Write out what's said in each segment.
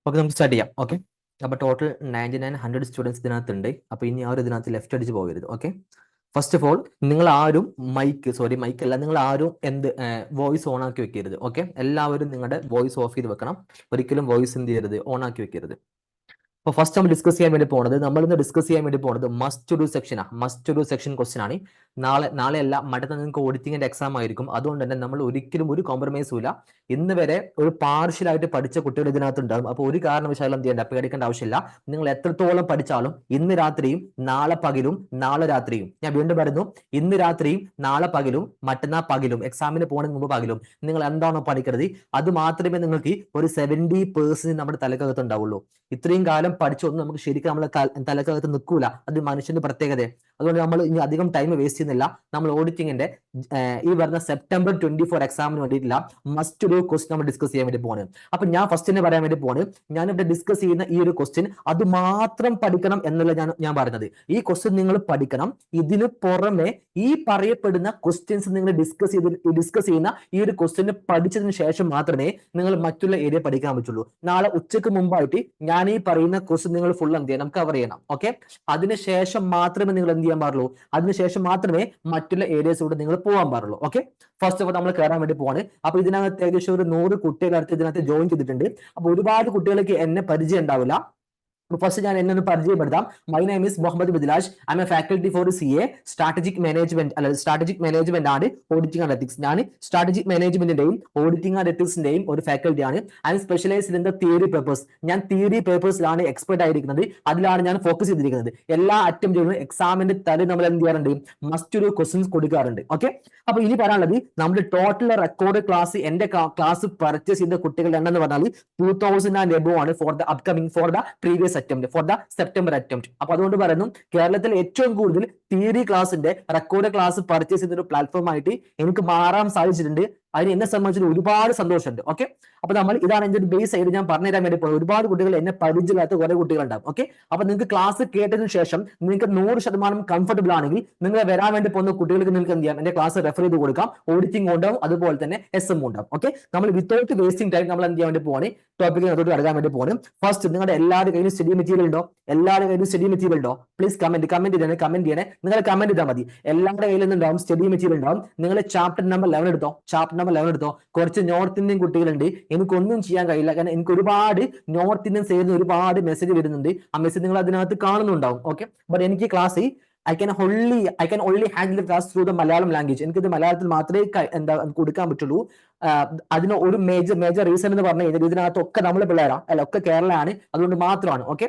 Okay, നമുക്ക് start ചെയ്യാം. Okay, അപ്പോൾ ടോട്ടൽ 99-100 സ്റ്റുഡൻസ് ഇതിനകത്തുണ്ട്. അപ്പോൾ ഇനി ആരും ഇതിനകത്ത് ലെഫ്റ്റ് അടിച്ച് പോകരുത്. ഓക്കെ, ഫസ്റ്റ് ഓഫ് ഓൾ നിങ്ങൾ ആരും മൈക്ക് അല്ല, നിങ്ങൾ ആരും വോയിസ് ഓൺ ആക്കി വെക്കരുത്. ഓക്കെ, എല്ലാവരും നിങ്ങളുടെ വോയിസ് ഓഫ് ചെയ്ത് വെക്കണം. ഒരിക്കലും വോയിസ് എന്ത് ചെയ്യരുത്, ഓൺ ആക്കി വെക്കരുത്. അപ്പോൾ ഫസ്റ്റ് നമ്മൾ ഡിസ്കസ് ചെയ്യാൻ വേണ്ടി പോകുന്നത്, നമ്മളിന്ന് ഡിസ്കസ് ചെയ്യാൻ വേണ്ടി പോകുന്നത് മസ്റ്റ് ഡു സെക്ഷനാണ്. മസ്റ്റ് ഡു സെക്ഷൻ ക്വസ്റ്റൻ ആണ്. നാളെയല്ല, മറ്റന്നാൾ നിങ്ങൾക്ക് ഓഡിറ്റിങ്ങിന്റെ എക്സാം ആയിരിക്കും. അതുകൊണ്ട് തന്നെ നമ്മൾ ഒരിക്കലും ഒരു കോംപ്രമൈസും ഇല്ല. ഇന്ന് വരെ ഒരു പാർഷ്യലായിട്ട് പഠിച്ച കുട്ടികൾ ഇതിനകത്ത് ഉണ്ടാകും. അപ്പോൾ ഒരു കാരണവശാലും എന്ത് ചെയ്യേണ്ട, പേടിക്കേണ്ട ആവശ്യമില്ല. നിങ്ങൾ എത്രത്തോളം പഠിച്ചാലും ഇന്ന് രാത്രിയും നാളെ പകലും നാളെ രാത്രിയും, ഞാൻ വീണ്ടും പറയുന്നു, ഇന്ന് രാത്രിയും നാളെ പകലും മറ്റന്നാൾ പകലും, എക്സാമിന് പോകുന്നതിന് മുമ്പ് പകലും നിങ്ങൾ എന്താണോ പഠിക്കുന്നത് അത് മാത്രമേ നിങ്ങൾക്ക് ഒരു 70% നമ്മുടെ തലക്കകത്ത് ഉണ്ടാവുള്ളൂ. ഇത്രയും കാലം പഠിച്ചൊന്നും നമുക്ക് ശരിക്കും നമ്മളെ തലക്കകത്ത് നിൽക്കൂല. അത് മനുഷ്യന്റെ പ്രത്യേകത. അതുകൊണ്ട് നമ്മൾ ഇനി അധികം ടൈം വേസ്റ്റ് ചെയ്യുന്നില്ല. നമ്മൾ ഓഡിറ്റിങ്ങിന്റെ ഈ വരുന്ന September 24 എക്സാമിന് വേണ്ടിയിട്ടില്ല മസ്റ്റ് ഡു ക്വസ്റ്റ്യൻ നമ്മൾ ഡിസ്കസ് ചെയ്യാൻ വേണ്ടി പോകുന്നത്. അപ്പൊ ഞാൻ ഫസ്റ്റിനെ പറയാൻ വേണ്ടി പോകുന്നത്, ഞാനിവിടെ ഡിസ്കസ് ചെയ്യുന്ന ഈ ഒരു ക്വസ്റ്റ്യൻ അത് മാത്രം പഠിക്കണം എന്നല്ല ഞാൻ പറഞ്ഞത്. ഈ ക്വസ്റ്റ്യൻ നിങ്ങൾ പഠിക്കണം. ഇതിന് പുറമെ ഈ പറയപ്പെടുന്ന ക്വസ്റ്റ്യൻസ് നിങ്ങൾ ഡിസ്കസ് ചെയ്യുന്ന ഈ ഒരു ക്വസ്റ്റ്യൻ പഠിച്ചതിന് ശേഷം മാത്രമേ നിങ്ങൾ മറ്റുള്ള ഏരിയ പഠിക്കാൻ പറ്റുള്ളൂ. നാളെ ഉച്ചക്ക് മുമ്പായിട്ട് ഞാൻ ഈ പറയുന്ന ക്വസ്റ്റ്യൻ നിങ്ങൾ ഫുൾ എന്ത് ചെയ്യണം, കവർ ചെയ്യണം. ഓക്കെ, അതിനുശേഷം മാത്രമേ നിങ്ങൾ എന്ത് ചെയ്യാൻ പാടുള്ളൂ, അതിനുശേഷം മാത്രമേ മറ്റുള്ള ഏരിയസിലൂടെ നിങ്ങൾ പോകാൻ പാടുള്ളൂ. ഓക്കെ, ഫസ്റ്റ് ഓഫ് ഓൾ നമ്മൾ കയറാൻ വേണ്ടി പോവാണ്. അപ്പൊ ഇതിനകത്ത് ഏകദേശം ഒരു 100 കുട്ടികൾ അടുത്ത് ഇതിനകത്ത് ജോയിൻ ചെയ്തിട്ടുണ്ട്. അപ്പൊ ഒരുപാട് കുട്ടികൾക്ക് എന്നെ പരിചയം ഉണ്ടാവില്ല. ഫസ്റ്റ് ഞാൻ എന്നെ ഒന്ന് പരിചയപ്പെടുത്താം. My name is Muhammad Bidlash. I am a faculty for CA strategic management ആണ് ഓഡിറ്റിംഗ് ആൻഡ് എത്തിക്സ്. ഞാൻ സ്ട്രാറ്റജിക് മാനേജ്മെന്റിന്റെയും ഓഡിറ്റിംഗ് ആൻഡ് എത്തിക്സിന്റെയും ഒരു ഫാക്കൽറ്റി ആണ്. I am specialised in the theory papers. ഞാൻ തിയറി പേപ്പേഴ്സിലാണ് എക്സ്പെർട്ട് ആയിരിക്കുന്നത്. അതിലാണ് ഞാൻ ഫോക്കസ് ചെയ്തിരിക്കുന്നത്. എല്ലാ അറ്റംപ്റ്റുകളും എക്സാമിന്റെ തല നമ്മൾ എന്ത് ചെയ്യാറുണ്ട്, മസ്റ്റ് ഒരു ക്വസ്റ്റ്യൻസ് കൊടുക്കാറുണ്ട്. ഓക്കെ, അപ്പൊ ഇനി പറയാനുള്ളത്, നമ്മുടെ ടോട്ടൽ റെക്കോർഡ് ക്ലാസ്, എന്റെ ക്ലാസ് പർച്ചേസ് ചെയ്ത കുട്ടികളുടെ എണ്ണം എന്ന് പറഞ്ഞാൽ 2000 and above ആണ് for the previous attempt, for the September attempt. അപ്പൊ അതുകൊണ്ട് പറയുന്നു, കേരളത്തിൽ ഏറ്റവും കൂടുതൽ തിയറി ക്ലാസിന്റെ റെക്കോർഡ് ക്ലാസ് പർച്ചേസ് ചെയ്ത ഒരു പ്ലാറ്റ്ഫോം ആയിട്ട് എനിക്ക് മാറാൻ സാധിച്ചിട്ടുണ്ട്. അതിന് എന്നെ സംബന്ധിച്ച് ഒരുപാട് സന്തോഷമുണ്ട്. ഓക്കെ, അപ്പൊ നമ്മൾ ഇതാണ് എന്റെ ഒരു ബേസ് ആയിട്ട് ഞാൻ പറഞ്ഞുതരാൻ വേണ്ടി പോകുന്നത്. ഒരുപാട് കുട്ടികൾ എന്നെ പരിചയമില്ലാത്ത കുറെ കുട്ടികളുണ്ടാവും. ഓക്കെ, അപ്പൊ നിങ്ങൾക്ക് ക്ലാസ് കേട്ടതിന് ശേഷം നിങ്ങൾക്ക് 100% കംഫർട്ടബിൾ ആണെങ്കിൽ നിങ്ങൾ വരാൻ വേണ്ടി പോകുന്ന കുട്ടികൾക്ക് നിങ്ങൾക്ക് എന്ത് ചെയ്യാം, എന്റെ ക്ലാസ് റെഫർ ചെയ്ത് കൊടുക്കാം. ഓഡിറ്റിംഗ് ഉണ്ടാവും, അതുപോലെ തന്നെ SM ഉണ്ടാവും. ഓക്കെ, നമ്മൾ വിത്തൗട്ട് വേസ്റ്റിംഗ് ടൈം നമ്മൾ എന്ത് ചെയ്യാൻ വേണ്ടി പോവാണ്, ടോപ്പിക്കിൽ അതോട്ട് അടക്കാൻ വേണ്ടി പോകണം. ഫസ്റ്റ്, നിങ്ങളുടെ എല്ലാവരുടെ കയ്യിലും സ്റ്റഡി മെറ്റീരിയൽ ഉണ്ടോ? എല്ലാവരുടെ കയ്യിലും സ്റ്റഡി മെറ്റീരിയൽ ഉണ്ടോ? പ്ലീസ് കമന്റ് ചെയ്യണേ. നിങ്ങൾ കമന്റ് ചെയ്താൽ മതി. എല്ലാവരുടെ കയ്യിൽ നിന്നുണ്ടാവും സ്റ്റഡി മെറ്റീരിയൽ ഉണ്ടാവും. നിങ്ങൾ ചാപ്റ്റർ നമ്പർ 11 എടുത്തോ. ചാപ്റ്റർ നമ്പർ 11 എടുത്തോ. കുറച്ച് നോർത്ത് ഇന്ത്യൻ കുട്ടികളുണ്ട്, എനിക്കൊന്നും ചെയ്യാൻ കഴിയില്ല. കാരണം എനിക്ക് ഒരുപാട് നോർത്ത് ഇന്ത്യൻ സൈഡിൽ ഒരുപാട് മെസ്സേജ് വരുന്നുണ്ട്. ആ മെസ്സേജ് നിങ്ങൾ അതിനകത്ത് കാണുന്നുണ്ടാവും. ഓക്കെ, ബട്ട് എനിക്ക് class I can only handle the class through the Malayalam language. എനിക്കിത് മലയാളത്തിൽ മാത്രമേ കൊടുക്കാൻ പറ്റുള്ളൂ. അതിന് ഒരു മേജർ റീസൺ എന്ന് പറഞ്ഞു കഴിഞ്ഞാൽ ഇതിനകത്തൊക്കെ നമ്മൾ പിള്ളേരാണ്, അല്ല ഒക്കെ കേരളമാണ്. അതുകൊണ്ട് മാത്രമാണ്. ഓക്കെ,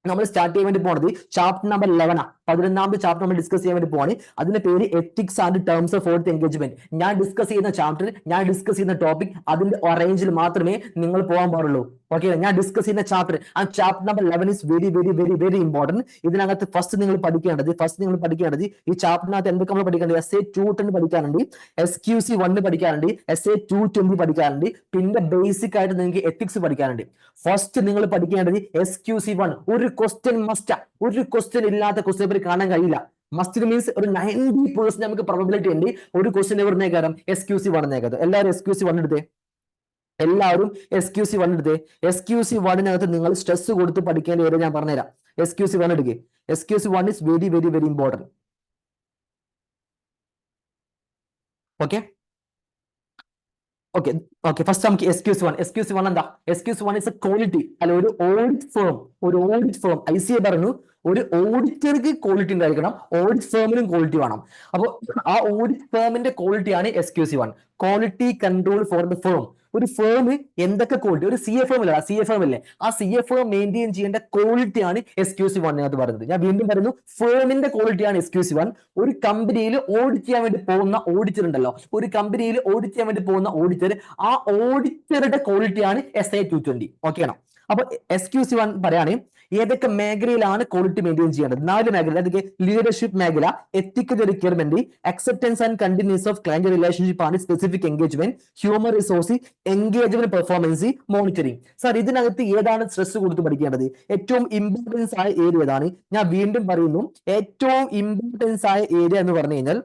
നമ്മൾ സ്റ്റാർട്ട് ചെയ്യാൻ വേണ്ടി പോണത് ചാപ്റ്റർ നമ്പർ 11 11ാമത്തെ ചാപ്റ്റർ നമ്മൾ ഡിസ്കസ് ചെയ്യാൻ വേണ്ടി പോവാണ്. അതിന്റെ പേര് ethics and terms of fourth engagement. ഞാൻ ഡിസ്കസ് ചെയ്യുന്ന ചാപ്റ്റർ, ഞാൻ ഡിസ്കസ് ചെയ്യുന്ന ടോപ്പിക്, അതിന്റെ റേഞ്ചിൽ മാത്രമേ നിങ്ങൾ പോകാൻ പാടുള്ളൂ. ഓക്കെ, ഞാൻ ഡിസ്കസ് ചെയ്യുന്ന ചാപ്റ്റർ, ആ chapter number 11 is very very very very important. ഇതിനകത്ത് ഫസ്റ്റ് നിങ്ങൾ പഠിക്കേണ്ടത് ഈ ചാപ്റ്ററിനകത്ത് എന്തൊക്കെ നമ്മൾ പഠിക്കേണ്ടത്, SA 210 പഠിക്കാറുണ്ട്, SQC 1 പഠിക്കാറുണ്ട്, SA 220 പഠിക്കാറുണ്ട്. പിന്നെ ബേസിക് ആയിട്ട് നിങ്ങൾക്ക് എത്തിക്സ് പഠിക്കാറുണ്ട്. ഫസ്റ്റ് നിങ്ങൾ പഠിക്കേണ്ടത് SQC 1. ഒരു ക്വസ്റ്റ്യൻ മസ്റ്റ്, ഒരു ക്വസ്റ്റ്യൻ ഇല്ലാത്ത ക്വസ്റ്റ്യൻ പേപ്പർ കാണാൻ കഴിയില്ല. മസ്റ്റ് മീൻസ് ഒരു 90% നമുക്ക് പ്രോബബിലിറ്റി ഉണ്ട് ഒരു ക്വസ്റ്റ്യൻ എവിടുന്നേക്കാരം, SQC 1 എല്ലാവരും SQC 1 എടുത്തേ. എല്ലാവരും SQC 1 എടുത്തേ. SQC 1 നിങ്ങൾ സ്ട്രെസ് കൊടുത്ത് പഠിക്കേണ്ട ഏരിയ ഞാൻ പറഞ്ഞുതരാം. SQC 1 എടുക്കുക. SQC 1 is very very very important. Okay, first നമുക്ക് SQC 1 എന്താ? SQC 1 ഇസ് എ ക്വാളിറ്റി, അല്ല ഒരു ഓഡിറ്റ് ഫേം. ICA പറഞ്ഞു, ഒരു ഓഡിറ്റർക്ക് ക്വാളിറ്റി ഉണ്ടായിരിക്കണം, ഓഡിറ്റ് ഫേമിനും ക്വാളിറ്റി വേണം. അപ്പോൾ ആ ഓഡിറ്റ് ഫേമിന്റെ ക്വാളിറ്റിയാണ് SQC 1, quality control for the firm. ഒരു ഫേം എന്തൊക്കെ ക്വാളിറ്റി, ഒരു CA ഫേം അല്ലേ, ആ CA ഫേം മെയിൻറ്റെയിൻ ചെയ്യേണ്ട ക്വാളിറ്റിയാണ് SQC 1 പറയുന്നത്. ഞാൻ വീണ്ടും പറയുന്നു, ഫേമിന്റെ ക്വാളിറ്റിയാണ് SQC 1. ഒരു കമ്പനിയിൽ ഓഡിറ്റ് ചെയ്യാൻ വേണ്ടി പോകുന്ന ഓഡിറ്റർ ഉണ്ടല്ലോ, ആ ഓഡിറ്ററുടെ ക്വാളിറ്റിയാണ് SA 220. ഓക്കെ ആണോ? അപ്പൊ SQC 1 പറയാണ് ഏതൊക്കെ മേഖലയിലാണ് ക്വാളിറ്റി മെയിൻറ്റെയിൻ ചെയ്യേണ്ടത്. 4 മേഖല. അതൊക്കെ ലീഡർഷിപ്പ് മേഖല, ethical requirement, acceptance and continuance of client relationship ആണ് specific engagement, human resource, engagement performance, monitoring. Sir ഇതിനകത്ത് ഏതാണ് സ്ട്രെസ് കൊടുത്ത് പഠിക്കേണ്ടത്? ഏറ്റവും ഇമ്പോർട്ടൻസ് ആയ ഏരിയ ഏതാണ്? ഞാൻ വീണ്ടും പറയുന്നു, ഏറ്റവും ഇമ്പോർട്ടൻസ് ആയ ഏരിയ എന്ന് പറഞ്ഞു കഴിഞ്ഞാൽ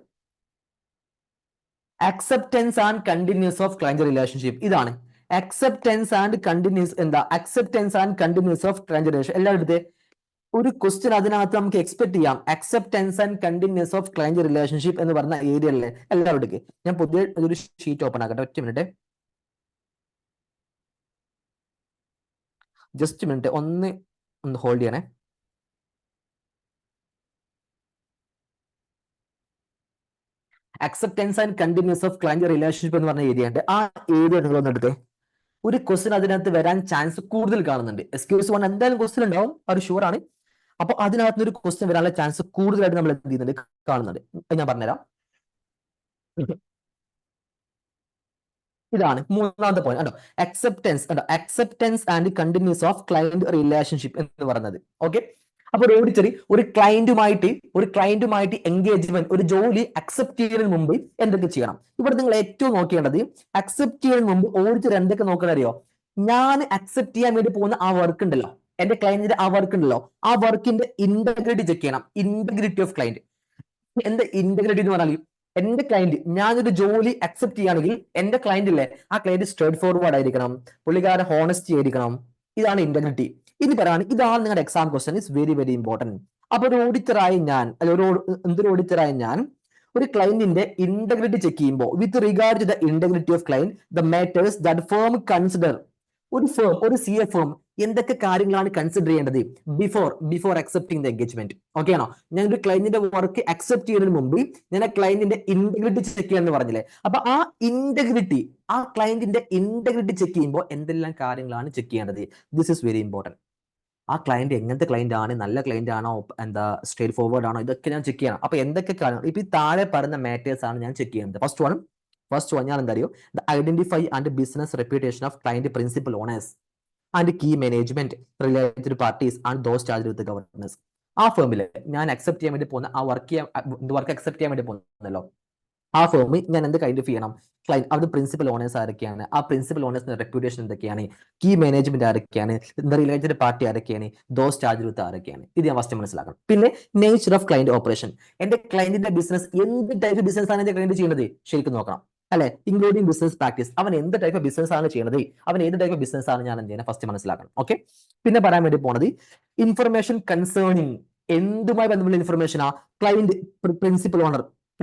acceptance and continuance of client relationship. ഇതാണ് അക്സെപ്റ്റൻസ് ആൻഡ് കണ്ടിന്യൂസ് എന്താ acceptance and continuance of client relation എല്ലാവരും എടുത്തേ. ഒരു ക്വസ്റ്റ്യൻ അതിനകത്ത് നമുക്ക് എക്സ്പെക്ട് ചെയ്യാം acceptance and continuance of client relationship എന്ന് പറഞ്ഞ ഏരിയയിലെ എല്ലാവരും എടുക്കുക. ഞാൻ പുതിയ ഒരു ഷീറ്റ് ഓപ്പൺ ആക്കട്ടെ, ഒറ്റ മിനിറ്റ്, ജസ്റ്റ് മിനിറ്റ്, ഒന്ന് ഹോൾഡ് ചെയ്യണേ. Acceptance and continuance of client relationship എന്ന് പറഞ്ഞ ഏരിയ ഉണ്ട്. ആ ഏരിയ നിങ്ങളൊന്ന് എടുത്തേ. ഒരു ക്വസ്റ്റ്യൻ അതിനകത്ത് വരാൻ ചാൻസ് കൂടുതൽ കാണുന്നുണ്ട്. SQS1 എന്തായാലും ക്വസ്റ്റ്യൻ ഉണ്ടാവും, അത് ഷുവർ ആണ്. അപ്പൊ അതിനകത്ത് ഒരു ക്വസ്റ്റ്യൻ വരാനുള്ള ചാൻസ് കൂടുതലായിട്ട് നമ്മൾ എന്ത് ചെയ്യുന്നുണ്ട്, കാണുന്നുണ്ട്. ഞാൻ പറഞ്ഞുതരാം. ഇതാണ് മൂന്നാമത്തെ പോയിന്റ് കേട്ടോ, acceptance and continuance of client relationship എന്ന് പറയുന്നത്. ഓക്കെ, അപ്പൊ ഒരു ഓഡിറ്ററി ഒരു ക്ലയന്റുമായിട്ട് എൻഗേജ്മെന്റ്, ഒരു ജോലി അക്സെപ്റ്റ് ചെയ്യുന്നതിന് മുമ്പ് എന്തൊക്കെ ചെയ്യണം? ഇവിടെ നിങ്ങൾ ഏറ്റവും നോക്കേണ്ടത് അക്സെപ്റ്റ് ചെയ്യുന്നതിന് മുമ്പ് ഓഡിറ്റർ എന്തൊക്കെ നോക്കണം അറിയോ? ഞാൻ അക്സെപ്റ്റ് ചെയ്യാൻ വേണ്ടി പോകുന്ന ആ വർക്ക് ഉണ്ടല്ലോ, എന്റെ ക്ലയന്റിന്റെ ആ വർക്ക് ഉണ്ടല്ലോ, ആ വർക്കിന്റെ ഇന്റഗ്രിറ്റി ചെക്ക് ചെയ്യണം. Integrity of client. എന്താ ഇന്റഗ്രിറ്റി എന്ന് പറഞ്ഞാൽ, എന്റെ ക്ലയന്റ്, ഞാനൊരു ജോലി അക്സെപ്റ്റ് ചെയ്യുകയാണെങ്കിൽ എന്റെ ക്ലയന്റ് ഇല്ലേ, ആ ക്ലയന്റ് സ്ട്രേറ്റ് ഫോർവേഡ് ആയിരിക്കണം, പുള്ളിക്കാരൻ ഹോണസ്റ്റി ആയിരിക്കണം. ഇതാണ് ഇന്റഗ്രിറ്റി. ഇനി പറയാണ്, ഇതാണ് നിങ്ങളുടെ exam question, is very very important. അപ്പൊ ഒരു ഓഡിറ്ററായി ഞാൻ, എന്തൊരു ഓഡിറ്ററായി ഞാൻ ഒരു ക്ലയന്റിന്റെ ഇന്റഗ്രിറ്റി ചെക്ക് ചെയ്യുമ്പോൾ, with regard to the integrity of client, the matters that firm consider, ഒരു CA ഫേം എന്തൊക്കെ കാര്യങ്ങളാണ് കൺസിഡർ ചെയ്യേണ്ടത് before accepting the engagement? Okay ആണോ? ഞാൻ ഒരു ക്ലയന്റിന്റെ വർക്ക് അക്സെപ്റ്റ് ചെയ്യുന്നതിന് മുമ്പ് ഞാൻ ആ ക്ലയന്റിന്റെ ഇന്റഗ്രിറ്റി ചെക്ക് ചെയ്യാന്ന് പറഞ്ഞില്ലേ? അപ്പൊ ആ ക്ലയന്റിന്റെ ഇന്റഗ്രിറ്റി ചെക്ക് ചെയ്യുമ്പോൾ എന്തെല്ലാം കാര്യങ്ങളാണ് ചെക്ക് ചെയ്യേണ്ടത്? This is very important. ആ ക്ലയന്റ് എങ്ങനത്തെ ക്ലയന്റ് ആണ്, നല്ല ക്ലയന്റ് ആണോ, എന്താ സ്ട്രേറ്റ് ഫോർവേഡ് ആണോ, ഇതൊക്കെ ഞാൻ ചെക്ക് ചെയ്യണം. അപ്പൊ എന്തൊക്കെ കാര്യങ്ങൾ ഇപ്പൊ ഈ താഴെ പറയുന്ന മാറ്റേഴ്സ് ആണ് ഞാൻ ചെക്ക് ചെയ്യുന്നത്. ഫസ്റ്റ് വൺ ഞാൻ എന്താ അറിയോ, the identify and business reputation of client principal owners and key management related parties and those charge with governance. ആ ഫേമില് ഞാൻ അക്സെപ്റ്റ് ചെയ്യാൻ വേണ്ടി പോകുന്ന ആ വർക്ക് അക്സെപ്റ്റ് ചെയ്യാൻ വേണ്ടി പോകുന്നല്ലോ, ആ ഫേമിൽ ഞാൻ എന്ത് ഐഡന്റിഫൈ ചെയ്യണം? ക്ലയന്റ്, അത് പ്രിൻസിപ്പൽ ഓണേഴ്സ് ആരൊക്കെയാണ്, ആ പ്രിൻസിപ്പൽ ഓണേഴ്സിന്റെ റെപ്യൂട്ടേഷൻ എന്തൊക്കെയാണ്, കീ മാനേജ്മെന്റ് ആരൊക്കെയാണ്, റിലേറ്റഡ് പാർട്ടി ആരൊക്കെയാണ്, ദോസ് ചാർജ് വിത്ത് ആരൊക്കെയാണ്. ഇത് ഞാൻ ഫസ്റ്റ് മനസ്സിലാക്കണം. പിന്നെ നേച്ചർ ഓഫ് ക്ലയന്റ് ഓപ്പറേഷൻ, എന്റെ ക്ലയന്റിന്റെ ബിസിനസ്, എന്ത് ടൈപ്പ് ബിസിനസ് ആണ് എന്റെ ക്ലയന്റ് ചെയ്യുന്നത് ശരിക്കും നോക്കണം, അല്ലെ? ഇൻക്ലൂഡിംഗ് ബിസിനസ് പ്രാക്ടീസ്, അവൻ എന്ത് ടൈപ്പ് ബിസിനസ് ആണ് ചെയ്യുന്നത്, അവൻ ഏത് ടൈപ്പ് ബിസിനസ് ആണ് ഞാൻ എന്ത് ചെയ്യണം ഫസ്റ്റ് മനസ്സിലാക്കണം. ഓക്കെ, പിന്നെ പറയാൻ വേണ്ടി പോണത് ഇൻഫർമേഷൻ കൺസേണിങ്, എന്തുമായി ബന്ധപ്പെട്ട ഇൻഫർമേഷൻ ആ ക്ലയന്റ്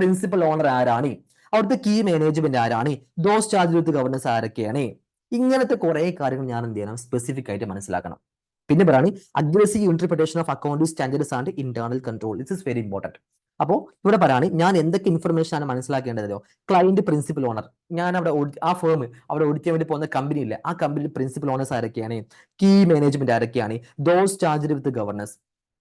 പ്രിൻസിപ്പൽ ഓണർ ആരാണ്, അവിടുത്തെ കീ മാനേജ്മെന്റ് ആരാണ്, ദോസ് ചാർജ് വിത്ത് ഗവർണൻസ് ആരൊക്കെയാണ്, ഇങ്ങനത്തെ കുറെ കാര്യങ്ങൾ ഞാൻ എന്ത് ചെയ്യണം സ്പെസിഫിക് ആയിട്ട് മനസ്സിലാക്കണം. പിന്നെ പറയാണ് aggressive interpretation of accounting standards and internal control, this is very important. അപ്പോൾ ഇവിടെ പറയാണ് ഞാൻ എന്തൊക്കെ ഇൻഫർമേഷൻ ആണ് മനസ്സിലാക്കേണ്ടതോ, ക്ലയന്റ് പ്രിൻസിപ്പൽ ഓണർ, ഞാൻ അവിടെ ആ ഫേം അവിടെ ഓഡിറ്റ് ചെയ്യാൻ വേണ്ടി പോകുന്ന കമ്പനി ഇല്ല, ആ കമ്പനിയിൽ പ്രിൻസിപ്പൽ ഓണേഴ്സ് ആരൊക്കെയാണ്, കീ മാനേജ്മെന്റ് ആരൊക്കെയാണ്, ദോസ് ചാർജ് വിത്ത് ഗവർണൻസ്,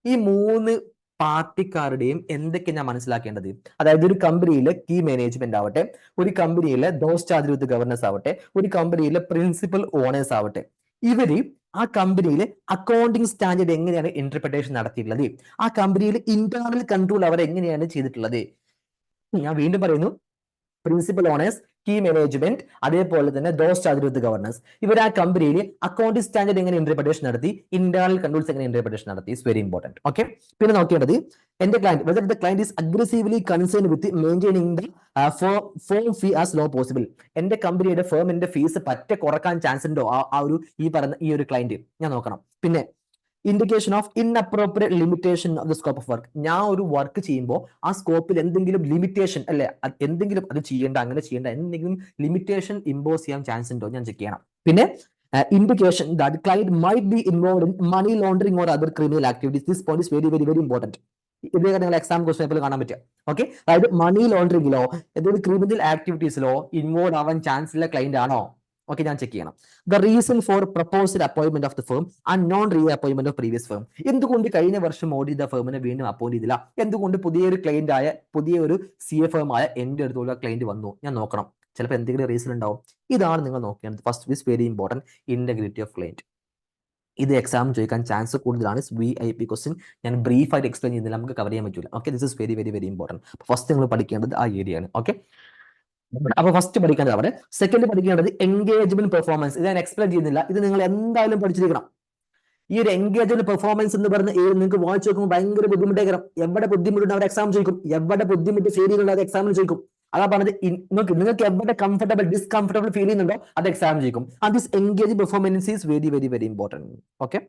ഈ മൂന്ന് പാർട്ടിക്കാരുടെയും എന്തൊക്കെ ഞാൻ മനസ്സിലാക്കേണ്ടത്. അതായത് ഒരു കമ്പനിയിലെ കീ മാനേജ്മെന്റ് ആവട്ടെ, ഒരു കമ്പനിയിലെ ദോസ് ചാർജ് വിത്ത് ഗവർണൻസ് ആവട്ടെ, ഒരു കമ്പനിയിലെ പ്രിൻസിപ്പൽ ഓണേഴ്സ് ആവട്ടെ, ഇവര് ആ കമ്പനിയിലെ അക്കൗണ്ടിങ് സ്റ്റാൻഡേർഡ് എങ്ങനെയാണ് ഇന്റർപ്രിട്ടേഷൻ നടത്തിയിട്ടുള്ളത്, ആ കമ്പനിയിൽ ഇന്റേണൽ കൺട്രോൾ അവർ എങ്ങനെയാണ് ചെയ്തിട്ടുള്ളത്. ഞാൻ വീണ്ടും പറയുന്നു, പ്രിൻസിപ്പൽ ഓണേഴ്സ്, കീ മാനേജ്മെന്റ്, അതേപോലെ തന്നെ ദോസ് ചാർജ് വിത്ത് ഗവർണൻസ്, ഇവർ ആ കമ്പനിയിൽ അക്കൗണ്ടിംഗ് സ്റ്റാൻഡേർഡ് എങ്ങനെ ഇന്റർപ്രിട്ടേഷൻ നടത്തി, ഇന്റേണൽ കൺട്രോൾസ് എങ്ങനെ ഇന്റർപ്രിട്ടേഷൻ നടത്തി, ഇസ് വെരി ഇമ്പോർട്ടന്റ്. ഓക്കെ, പിന്നെ നോക്കേണ്ടത് എന്റെ client, whether the client is aggressively concern with maintaining the firm fee as low possible, എന്റെ കമ്പനിയുടെ ഫേമിന്റെ ഫീസ് പറ്റെ കുറക്കാൻ ചാൻസ് ഉണ്ടോ ഈ ഒരു ക്ലയന്റ് ഞാൻ നോക്കണം. പിന്നെ indication of inappropriate limitation of the scope of work, ഞാൻ ഒരു വർക്ക് ചെയ്യുമ്പോൾ ആ സ്കോപ്പിൽ എന്തെങ്കിലും ലിമിറ്റേഷൻ, അല്ലെ എന്തെങ്കിലും അത് ചെയ്യേണ്ട, അങ്ങനെ ചെയ്യേണ്ട എന്തെങ്കിലും ലിമിറ്റേഷൻ ഇമ്പോസ് ചെയ്യാൻ ചാൻസ് ഉണ്ടോ ഞാൻ ചെക്ക് ചെയ്യണം. പിന്നെ indication that client might be involve in money laundering or other criminal activities, this point is very very very important. ഇതൊക്കെ നിങ്ങൾ എക്സാം ക്വസ്റ്റൻ പേപ്പറിൽ കാണാൻ പറ്റുക. ഓക്കെ, അതായത് മണി ലോണ്ടറിംഗിലോ എന്തെങ്കിലും ക്രിമിനൽ ആക്ടിവിറ്റീസിലോ ഇൻവോൾവ് ആവാൻ ചാൻസ് ഉള്ള ക്ലയന്റ് ആണോ, ഓക്കെ, ഞാൻ ചെക്ക് ചെയ്യണം. The reason for proposed appointment of the firm and non re appointment of previous firm, എന്തുകൊണ്ട് കഴിഞ്ഞ വർഷം ഓഡിറ്റ് ചെയ്ത ഫേമിനെ വീണ്ടും അപ്പോയിന്റ് ചെയ്തില്ല, എന്തുകൊണ്ട് പുതിയൊരു ക്ലയന്റ് ആയ പുതിയൊരു CA ഫേം ആയ എന്റെ അടുത്തുള്ള ക്ലയന്റ് വന്നു, ഞാൻ നോക്കണം. ചിലപ്പോൾ എന്തെങ്കിലും റീസൺ ഉണ്ടാവും. ഇതാണ് നിങ്ങൾ നോക്കേണ്ടത്. First is very important, integrity of client. ഇത് എക്സാം ചോദിക്കാൻ ചാൻസ് കൂടുതലാണ്. VIP ക്വസ്റ്റ്യൻ ഞാൻ ബ്രീഫ് ആയിട്ട് എക്സ്പ്ലെയിൻ ചെയ്യുന്നില്ല, നമുക്ക് കവർ ചെയ്യാൻ പറ്റില്ല. Okay, this is very very very important. First നിങ്ങൾ പഠിക്കേണ്ടത് ആ ഏരിയ ആണ്. ഓക്കെ, അപ്പൊ ഫസ്റ്റ് പഠിക്കേണ്ടത് അവിടെ. സെക്കൻഡ് പഠിക്കേണ്ടത് എൻഗേജ്മെന്റ് പെർഫോമൻസ്. ഇത് ഞാൻ എക്സ്പ്ലെയിൻ ചെയ്യുന്നില്ല, ഇത് നിങ്ങൾ എന്തായാലും പഠിച്ചിരിക്കണം. ഈ ഒരു എൻഗേജ്മെന്റ് പെർഫോമൻസ് എന്ന് പറഞ്ഞ നിങ്ങൾക്ക് വായിച്ചു നോക്കുമ്പോൾ ഭയങ്കര ബുദ്ധിമുട്ടേക്കണം. എവിടെ ബുദ്ധിമുട്ടുണ്ട് അവർ എക്സാം ചോദിക്കും, എവിടെ ബുദ്ധിമുട്ട് ഫെയിൽ ചെയ്യുന്നുണ്ട് അത് എക്സാമിന് ചോദിക്കും. അതാ പറഞ്ഞത്. നിങ്ങൾക്ക് എവിടെ കംഫർട്ടബിൾ ഡിസ്കംഫർട്ടബിൾ ഫീൽ ചെയ്യുന്നുണ്ടോ അത് എക്സാം ചെയ്യും. And this engage performance is very very very important. Okay,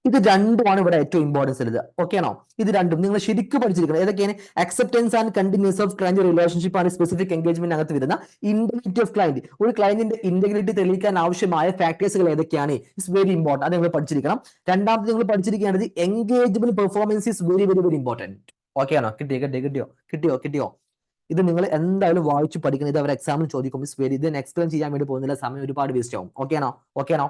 ഇത് രണ്ടുമാണ് ഇവിടെ ഏറ്റവും ഇമ്പോർട്ടൻസ് ഉള്ളത്. ഓക്കെ ആണോ? ഇത് രണ്ടും നിങ്ങൾ ശരിക്കും പഠിച്ചിരിക്കണം. ഏതൊക്കെയാണ്? Acceptance and continuance of client relationship ആണ് സ്പെസിഫിക് എൻഗേജ്മെന്റ് അകത്ത് വരുന്ന. ഇന്റഗ്രിറ്റി ഓഫ് ക്ലയന്റ്, ഒരു ക്ലയന്റിന്റെ ഇന്റഗ്രിറ്റി തെളിയിക്കാൻ ആവശ്യമായ ഫാക്ടേഴ്സുകൾ ഏതൊക്കെയാണ്? It's very important. അത് നിങ്ങൾ പഠിച്ചിരിക്കണം. രണ്ടാമത് നിങ്ങൾ പഠിച്ചിരിക്കേണ്ടത് engagement performance is very very very important. Okay ആണോ? കിട്ടിയോ? ഇത് നിങ്ങൾ എന്തായാലും വായിച്ച് പഠിക്കണം. ഇത് അവർ എക്സാമിന് ചോദിക്കും. ഇറ്റ്സ് വെരി, ഇതിന് എക്സ്പ്ലെയിൻ ചെയ്യാൻ വേണ്ടി പോകുന്നില്ല, സമയം ഒരുപാട് വേസ്റ്റ് ആവും. ഓക്കെ ആണോ?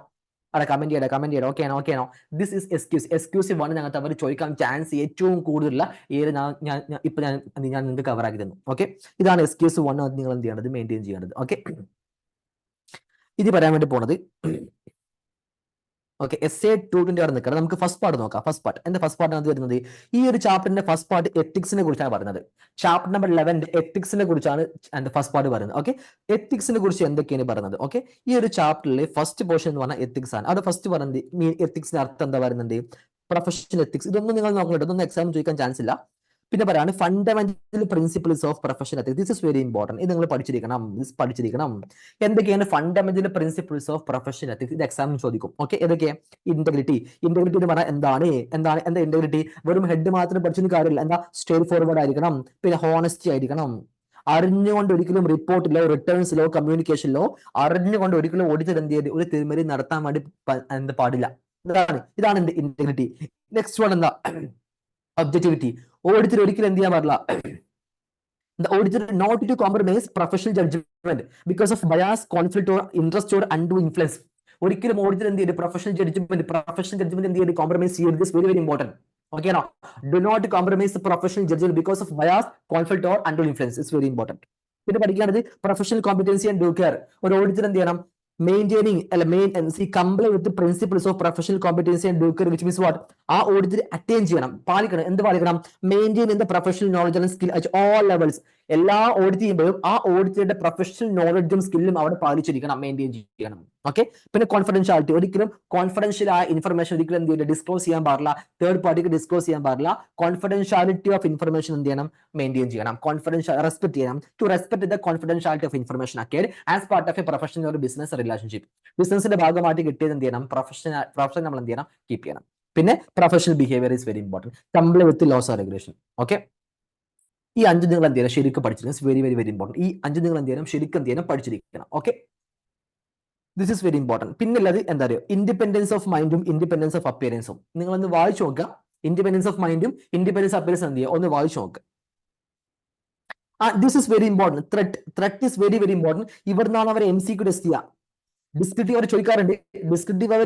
അവിടെ കമന്റ് ചെയ്യണം. ഓക്കെ ആണോ? ദിസ് ഇസ് എക്സ്ക്യൂസീവ് ആണ്. ഞങ്ങൾക്ക് അവർ ചോദിക്കാൻ ചാൻസ് ഏറ്റവും കൂടുതലുള്ള ഏത് ഞാൻ നിങ്ങൾക്ക് കവർ ആക്കി തന്നു. ഓക്കെ, ഇതാണ് എക്സ്ക്യൂസീവ് 1. അത് നിങ്ങൾ എന്ത് ചെയ്യേണ്ടത്? മെയിൻറ്റെയിൻ ചെയ്യേണ്ടത്. ഓക്കെ, ഇത് പറയാൻ വേണ്ടി പോണത്. ഓക്കെ, essay 220 അവിടെ നിൽക്കണം. നമുക്ക് ഫസ്റ്റ് പാർട്ട് നോക്കാം. ഫസ്റ്റ് പാർട്ട് അത് വരുന്നത് ഈ ഒരു ചാപ്റ്ററിന്റെ ഫസ്റ്റ് പാർട്ട് എത്തിക്സിനെ കുറിച്ചാണ് പറയുന്നത്. ചാപ്റ്റർ നമ്പർ 11 എത്തിക്സിനെ കുറിച്ചാണ് ഫസ്റ്റ് പാർട്ട് പറയുന്നത്. ഓക്കെ, എത്തിക്സിനെ കുറിച്ച് എന്തൊക്കെയാണ് പറയുന്നത്? ഓക്കെ, ഈ ഒരു ചാപ്റ്ററിൽ ഫസ്റ്റ് പോർഷൻ എന്ന് പറഞ്ഞാൽ എത്തിക്സ് ആണ്. അവിടെ ഫസ്റ്റ് പറയുന്നത് എത്തിക്സിന്റെ അർത്ഥം എന്താ പറയുന്നുണ്ട്? Professional ethics. ഇതൊന്നും നിങ്ങൾ നോക്കണം, ഇതൊന്നും എക്സാം ചോദിക്കാൻ ചാൻസ് ഇല്ല. പിന്നെ പറയാണ് fundamental principles of professional ethics. This is very important. ഇത് നിങ്ങൾ പഠിച്ചിരിക്കണം. എന്തൊക്കെയാണ് fundamental principles of professional ethics? ഇത് എക്സാമിന് ചോദിക്കും. ഓക്കെ, ഏതൊക്കെ? ഇന്റഗ്രിറ്റി എന്ന് പറഞ്ഞാൽ എന്താ ഇന്റഗ്രിറ്റി? വെറും ഹെഡ് മാത്രം പഠിച്ചിട്ട് കാര്യമില്ല. എന്താ? സ്ട്രേറ്റ് ഫോർവേഡ് ആയിരിക്കണം. പിന്നെ ഹോണസ്റ്റി ആയിരിക്കണം. അറിഞ്ഞുകൊണ്ട് ഒരിക്കലും റിപ്പോർട്ടിലോ റിട്ടേൺസിലോ കമ്മ്യൂണിക്കേഷനിലോ അറിഞ്ഞുകൊണ്ട് ഒരിക്കലും ഓഡിറ്റർ എന്ത് ചെയ്ത് ഒരു തിരിമറി നടത്താൻ വേണ്ടി പാടില്ല. ഇതാണ് ഇന്റഗ്രിറ്റി. നെക്സ്റ്റ് വൺ എന്താ? ഒബ്ജക്ടിവിറ്റി. ഓഡിറ്റർ ഒരിക്കലും എന്ത് ചെയ്യാൻ പാടില്ല? The auditor not to compromise professional judgment because of bias, conflict or interest or undue influence. ഒരിക്കലും ഓഡിറ്റർ എന്ത് ചെയ്യും? പ്രൊഫഷണൽ ജഡ്ജ്മെന്റ് എന്ത് ചെയ്യും? കോംപ്രമൈസ് ചെയ്യരുത്. This very very important. Okay ആണോ? Do not compromise professional judgement because of bias, conflict or undue influence. It's very important. പിന്നെ പഠിക്കേണ്ടത് professional competency and due care. ഒരു ഓഡിറ്റർ എന്ത് ചെയ്യണം? comply with the principles of professional competency and due care, which means what? ആ auditor attain ചെയ്യണം, പാലിക്കണം. എന്ത് പാലിക്കണം? Maintain in the professional knowledge and skill at all levels. എല്ലാ audit ചെയ്യുമ്പോഴും ആ ഓഡിറ്ററുടെ പ്രൊഫഷണൽ നോളജും സ്കില്ലും അവിടെ പാലിച്ചിരിക്കണം, മെയിൻറ്റെയിൻ ചെയ്യണം. ഓക്കെ, പിന്നെ കോൺഫിഡൻഷ്യാലിറ്റി. ഒരിക്കലും കോൺഫിഡൻഷ്യൽ ആയ ഇൻഫർമേഷൻ ഒരിക്കലും എന്ത് ചെയ്യില്ല? ഡിസ്ക്ലോസ് ചെയ്യാൻ പാടില്ല. തേർഡ് പാർട്ടിക്ക് ഡിസ്ക്ലോസ് ചെയ്യാൻ പാടില്ല. കോൺഫിഡൻഷ്യാലിറ്റി ഓഫ് ഇൻഫർമേഷൻ എന്ത് ചെയ്യണം? മെയിൻറ്റെയിൻ ചെയ്യണം. റെസ്പെക്ട് ചെയ്യണം. To respect the confidentiality of information acquired as part of a professional or business relationship. ബിസിനസിന്റെ ഭാഗമായിട്ട് കിട്ടിയത് എന്ത് ചെയ്യണം? പ്രൊഫഷൻ നമ്മൾ എന്ത് ചെയ്യണം? കീപ്പ് ചെയ്യണം. പിന്നെ professional behaviour is very important. Comply with laws and regulation. Okay, ഈ 5 നിങ്ങൾ എന്ത് ചെയ്യണം? ശരിക്കും പഠിച്ചിരിക്കണം. Very very very important. ഈ 5 നിങ്ങൾ എന്ത് ചെയ്യണം? ശരിക്കും എന്ത് ചെയ്യണം? പഠിച്ചിരിക്കണം. Okay, this is very important. പിന്നുള്ളത് എന്താ പറയുക? ഇൻഡിപെൻഡൻസ് ഓഫ് മൈൻഡും ഇൻഡിപെൻഡൻസ് ഓഫ് അപ്പിയറൻസും. നിങ്ങളൊന്ന് വായിച്ചു നോക്കുക. ഇൻഡിപെൻഡൻസ് ഓഫ് മൈൻഡും ഇൻഡിപെൻഡൻസ് അപ്പിയറൻസും എന്ത് ചെയ്യുക? ഒന്ന് വായിച്ചു നോക്കുക. This is very important. Threat is very very important. ഇവിടുന്നാണ് അവർ MCQ ടെസ്റ്റ് ചെയ്യുക. ഡിസ്ക്രിപ്റ്റീവ് അവർ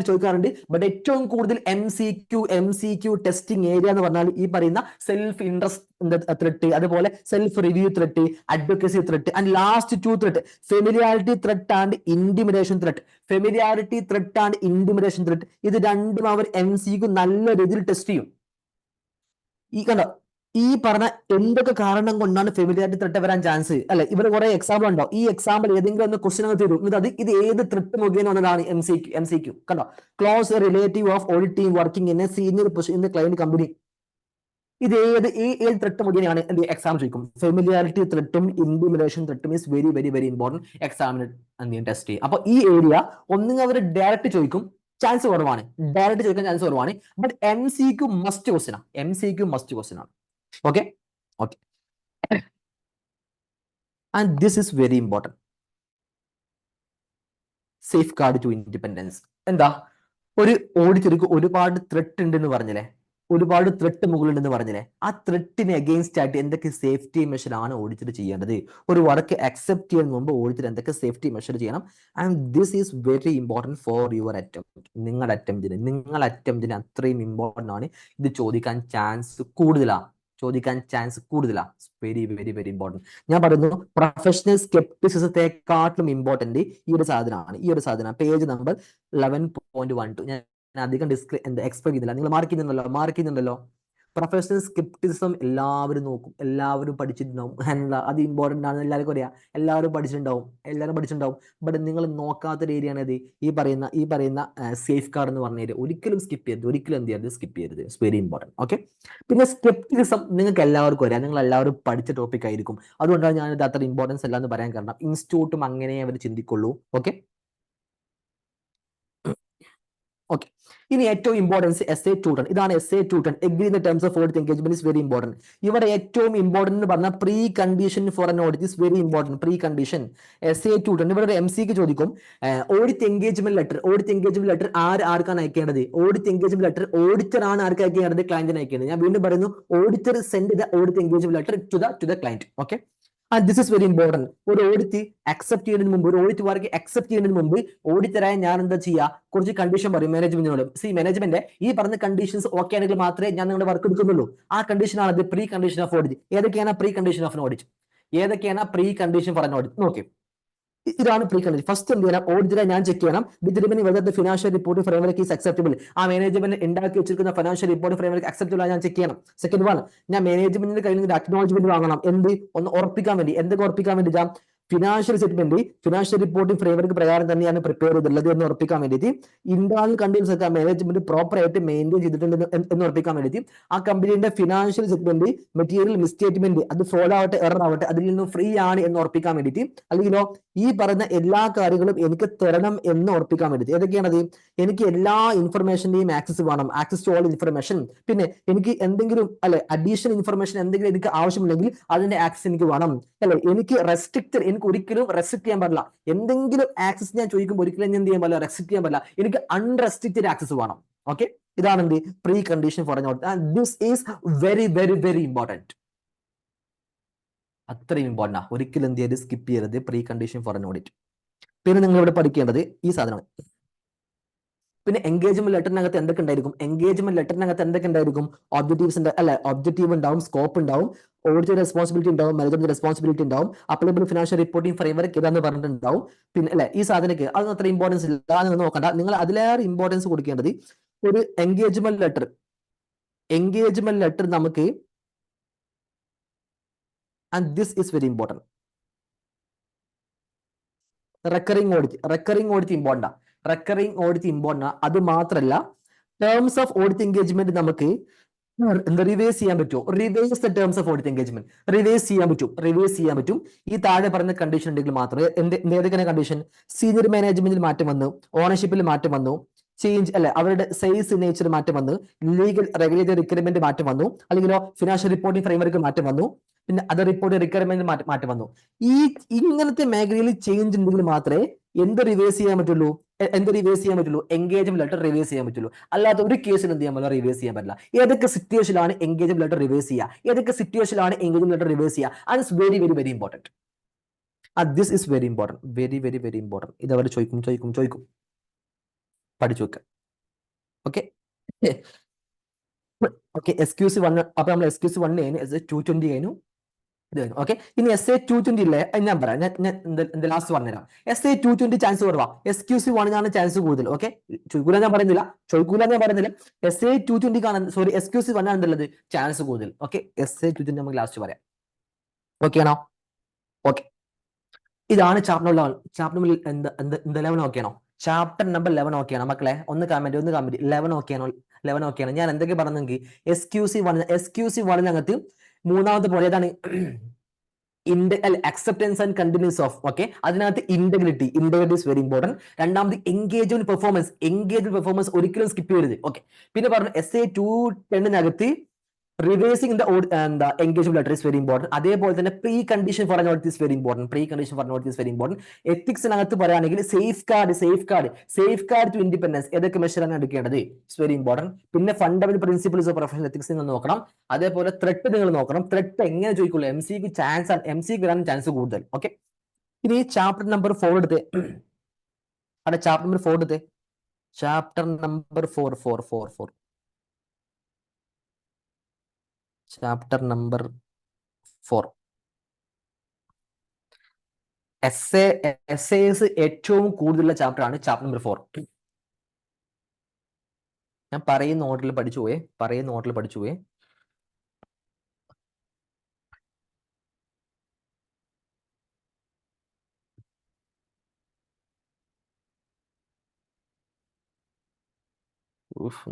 ചോദിക്കാറുണ്ട്. ബട്ട് ഏറ്റവും കൂടുതൽ MCQ ടെസ്റ്റിംഗ് ഏരിയ എന്ന് പറഞ്ഞാൽ ഈ പറയുന്ന സെൽഫ് ഇൻട്രസ്റ്റ് ത്രെറ്റ്, അതുപോലെ self review threat, advocacy threat, and last 2 threat, familiarity threat and intimidation threat. ഇത് രണ്ടും അവർ MCQ നല്ല രീതിയിൽ ടെസ്റ്റ് ചെയ്യും. ഈ കണ്ടോ, ഈ പറഞ്ഞ എന്തൊക്കെ കാരണം കൊണ്ടാണ് ഫെമിലിയാരിറ്റി ത്രെട്ട് വരാൻ ചാൻസ് അല്ലെ? ഇവർ കുറെ എക്സാമ്പിൾ ഉണ്ടോ? ഈ എക്സാമ്പിൾ ഏതെങ്കിലും ഒന്ന് ക്വസ്റ്റ്യൻ തരും. ഇത് ഏത് ത്രെട്ട് മുഖേന വന്നതാണ്? MCQ. കണ്ടോ? Close relative of all team working in a senior position in the client company. ഇത് ഏത് ത്രെട്ട് മുഖേനയാണ് എന്ത് എക്സാം ചോദിക്കും? ഫെമിലിയാരിറ്റി ത്രെട്ടും ഇന്റിമിഡേഷൻ ത്രെട്ടും is very very very important. എക്സാമിന് എന്ത് ടെസ്റ്റ് ചെയ്യും. അപ്പൊ ഈ ഏരിയ ഒന്നും അവർ ഡയറക്റ്റ് ചോദിക്കും, ചാൻസ് കുറവാണ്. ഡയറക്റ്റ് ചോദിക്കാൻ ചാൻസ് കുറവാണ്. ബട്ട് MCQ മസ്റ്റ് ക്വസ്റ്റ്യൻ ആണ്. Okay, and this is very important. Safeguard to independence. എന്താ? ഒരു ഓഡിറ്റർക്ക് ഒരുപാട് ത്രെട്ട് ഉണ്ടെന്ന് പറഞ്ഞില്ലേ? ഒരുപാട് ത്രെട്ട് മുകളിലുണ്ടെന്ന് പറഞ്ഞില്ലേ? ആ ത്രെട്ടിന് അഗെയിൻസ്റ്റ് ആയിട്ട് എന്തൊക്കെ സേഫ്റ്റി മെഷർ ആണ് ഓഡിറ്റർ ചെയ്യേണ്ടത്? ഒരു വർക്ക് അക്സെപ്റ്റ് ചെയ്യുന്നതിന് മുമ്പ് ഓഡിറ്റർ എന്തൊക്കെ സേഫ്റ്റി മെഷർ ചെയ്യണം? And this is very important for your attempt. നിങ്ങളുടെ അറ്റംപ്റ്റിന് അത്രയും ഇമ്പോർട്ടൻ്റ് ആണ്. ഇത് ചോദിക്കാൻ ചാൻസ് കൂടുതലാണ്. Very very very important. ഞാൻ പറയുന്നു, പ്രൊഫഷണൽ സ്കെപ്റ്റിസിസത്തെക്കാട്ടിലും ഇമ്പോർട്ടൻറ്റ് ഈ ഒരു സാധനമാണ്. Page number 11.12. ഞാൻ അധികം എക്സ്പ്ലെയിൻ ചെയ്തില്ല. നിങ്ങൾ മാർക്ക് ചെയ്യുന്നുണ്ടല്ലോ. പ്രൊഫഷണൽ സ്കെപ്റ്റിസം എല്ലാവരും നോക്കും, എല്ലാവരും പഠിച്ചിട്ടുണ്ടാവും. എന്താ അത് ഇമ്പോർട്ടൻ്റ് ആണെന്ന് എല്ലാവർക്കും അറിയാം, എല്ലാവരും പഠിച്ചിട്ടുണ്ടാവും. ബട്ട് നിങ്ങൾ നോക്കാത്തൊരു ഏരിയ ആണ് ഇത് ഈ പറയുന്ന സേഫ് ഗാർഡ് എന്ന് പറഞ്ഞ ഏരിയ. ഒരിക്കലും സ്കിപ്പ് ചെയ്യരുത്, ഒരിക്കലും എന്ത് ചെയ്യരുത്, സ്കിപ്പ് ചെയ്യരുത്. It's very important. ഓക്കെ. പിന്നെ സ്കെപ്റ്റിസം നിങ്ങൾക്ക് എല്ലാവർക്കും അറിയാം, നിങ്ങൾ എല്ലാവരും പഠിച്ച ടോപ്പിക് ആയിരിക്കും. അതുകൊണ്ടാണ് ഞാനിത് അത്ര ഇമ്പോർട്ടൻസ് അല്ല എന്ന് പറയാൻ കാരണം, ഇൻസ്റ്റിറ്റ്യൂട്ടും അങ്ങനെ അവർ ചിന്തിക്കുള്ളൂ. ഓക്കെ. ഓക്കെ. ഇനി ഏറ്റവും ഇമ്പോർട്ടൻസ് SA 210. ഇതാണ് SA 210. Agree in the terms of audit engagement is very important. ഇവിടെ ഏറ്റവും ഇമ്പോർട്ടൻറ്റ് എന്ന് പറഞ്ഞാൽ pre condition for an audit is very important. Pre condition SA 210. ഇവിടെ ഒരു MCക്ക് ചോദിക്കും, ഓഡിറ്റ് എൻഗേജ്മെന്റ് ലെറ്റർ ആർക്കാണ് അയക്കേണ്ടത്? ഓഡിറ്റ് എൻഗേജ്മെന്റ് ലെറ്റർ ഓഡിറ്റർ ആണ് ആർക്ക് അയക്കേണ്ടത്? ക്ലയന്റിന് അയക്കേണ്ടത്. ഞാൻ വീണ്ടും പറയുന്നു, auditor send the audit engagement letter to the client. Okay. And this is very important. ഒരു ഓഡിറ്റ് അക്സെപ്റ്റ് ചെയ്യുന്നതിന് മുമ്പ്, ഒരു ഓഡിറ്റ് വർക്ക് അക്സെപ്റ്റ് ചെയ്യുന്നതിന് മുമ്പ് ഓഡിറ്ററായ ഞാൻ എന്താ ചെയ്യുക? കുറച്ച് കണ്ടീഷൻ പറയും മാനേജ്മെന്റിനോട്. മാനേജ്മെന്റ് ഈ പറഞ്ഞ കണ്ടീഷൻസ് ഓക്കെ ആണെങ്കിൽ മാത്രമേ ഞാൻ നിങ്ങളുടെ വർക്ക് എടുക്കുന്നുള്ളൂ. ആ കണ്ടീഷൻ ആണ് പ്രീ കണ്ടീഷൻ ഓഫ് ഓഡിറ്റ്. ഏതൊക്കെയാണ് പ്രീ കണ്ടീഷൻ ഓഫ് ഓഡിറ്റ്? ഏതൊക്കെയാണ് പ്രീ കണ്ടീഷൻ ഫോർ ഓഡിറ്റ്? നോക്കി, ഇതാണ് പ്രീ കണ്ടീഷൻ. ഫസ്റ്റ് എന്ത് ചെയ്യണം? ഓഡിറ്ററെ ഞാൻ ചെക്ക് ചെയ്യണം. Determine whether the financial report framework is acceptable. ആ മാനേജ്മെന്റ് ഉണ്ടാക്കി വെച്ചിരിക്കുന്ന ഫിനാൻഷ്യൽ റിപ്പോർട്ട് ഫ്രെയിംവർക്ക് അക്സെപ്റ്റബിൾ ആണ് ഞാൻ ചെക്ക് ചെയ്യണം. സെക്കൻഡ് വൺ, ഞാൻ മാനേജ്മെന്റിന്റെ കയ്യിൽ നിന്ന് അക്നോളജ്മെന്റ് വാങ്ങണം. ഒന്ന് ഉറപ്പിക്കാൻ വേണ്ടി. എന്തൊക്കെ ഉറപ്പിക്കാൻ വേണ്ടി? Financial statement financial reporting framework പ്രകാരം തന്നെയാണ് പ്രിപ്പയർ ചെയ്തിട്ടുള്ളത് എന്ന് ഉറപ്പിക്കാൻ വേണ്ടിയിട്ട്, ഇന്റേണൽ കണ്ടീഷൻസ് ഒക്കെ മാനേജ്മെന്റ് പ്രോപ്പർ ആയിട്ട് മെയിൻറ്റെയിൻ ചെയ്തിട്ടുണ്ട് എന്ന് ഉറപ്പിക്കാൻ വേണ്ടിയിട്ട്, ആ കമ്പനിയുടെ ഫിനാൻഷ്യൽ സ്റ്റേറ്റ്മെന്റ് മെറ്റീരിയൽ മിസ്റ്റേറ്റ്മെന്റ് അത് ഫോളോ ആവട്ടെ എറർ ആവട്ടെ അതിൽ നിന്നും ഫ്രീ ആണ് എന്ന് ഉറപ്പിക്കാൻ വേണ്ടിയിട്ട്, അല്ലെങ്കിലോ ഈ പറയുന്ന എല്ലാ കാര്യങ്ങളും എനിക്ക് തരണം എന്ന് ഉറപ്പിക്കാൻ വേണ്ടിയിട്ട്. ഏതൊക്കെയാണത്? എനിക്ക് എല്ലാ ഇൻഫർമേഷന്റെയും ആക്സസ് വേണം, ആക്സസ് ടു ഓൾ ഇൻഫർമേഷൻ. പിന്നെ എനിക്ക് എന്തെങ്കിലും അഡീഷണൽ ഇൻഫർമേഷൻ എന്തെങ്കിലും എനിക്ക് ആവശ്യമുണ്ടെങ്കിൽ അതിന്റെ ആക്സസ് എനിക്ക് വേണം. എനിക്ക് ഒരിക്കലും റെസ്ട്രിക്ട് ചെയ്യാൻ പാടില്ല. എന്തെങ്കിലും ആക്സസ് ഞാൻ ചോദിക്കുമ്പോൾ ഒരിക്കലും എന്ത് ചെയ്യാൻ പാടില്ല? റെസ്ട്രിക്ട് ചെയ്യാൻ പാടില്ല. എനിക്ക് അൺറെസ്ട്രിക്റ്റഡ് ആക്സസ് വേണം. ഓക്കെ. ഇതാണ് എന്ത്? Pre condition for an audit. This is very very very important. അത്രയും ഇമ്പോർട്ടൻ്റ്. ഒരിക്കലും എന്ത് ചെയ്യരുത്? സ്കിപ്പ് ചെയ്യരുത് pre condition for an audit. പിന്നെ നിങ്ങൾ ഇവിടെ പഠിക്കേണ്ടത് ഈ സാധനമാണ്. പിന്നെ എൻഗേജ്മെന്റ് ലെറ്ററിനകത്ത് എന്തൊക്കെ ഉണ്ടായിരിക്കും? ഒബ്ജക്റ്റീവ്സ് ഒബ്ജക്റ്റീവ് ഉണ്ടാവും, സ്കോപ്പ് ഉണ്ടാവും, ഓഡിറ്റ് റെസ്പോൺസിബിലിറ്റി ഉണ്ടാവും, മാനേജ്മെന്റ് റെസ്പോൺസിബിലിറ്റി ഉണ്ടാവും, അപ്ലൈബിൾ ഫിനാൻഷ്യൽ റിപ്പോർട്ടിംഗ് ഫ്രെയിംവർക്ക് ഇതാന്ന് പറഞ്ഞിട്ടുണ്ടാവും. പിന്നെ ഈ സാധനക്ക് അതൊന്നും അത്ര ഇമ്പോർട്ടൻസ് ഇല്ല എന്ന് നോക്കണ്ട. നിങ്ങൾ അതിലേറെ ഇമ്പോർട്ടൻസ് കൊടുക്കേണ്ടത് ഒരു എൻഗേജ്മെന്റ് ലെറ്റർ നമുക്ക്, and this is very important. Recurring audit important. അത് മാത്രമല്ല, ടേംസ് ഓഫ് ഓഡിറ്റ് എൻഗേജ്മെന്റ് നമുക്ക് റിവേഴ്സ് ചെയ്യാൻ പറ്റുമോ? Reverse the terms of audit engagement reverse ചെയ്യാൻ പറ്റും. ഈ താഴെ പറഞ്ഞ കണ്ടീഷൻ ഉണ്ടെങ്കിൽ മാത്രമേ. ഏതൊക്കെയാണ് കണ്ടീഷൻ? സീനിയർ മാനേജ്മെന്റിൽ മാറ്റം വന്നു, ഓണർഷിപ്പിൽ മാറ്റം വന്നു, ചേഞ്ച് അവരുടെ സെയിൽസ് നേച്ചർ മാറ്റം വന്നു, ലീഗൽ റെഗുലേറ്ററി റിക്വയർമെന്റ് മാറ്റം വന്നു, അല്ലെങ്കിലോ ഫിനാൻഷ്യൽ റിപ്പോർട്ടിംഗ് ഫ്രെയിംവർക്ക് മാറ്റം വന്നു, പിന്നെ അതർ റിപ്പോർട്ടിംഗ് റിക്വയർമെന്റ് മാറ്റം വന്നു. ഇങ്ങനത്തെ മേഖലയിൽ ചേഞ്ച് ഉണ്ടെങ്കിൽ മാത്രമേ റിവേഴ്സ് ചെയ്യാൻ പറ്റുള്ളൂ? എൻഗേജ്മെന്റ് ലെറ്റർ റിവേഴ്സ് ചെയ്യാൻ പറ്റുള്ളൂ. അല്ലാതെ ഒരു കേസിൽ എന്ത് ചെയ്യാൻ പറ്റില്ല? റിവേഴ്സ് ചെയ്യാൻ പറ്റില്ല. ഏതൊക്കെ സിറ്റുവേഷനിലാണ് എൻഗേജ്മെന്റ് ലെറ്റർ റിവേഴ്സ് ചെയ്യുക? And it's very very very important. This is very important, very very very important. ഇത് അവർ ചോദിക്കും. പഠിച്ചു വെക്കുക. ഓക്കെ. എക്സ്ക്യൂസ് 1. അപ്പൊ നമ്മൾ എക്സ്ക്യൂസ് 1 കഴിഞ്ഞു, 220 കഴിഞ്ഞു. ഓക്കെ. ഇനി SA 220 ഇല്ലേ? ഞാൻ പറയാം. ഞാൻ ലാസ്റ്റ് പറഞ്ഞുതരാം. SA 220 ചാൻസ് കുറവാ, എക്സ്ക്യൂസീവ് 1 ചാൻസ് കൂടുതൽ. ഓക്കെ. ചോദിക്കൂല ഞാൻ പറയുന്നില്ല. SA 220 എക്സ്ക്യൂസീവ് 1 എന്നുള്ളത് ചാൻസ് കൂടുതൽ. ഓക്കെ. SA 220 നമുക്ക് ലാസ്റ്റ് പറയാം. ഓക്കെ ആണോ? ഓക്കെ. ഇതാണ് ചാപ്റ്റർ നമ്പർ 11. ഓക്കെ ആണോ? ചാപ്റ്റർ നമ്പർ 11 ഓക്കെ ആണോ മക്കളെ? ഒന്ന് കമന്റ് 11 ഓക്കെ ആണോ? 11 ഓക്കെ ആണ്. ഞാൻ എന്തൊക്കെ പറഞ്ഞെങ്കിൽ എക്സ്ക്യൂസീവ് 1 അകത്ത് മൂന്നാമത്തെ പോലെ ഏതാണ്? Acceptance and continuance of. Okay. അതിനകത്ത് ഇന്റഗ്രിറ്റി ഇസ് വെരി ഇമ്പോർട്ടൻറ്റ്. രണ്ടാമത് എൻഗേജ്മെന്റ് പെർഫോമൻസ് ഒരിക്കലും സ്കിപ്പ് ചെയ്യരുത്. ഓക്കെ. പിന്നെ പറഞ്ഞു SA 210 reversing the engagement letter is very important. അതേപോലെ തന്നെ precondition for not is very important. എത്തിക്സിനകത്ത് പറയുകയാണെങ്കിൽ സേഫ് ഗാർഡ് ടു ഇൻഡിപെൻഡൻസ് ഏതൊക്കെ മെഷറാണ് എടുക്കേണ്ടത്? It's very important. പിന്നെ fundamental principles of professional ethics നിങ്ങൾ നോക്കണം. അതേപോലെ ത്രെട്ട് നിങ്ങൾ നോക്കണം. ത്രെട്ട് എങ്ങനെ ചോദിക്കുള്ളൂ? MCക്ക് വരാൻ ചാൻസ് കൂടുതൽ. ഓക്കെ. ഇനി ചാപ്റ്റർ നമ്പർ 4 എടുത്ത് ചാപ്റ്റർ നമ്പർ 4 എടുത്ത് chapter number 4 chapter number 4 essays ഏറ്റവും കൂടുതലുള്ള ചാപ്റ്റർ ആണ് ചാപ്റ്റർ നമ്പർ 4. ഞാൻ പറയുന്ന ഓർഡറിൽ പഠിച്ചു പോയേ.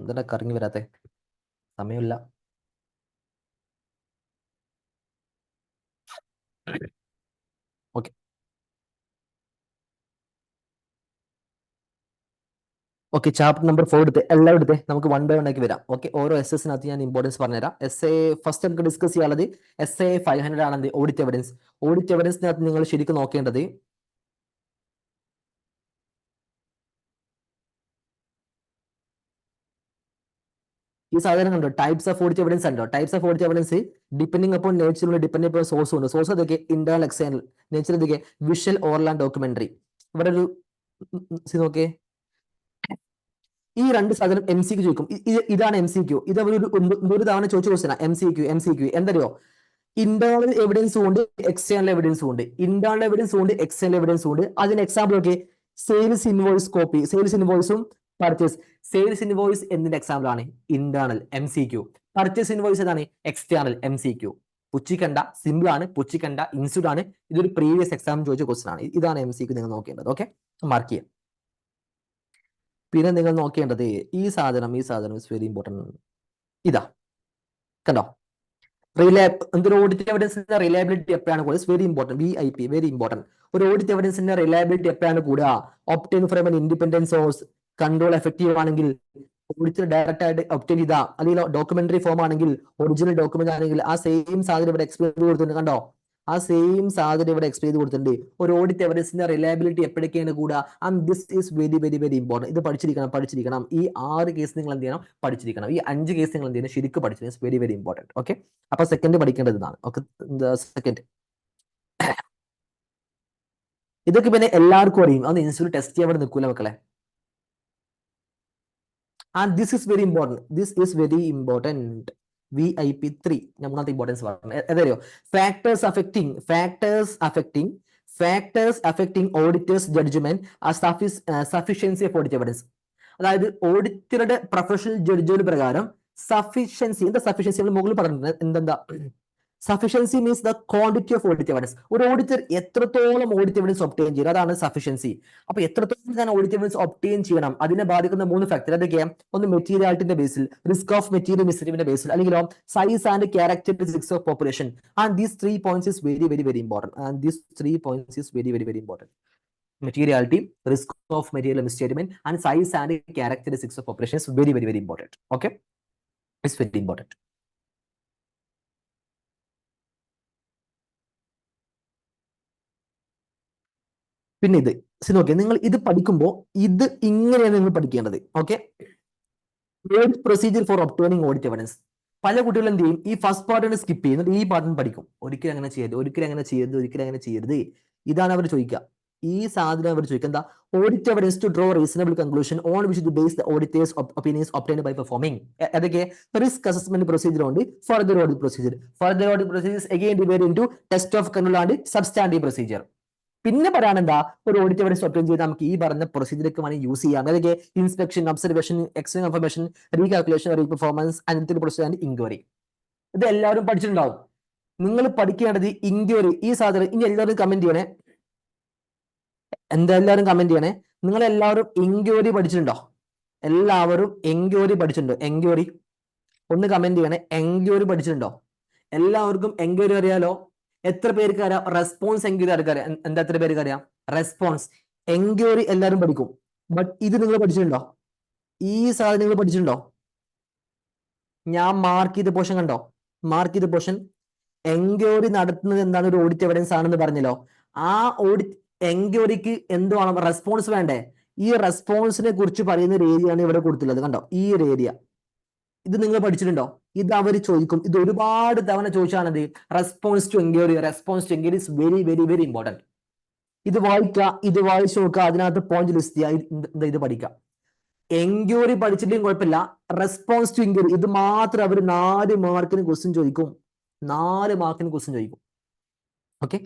എന്താ കറങ്ങി വരാത്തെ? സമയമില്ല. ഓക്കെ ഓക്കെ, ചാപ്റ്റർ നമ്പർ 4 എടുത്ത് എല്ലാം എടുത്തേ. നമുക്ക് 1 by 1 ആക്കി വരാം. ഓക്കെ, ഓരോ എസ്എസിനകത്ത് ഞാൻ ഇമ്പോർട്ടൻസ് പറഞ്ഞുതരാം. ഫസ്റ്റ് നമുക്ക് ഡിസ്കസ് ചെയ്യാനുള്ളത് SA 500 ആണ് ഓഡിറ്റ് എവിഡൻസ്. ഓഡിറ്റ് എവിഡൻസിനകത്ത് നിങ്ങൾ ശരിക്കും നോക്കേണ്ടത് ഈ സാധനം കണ്ടോ, ടൈപ്സ് ഓഫ് ഓഡിറ്റ് എവിഡൻസ് ഉണ്ടോ? Types of audit evidence depending upon nature, depending upon source ഉണ്ട്. സോഴ്സ് അതൊക്കെ ഇന്റേണൽ, എക്സ്റ്റേണൽ. നേച്ചർ ഇതൊക്കെ വിഷ്വൽ, ഓറൽ ആൻഡ് ഡോക്യുമെന്ററി. ഇവിടെ ഒരു നോക്കേ, ഈ രണ്ട് സാധനം MCQ ചോദിക്കും. ഇതാണ് MCQ. ഇത് ഒരു തവണ ചോദിച്ച ക്വസ്റ്റ്യൻ MCQ എന്തറിയോ? ഇന്റേണൽ എവിഡൻസും ഉണ്ട്, എക്സ്റ്റേണൽ എവിഡൻസും ഉണ്ട്. ഇന്റേണൽ എവിഡൻസും ഉണ്ട്, എക്സ്റ്റേണൽ എവിഡൻസും ഉണ്ട്. അതിന് എക്സാമ്പിൾ ഒക്കെ സെയിൽസ് ഇൻവോയ്സ് കോപ്പി, സെയിൽസ് ഇൻവോയ്സും പർച്ചേസ്. സെയിൽസ് ഇൻവോയ്സ് എന്തിന്റെ എക്സാമ്പിൾ ആണ്? Internal MCQ. പർച്ചേസ് ഇൻവോയ്സ് ഏതാണ്? External MCQ. പുച്ഛിക്കണ്ട, സിമ്പിൾ ആണ്, പുച്ഛിക്കണ്ട, ഇൻസ്റ്റിറ്റ്യൂട്ട് ആണ്. ഇതൊരു പ്രീവിയസ് എക്സാം ചോദിച്ച ക്വസ്റ്റ്യൻ ആണ്. ഇതാണ് MCQ നിങ്ങൾ നോക്കേണ്ടത്. ഓക്കെ, മാർക്ക് ചെയ്യാം. പിന്നെ നിങ്ങൾ നോക്കേണ്ടത് ഈ സാധനം ഇസ് വെരി ഇമ്പോർട്ടൻറ്റ്. ഇതാ കണ്ടോ, എന്തൊരു ഓഡിറ്റ് എവിഡൻസിന്റെ റിലയബിലിറ്റി എപ്പോഴാണ് കൂടുക? Very important. VIP very important. ഒരു ഓഡിറ്റ് എവിഡൻസിന്റെ റിലയബിലിറ്റി എപ്പോഴാണ് കൂടുക? Obtain from independent source, control effective ആണെങ്കിൽ, ഓഡിറ്റർ ഡയറക്റ്റ് ആയിട്ട് ഒപ്റ്റൈൻ ചെയ്താ, അല്ലെങ്കിൽ ഡോക്യുമെന്ററി ഫോം ആണെങ്കിൽ, ഒറിജിനൽ ഡോക്യുമെന്റ് ആണെങ്കിൽ, ആ സെയിം സാധനം ഇവിടെ എക്സ്പ്ലെയിൻ ചെയ്ത് കൊടുത്തിട്ടുണ്ട്. കണ്ടോ, ആ സെയിം സാധനം ഇവിടെ എക്സ്പ്ലെയിൻ ചെയ്ത് കൊടുത്തിട്ടുണ്ട്. ഒരു ഓഡിറ്റ് എവിഡൻസിന്റെ റിലയബിലിറ്റി എപ്പോഴൊക്കെയാണ് കൂടുക? And this is very very very important. ഇത് പഠിച്ചിരിക്കണം. ഈ 6 കേസ് നിങ്ങൾ എന്ത് ചെയ്യണം? പഠിച്ചിരിക്കണം. ഈ 5 കേസ് നിങ്ങൾ എന്ത് ചെയ്യണം? ശരിക്കും പഠിച്ചിരിക്കണം. Very very important. ഓക്കെ, അപ്പൊ സെക്കൻഡ് പഠിക്കേണ്ടത് ഇതാണ്. ഓക്കെ, സെക്കൻഡ് ഇതൊക്കെ പിന്നെ എല്ലാവർക്കും അറിയും. അന്ന് ഇൻസ്റ്റിറ്റ്യൂട്ട് ടെസ്റ്റ് ചെയ്യാൻ വേണ്ടി നിൽക്കൂല മക്കളെ. And this is very important. VIP 3 മൂന്നാമത്തെ ഇമ്പോർട്ടൻസ് പറഞ്ഞു. ഏതറിയോ? Factors affecting auditor's judgement sufficiency of audit evidence. അതായത് ഓഡിറ്ററുടെ പ്രൊഫഷണൽ ജഡ്ജ്മെന്റ് പ്രകാരം സഫിഷ്യൻസി. എന്താ സഫിഷ്യൻസി? നമ്മൾ മുകളിൽ പറഞ്ഞിട്ടുണ്ട്. എന്താ sufficiency? Means the quantity of audit evidence. ഒരു ഓഡിറ്റർ എത്രത്തോളം ഓഡിറ്റ് എവിഡൻസ് ഒബ്റ്റെയിൻ ചെയ്യും, അതാണ് സഫിഷ്യൻസി. അപ്പൊ എത്രത്തോളം ഞാൻ ഓഡിറ്റ് എവിഡൻസ് ഒബ്റ്റെയിൻ ചെയ്യണം, അതിനെ ബാധിക്കുന്ന 3 ഫാക്ടർ ഏതൊക്കെയാണ്? ഒന്ന് മെറ്റീരിയാലിറ്റിന്റെ ബേസിൽ, റിസ്ക് ഓഫ് മെറ്റീരിയൽ മിസ്ലീവിന്റെ ബേസിൽ, അല്ലെങ്കിൽ size and characteristics of population. And these 3 points is very very very important. Materiality, risk of material misstatement, and size and characteristics of operations very very very important. Okay, it's very important. പിന്നെ ഇത് നോക്കിയാൽ നിങ്ങൾ ഇത് പഠിക്കുമ്പോൾ ഇത് ഇങ്ങനെയാണ് നിങ്ങൾ പഠിക്കേണ്ടത്. Okay, procedure for obtaining audit evidence. പല കുട്ടികളും എന്ത് ചെയ്യും? ഈ ഫസ്റ്റ് പാർട്ടിനെ സ്കിപ്പ് ചെയ്യുന്നത്, ഈ പാർട്ടിന് പഠിക്കും. ഒരിക്കലും അങ്ങനെ ചെയ്യരുത്. ഇതാണ് അവർ ചോദിക്കുക. ഈ സാധനം അവർ ചോദിക്കുക എന്താ? Audit evidence to draw reasonable conclusion on which to base the auditors opinions obtained by performing. ഏതൊക്കെ? റിസ്ക് അസസ്മെന്റ് പ്രൊസീജിയർ ഉണ്ട്, further audit procedure again divide into test of control and substantive procedure. പിന്നെ പറയാനെന്താ? ഒരു audit evidence obtain ചെയ്ത് നമുക്ക് ഈ പറഞ്ഞ പ്രൊസീജിയർക്ക് വേണമെങ്കിൽ യൂസ് ചെയ്യാം. അതൊക്കെ inspection, observation, external confirmation, recalculation, reperformance, analytical procedure and inquiry. ഇത് എല്ലാവരും പഠിച്ചിട്ടുണ്ടാവും. നിങ്ങൾ പഠിക്കേണ്ടത് ഇൻക്വയറി. ഈ സാധനം ഇനി എല്ലാവരും കമന്റ് ചെയ്യണേ. നിങ്ങൾ എല്ലാവരും എൻക്വയറി പഠിച്ചിട്ടുണ്ടോ? എൻക്വയറി ഒന്ന് കമന്റ് ചെയ്യണേ. എൻക്വയറി പഠിച്ചിട്ടുണ്ടോ? എല്ലാവർക്കും എൻക്വയറി അറിയാലോ. എത്ര പേർക്ക് അറിയാം? റെസ്പോൺസ് എൻക്വയറി അറിയാം. എന്താ എത്ര പേർക്ക് അറിയാം? റെസ്പോൺസ് എൻക്വയറി എല്ലാവരും പഠിക്കും. ബട്ട് ഇത് നിങ്ങൾ പഠിച്ചിട്ടുണ്ടോ? ഈ സാധനം നിങ്ങൾ പഠിച്ചിട്ടുണ്ടോ? ഞാൻ മാർക്ക് ചെയ്ത പോർഷൻ കണ്ടോ? എൻക്വയറി നടത്തുന്നത് എന്താണ്? ഒരു ഓഡിറ്റ് എവിഡൻസ് ആണെന്ന് പറഞ്ഞല്ലോ. ആ ഓഡിറ്റ് എൻക്വയറിക്ക് എന്ത് വേണം? റെസ്പോൺസ് വേണ്ടേ? ഈ റെസ്പോൺസിനെ കുറിച്ച് പറയുന്ന ഒരു ഏരിയയാണ് ഇവിടെ കൊടുത്തുള്ളത്. കണ്ടോ, ഈ ഒരു ഏരിയ. ഇത് നിങ്ങൾ പഠിച്ചിട്ടുണ്ടോ? ഇത് അവർ ചോദിക്കും. ഇത് ഒരുപാട് തവണ ചോദിച്ചാണത്. Response to enquiry is very very very important. ഇത് വായിച്ചു നോക്കുക. അതിനകത്ത് പോയിന്റ് ലിസ്റ്റ് ചെയ്യുക. ഇത് പഠിക്കുക. എൻക്വയറി പഠിച്ചിട്ടും കുഴപ്പമില്ല. റെസ്പോൺസ് ടു എൻക്വയറി ഇത് മാത്രം അവർ 4 മാർക്കിന് ക്വസ്റ്റ്യൻ ചോദിക്കും. 4 മാർക്കിന് ക്വസ്റ്റ്യൻ ചോദിക്കും. ഓക്കെ,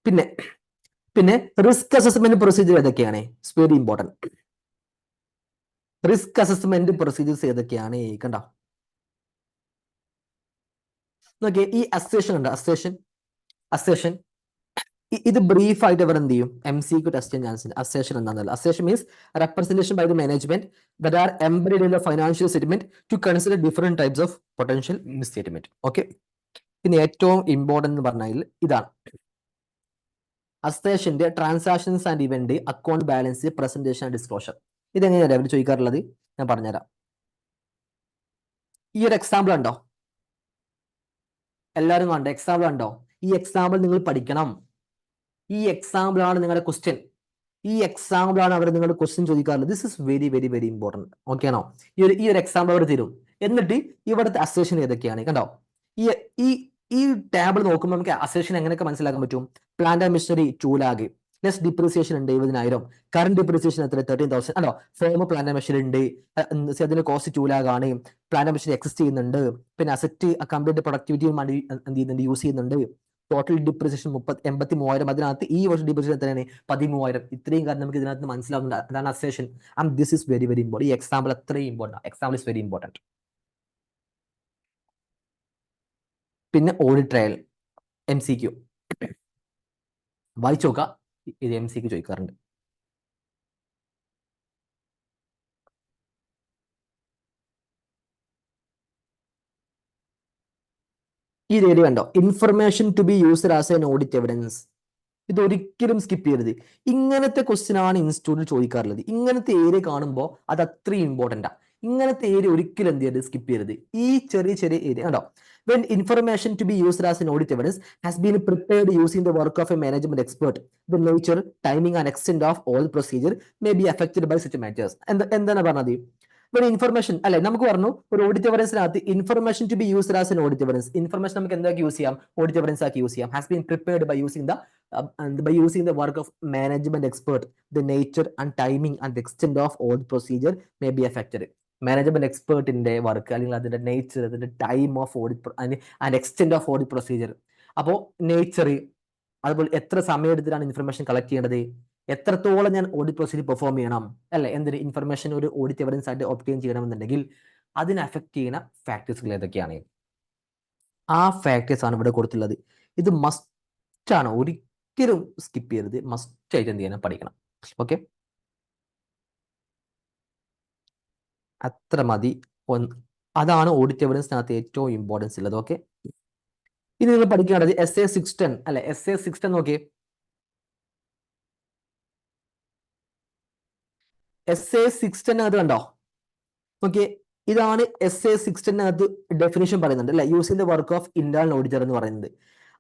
പിന്നെ റിസ്ക് അസസ്മെന്റ് പ്രൊസീജിയർ ഏതൊക്കെയാണ്? It's very important. Risk assessment procedures ഏതൊക്കെയാണ്? കണ്ടോ, നോക്കിയേ. ഈ അസേഷൻ ഉണ്ട്. അസേഷൻ ഇത് ബ്രീഫ് ആയിട്ട് അവർ എന്ത് ചെയ്യും, MCQ ടെസ്റ്റ് ചെയ്യാൻ ചാൻസ് ഉണ്ട്. അസേഷൻ എന്താണെന്നല്ല. Assertion means representation by the management that are embedded in the financial statement to consider different types of potential misstatement. Okay, പിന്നെ ഏറ്റവും ഇമ്പോർട്ടന്റ് എന്ന് പറഞ്ഞാൽ ഇതാണ് അസേഷന്റെ transactions and event, account balance, presentation and disclosure. ഇതെങ്ങനെയാണ് അവർ ചോദിക്കാറുള്ളത്? ഞാൻ പറഞ്ഞുതരാം. ഈ ഒരു എക്സാമ്പിൾ ഉണ്ടോ? എല്ലാവരും കണ്ടോ? എക്സാമ്പിൾ ഉണ്ടോ? ഈ എക്സാമ്പിൾ നിങ്ങൾ പഠിക്കണം. ഈ എക്സാമ്പിൾ ആണ് നിങ്ങളുടെ ക്വസ്റ്റ്യൻ. ഈ എക്സാമ്പിൾ ആണ് അവർ നിങ്ങളുടെ ക്വസ്റ്റ്യൻ ചോദിക്കാറുള്ളത്. This is very very very important. Okay ആണോ? ഈ ഒരു എക്സാമ്പിൾ അവർ തരും. എന്നിട്ട് ഇവിടുത്തെ അസേഷൻ ഏതൊക്കെയാണ് കണ്ടോ? ഈ ഈ ഈ ടേബിൾ നോക്കുമ്പോൾ നമുക്ക് അസേഷൻ എങ്ങനെയൊക്കെ മനസ്സിലാക്കാൻ പറ്റും? Plant and machinery 2 lakh, next depreciation ഉണ്ട് 70,000, കറന്റ് ഡിപ്രീസിയേഷൻ എത്ര? 13,000. അല്ലോ, ഫോം പ്ലാന്റ് ആൻഡ് മെഷീനറി ഉണ്ട്, അതിന്റെ കോസ്റ്റ് 2 lakh ആണ്, പ്ലാന്റ് ആൻഡ് മെഷീനറി എക്സിസ്റ്റ് ചെയ്യുന്നുണ്ട്, പിന്നെ അസറ്റ് കമ്പനിയുടെ പ്രൊഡക്ടിവിറ്റി എന്ത് ചെയ്യുന്നുണ്ട്? യൂസ് ചെയ്യുന്നുണ്ട്. Total depreciation 83,000. അതിനകത്ത് ഈ വർഷം ഡിപ്രീസിയേഷൻ എത്രയാണ്? 13,000. ഇത്രയും കാര്യം നമുക്ക് ഇതിനകത്ത് മനസ്സിലാവുന്നുണ്ട്. അതാണ് assertion. And this is very very important. ഈ എക്സാമ്പിൾ അത്രയും important. Example is very important. പിന്നെ ഓഡിറ്റ് ട്രയൽ MCQ വായിച്ചു നോക്കുക. ഇത് MCQ ചോദിക്കാറുണ്ട്. ഈ ഏരിയ കണ്ടോ? Information to be used as an audit evidence. ഇത് ഒരിക്കലും സ്കിപ്പ് ചെയ്യരുത്. ഇങ്ങനത്തെ ക്വസ്റ്റ്യൻ ആണ് ഇൻസ്റ്റിറ്റ്യൂട്ടിൽ ചോദിക്കാറുള്ളത്. ഇങ്ങനത്തെ ഏരിയ കാണുമ്പോൾ അത് അത്രയും ഇമ്പോർട്ടൻ്റ് ആണ്. ഇങ്ങനത്തെ ഏരിയ ഒരിക്കലും എന്ത് ചെയ്യരുത്? സ്കിപ്പ് ചെയ്യരുത്. ഈ ചെറിയ ചെറിയ ഏരിയ കണ്ടോ? When information to be used as an audit evidence has been prepared using the work of a management expert, the nature, timing and extent of all procedure may be affected by such matters. എന്താണ് പറഞ്ഞത്? ഇവിടെ information അല്ലെ, നമുക്ക് പറഞ്ഞു ഒരു audit എവിഡൻസിനകത്ത് information to be used as an audit evidence. Information നമുക്ക് എന്താക്കി യൂസ് ചെയ്യാം? ഓഡിറ്റ് എവിഡൻസ് ആക്കി യൂസ് ചെയ്യാം. Has been prepared by using the work of management expert, the nature and timing and extent of all procedure may be affected. Management എക്സ്പേർട്ടിന്റെ work അല്ലെങ്കിൽ അതിന്റെ nature, അതിന്റെ time of audit and extent of audit procedure. അപ്പോൾ nature, അതുപോലെ എത്ര സമയം എടുത്തിട്ടാണ് information collect ചെയ്യേണ്ടത്, എത്രത്തോളം ഞാൻ ഓഡിറ്റ് പ്രൊസീജിയർ പെർഫോം ചെയ്യണം, അല്ലെ, എന്തൊരു ഇൻഫർമേഷൻ ഒരു ഓഡിറ്റ് എവിഡൻസ് ആയിട്ട് ഒബ്റ്റെയിൻ ചെയ്യണമെന്നുണ്ടെങ്കിൽ അതിനെ അഫക്ട് ചെയ്യുന്ന ഫാക്ടേഴ്സുകൾ ഏതൊക്കെയാണ്? ആ ഫാക്ടേഴ്സ് ആണ് ഇവിടെ കൊടുത്തുള്ളത്. ഇത് മസ്റ്റ് ആണ്, ഒരിക്കലും സ്കിപ്പ് ചെയ്യരുത്. മസ്റ്റ് ആയിട്ട് എന്ത് ചെയ്യണം? പഠിക്കണം. ഓക്കെ, അത്ര മതി. അതാണ് ഓഡിറ്റ് എവിഡൻസിനകത്ത് ഏറ്റവും ഇമ്പോർട്ടൻസ് ഉള്ളത്. ഓക്കെ, ഇനി നിങ്ങൾ പഠിക്കേണ്ടത് SA 610 അല്ലെ. SA 610 നോക്കിയേ. SA 610 കണ്ടോ? ഓക്കെ, ഇതാണ് SA 610 ഡെഫിനേഷൻ പറയുന്നുണ്ട് അല്ലെ. Using the work of internal auditor എന്ന് പറയുന്നത്.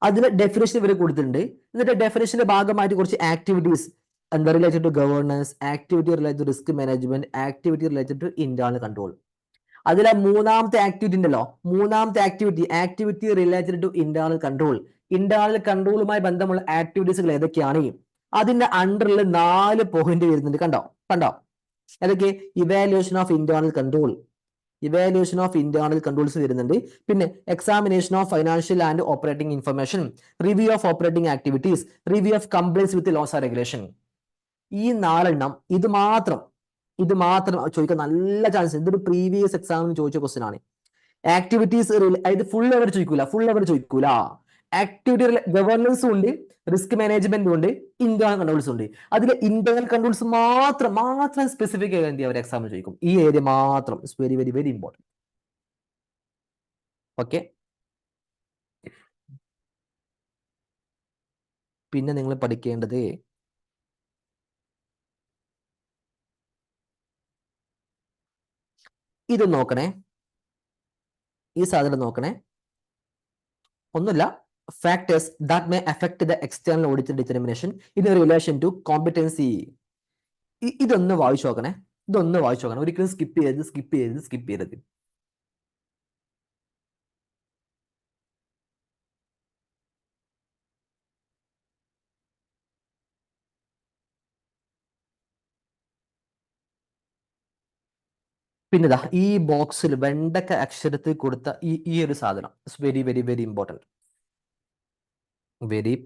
അതിന് ഡെഫിനേഷൻ ഇവർ കൊടുത്തിട്ടുണ്ട്. എന്നിട്ട് ഡെഫിനേഷന്റെ ഭാഗമായിട്ട് കുറച്ച് ആക്ടിവിറ്റീസ് എന്താ related to governance, activity related to risk management, activity related to internal control. അതിലെ മൂന്നാമത്തെ ആക്ടിവിറ്റി ഉണ്ടല്ലോ, മൂന്നാമത്തെ activity related to internal control. Internal കൺട്രോളുമായി ബന്ധമുള്ള ആക്ടിവിറ്റീസുകൾ ഏതൊക്കെയാണ്? അതിന്റെ അണ്ടറിൽ 4 പോയിന്റ് വരുന്നുണ്ട്. കണ്ടോ? ഏതൊക്കെ? Evaluation of internal control, evaluation of internal controls വരുന്നുണ്ട്. പിന്നെ examination of financial and operating information, review of operating activities, review of compliance with laws and regulation. ഈ 4 എണ്ണം ഇത് മാത്രം ചോദിക്കാൻ നല്ല ചാൻസ്. ഇതൊരു പ്രീവിയസ് എക്സാമിന് ചോദിച്ച ക്വസ്റ്റ്യൻ ആണ്. ആക്ടിവിറ്റീസ് ഇത് ഫുൾ അവർ ചോദിക്കൂല. ആക്ടിവിറ്റി ഗവർണൻസും ഉണ്ട്, റിസ്ക് മാനേജ്മെന്റും ഉണ്ട്, ഇന്റേണൽ കൺട്രോൾസും ഉണ്ട്. അതിൽ ഇന്റേണൽ കൺട്രോൾസ് മാത്രം സ്പെസിഫിക് ആയി എന്ത് അവർ എക്സാമിന് ചോദിക്കും. ഈ ഏരിയ മാത്രം is very very very important. Okay, പിന്നെ നിങ്ങൾ പഠിക്കേണ്ടത് ഇത് നോക്കണേ. ഈ സാധനം നോക്കണേ. ഒന്നുമില്ല, factors that may affect the external audit determination in relation to competency. ഇതൊന്ന് വായിച്ചു നോക്കണേ. ഒരിക്കലും സ്കിപ്പ് ചെയ്യരുത്. പിന്നെ ഈ ബോക്സിൽ വെണ്ടക്ക അക്ഷരത്തിൽ കൊടുത്ത ഈ ഒരു സാധനം it's very very very important.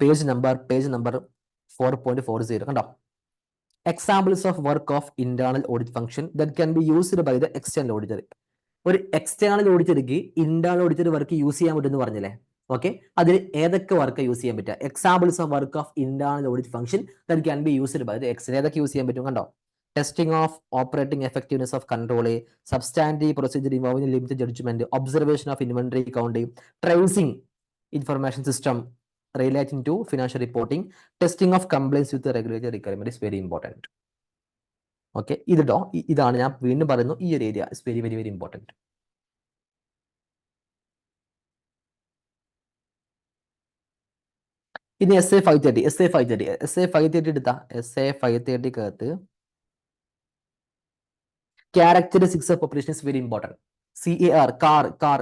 Page number 4.40 കണ്ടോ? Examples of work of internal audit function that can be used by the external auditor. ഒരു എക്സ്റ്റേണൽ ഓഡിറ്റർക്ക് ഇന്റേണൽ ഓഡിറ്റർ വർക്ക് യൂസ് ചെയ്യാൻ പറ്റുമെന്ന് പറഞ്ഞില്ലേ? ഓക്കെ, അതിൽ ഏതൊക്കെ വർക്ക് യൂസ് ചെയ്യാൻ പറ്റുക? Examples of work of internal audit function that can be used by the external. ഏതൊക്കെ യൂസ് ചെയ്യാൻ പറ്റും? കണ്ടോ, testing of operating effectiveness of control, substantive procedure involving limit judgment, observation of inventory counting, tracing information system relating to financial reporting, testing of compliance with the regulatory requirement is very important. Okay, ഇതാണ് ഞാൻ വീണ്ടും പറയുന്നു, ഈ ഒരു area is very very very important. ഇനി SA 530 എടുത്താ SA 530 characteristics of population is very important. CAR car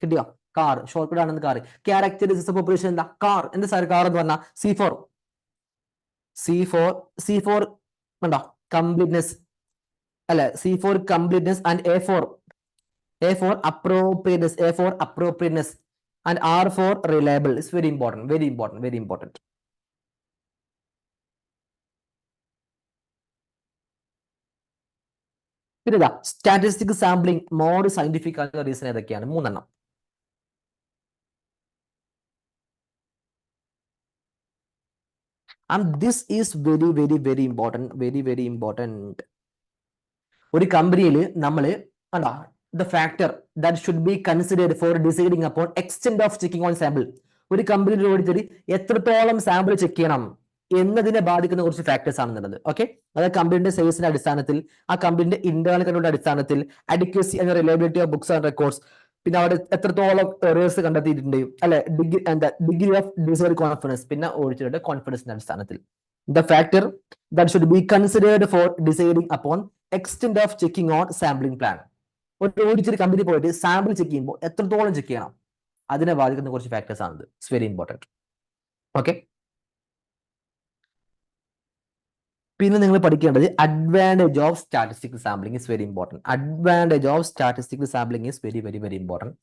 കിട്ടിയോ? Car short cut ആണെന്ന്. കാർ ക്യാരക്ടറിസ്റ്റിക്സ് ഓഫ് പോപ്പുലേഷൻ എന്താ? കാർ എന്താ സാർ? കാർ എന്ന് പറഞ്ഞാൽ C4 കണ്ടോ, കംപ്ലീറ്റ്നെസ് അല്ലെ? C4 completeness and A4 appropriateness and R4 reliable is very important. പിന്നെ ഇതാ സ്റ്റാറ്റിസ്റ്റിക് സാമ്പിളിംഗ് മോഡ് സയന്റിഫിക് ആയിട്ടുള്ള റീസൺ ഏതൊക്കെയാണ്? 3 and this is very important. ഒരു കമ്പനിയിൽ നമ്മൾ കണ്ടോ, the factor that should be considered for deciding upon extent of checking on sample. ഒരു കമ്പനിയിൽ ഓടിച്ചൊരു എത്രത്തോളം സാമ്പിൾ ചെക്ക് ചെയ്യണം എന്നതിനെ ബാധിക്കുന്ന കുറച്ച് ഫാക്ടേഴ്സ് ആണെന്നുള്ളത്. ഓക്കെ, അതായത് കമ്പനിയുടെ സെയിൽസിന്റെ അടിസ്ഥാനത്തിൽ, ആ കമ്പനിയുടെ ഇന്റേണൽ കൺട്രോളിന്റെ അടിസ്ഥാനത്തിൽ, adequacy and reliability of books and records, പിന്നെ അവിടെ എത്രത്തോളം എറേഴ്സ് കണ്ടെത്തിയിട്ടുണ്ട് അല്ലെ, ഡിഗ്രി ഓഫ് ഡിസൈഡ് കോൺഫിഡൻസ്, പിന്നെ ഓഡിറ്ററുടെ കോൺഫിഡൻസിന്റെ അടിസ്ഥാനത്തിൽ. The factor that should be considered for deciding upon extent of checking on sampling plan. ഒരു ഓഡിറ്റർ കമ്പനി പോയിട്ട് സാമ്പിൾ ചെക്ക് ചെയ്യുമ്പോൾ എത്രത്തോളം ചെക്ക് ചെയ്യണം, അതിനെ ബാധിക്കുന്ന കുറച്ച് ഫാക്ടേഴ്സ് ആണിത്. It's very important. ഓക്കെ, പിന്നെ നിങ്ങൾ പഠിക്കേണ്ടത് advantage of statistical sampling is very important. Very important.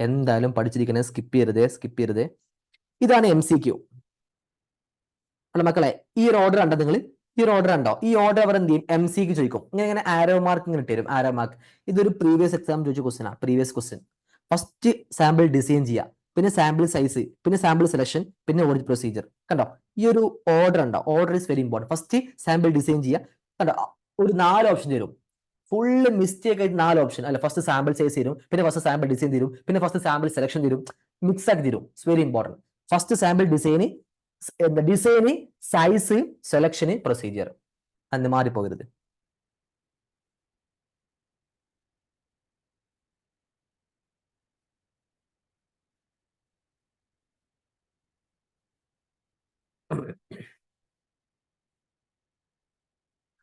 എന്തായാലും പഠിച്ചിരിക്കണേ, സ്കിപ്പ് ചെയ്യരുതേ. ഇതാണ് MCQ. അല്ല മക്കളെ, ഈ ഒരു ഓർഡർ ഉണ്ടോ? നിങ്ങൾ ഈ ഒരു ഓർഡർ ഉണ്ടോ? ഈ ഓർഡർ അവർ എന്ത് ചെയ്യും? MCQ ചോദിക്കും. ഇങ്ങനെ ആരോ മാർക്ക് ഇങ്ങനെ ഇട്ടുതരും, ആരോ മാർക്ക്. ഇതൊരു പ്രീവിയസ് എക്സാം ചോദിച്ച question. Previous question. First sample design ചെയ്യുക, പിന്നെ സാമ്പിൾ സൈസ്, പിന്നെ സാമ്പിൾ സെലക്ഷൻ, പിന്നെ ഓഡിറ്റ് പ്രൊസീജിയർ. കണ്ടോ, ഈ ഒരു ഓർഡർ ഉണ്ടോ? Order is very important. First sample design ചെയ്യുക. കണ്ടോ, ഒരു 4 ഓപ്ഷൻ തരും. ഫുള്ള് മിസ്റ്റേക്ക് ആയിട്ട് 4 ഓപ്ഷൻ അല്ല. ഫസ്റ്റ് സാമ്പിൾ സൈസ് തരും, പിന്നെ ഫസ്റ്റ് സാമ്പിൾ ഡിസൈൻ തരും, പിന്നെ ഫസ്റ്റ് സാമ്പിൾ സെലക്ഷൻ തരും, മിക്സ് ആക്കി തരും. It's very important. First sample design, size, selection, procedure. അന്ന് മാറിപ്പോകരുത്.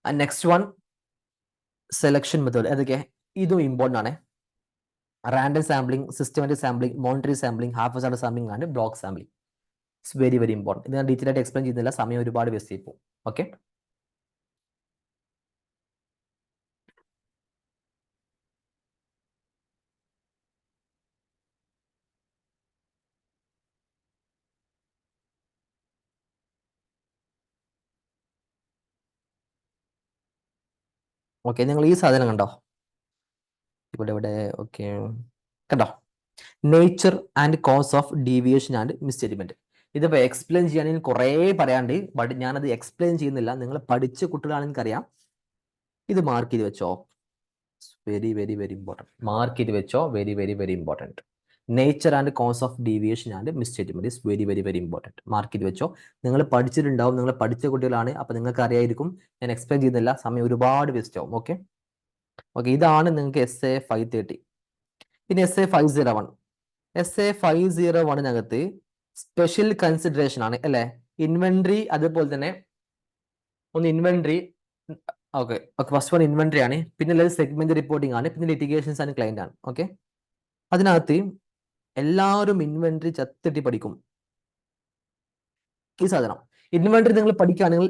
Next one selection method. ഏതൊക്കെ? ഇതും ഇമ്പോർട്ടൻ്റ് ആണ്. Random sampling, systematic sampling, monetary sampling, haphazard sampling and block sampling. It's very important. ഇത് ഞാൻ ഡീറ്റെയിൽ ആയിട്ട് എക്സ്പ്ലെയിൻ ചെയ്യുന്നില്ല, സമയം ഒരുപാട് വേസ്റ്റ് ചെയ്യും. ഓക്കെ, നിങ്ങൾ ഈ സാധനം കണ്ടോ? ഇവിടെ ഓക്കെ, കണ്ടോ? Nature and cause of deviation and misstatement. ഇതിപ്പോ എക്സ്പ്ലെയിൻ ചെയ്യാൻ കുറേ പറയാണ്ട്, ബട്ട് ഞാനത് എക്സ്പ്ലെയിൻ ചെയ്യുന്നില്ല. നിങ്ങൾ പഠിച്ച കുട്ടികളാണെന്ന് എനിക്കറിയാം. ഇത് മാർക്ക് ചെയ്ത് വെച്ചോ. Very important. മാർക്ക് ചെയ്ത് വെച്ചോ. Very important. Nature and cause of deviation and misstatement is very important. Mark ചെയ്ത് വെച്ചോ. നിങ്ങൾ പഠിച്ചിട്ടുണ്ടാവും, നിങ്ങൾ പഠിച്ച കുട്ടികളാണ്, അപ്പൊ നിങ്ങൾക്ക് അറിയായിരിക്കും. ഞാൻ എക്സ്പ്ലെയിൻ ചെയ്യുന്നില്ല, സമയം ഒരുപാട് വേസ്റ്റ് ആവും. ഓക്കെ, ഇതാണ് നിങ്ങൾക്ക് SA 530. പിന്നെ SA 501 സ്പെഷ്യൽ കൺസിഡറേഷൻ ആണ് അല്ലെ? ഇൻവെന്ററി, അതുപോലെ തന്നെ inventory. Okay, first one inventory ആണ്. പിന്നെ സെഗ്മെന്റ് റിപ്പോർട്ടിംഗ് ആണ്. പിന്നെ ലിറ്റിഗേഷൻസ് ആൻഡ് ക്ലൈന്റ് ആണ്. ഓക്കെ, അതിനകത്ത് എല്ലാവരും ഇൻവെന്ററി ചത്തിട്ടി പഠിക്കും. ഈ സാധനം ഇൻവെന്ററി നിങ്ങൾ പഠിക്കുകയാണെങ്കിൽ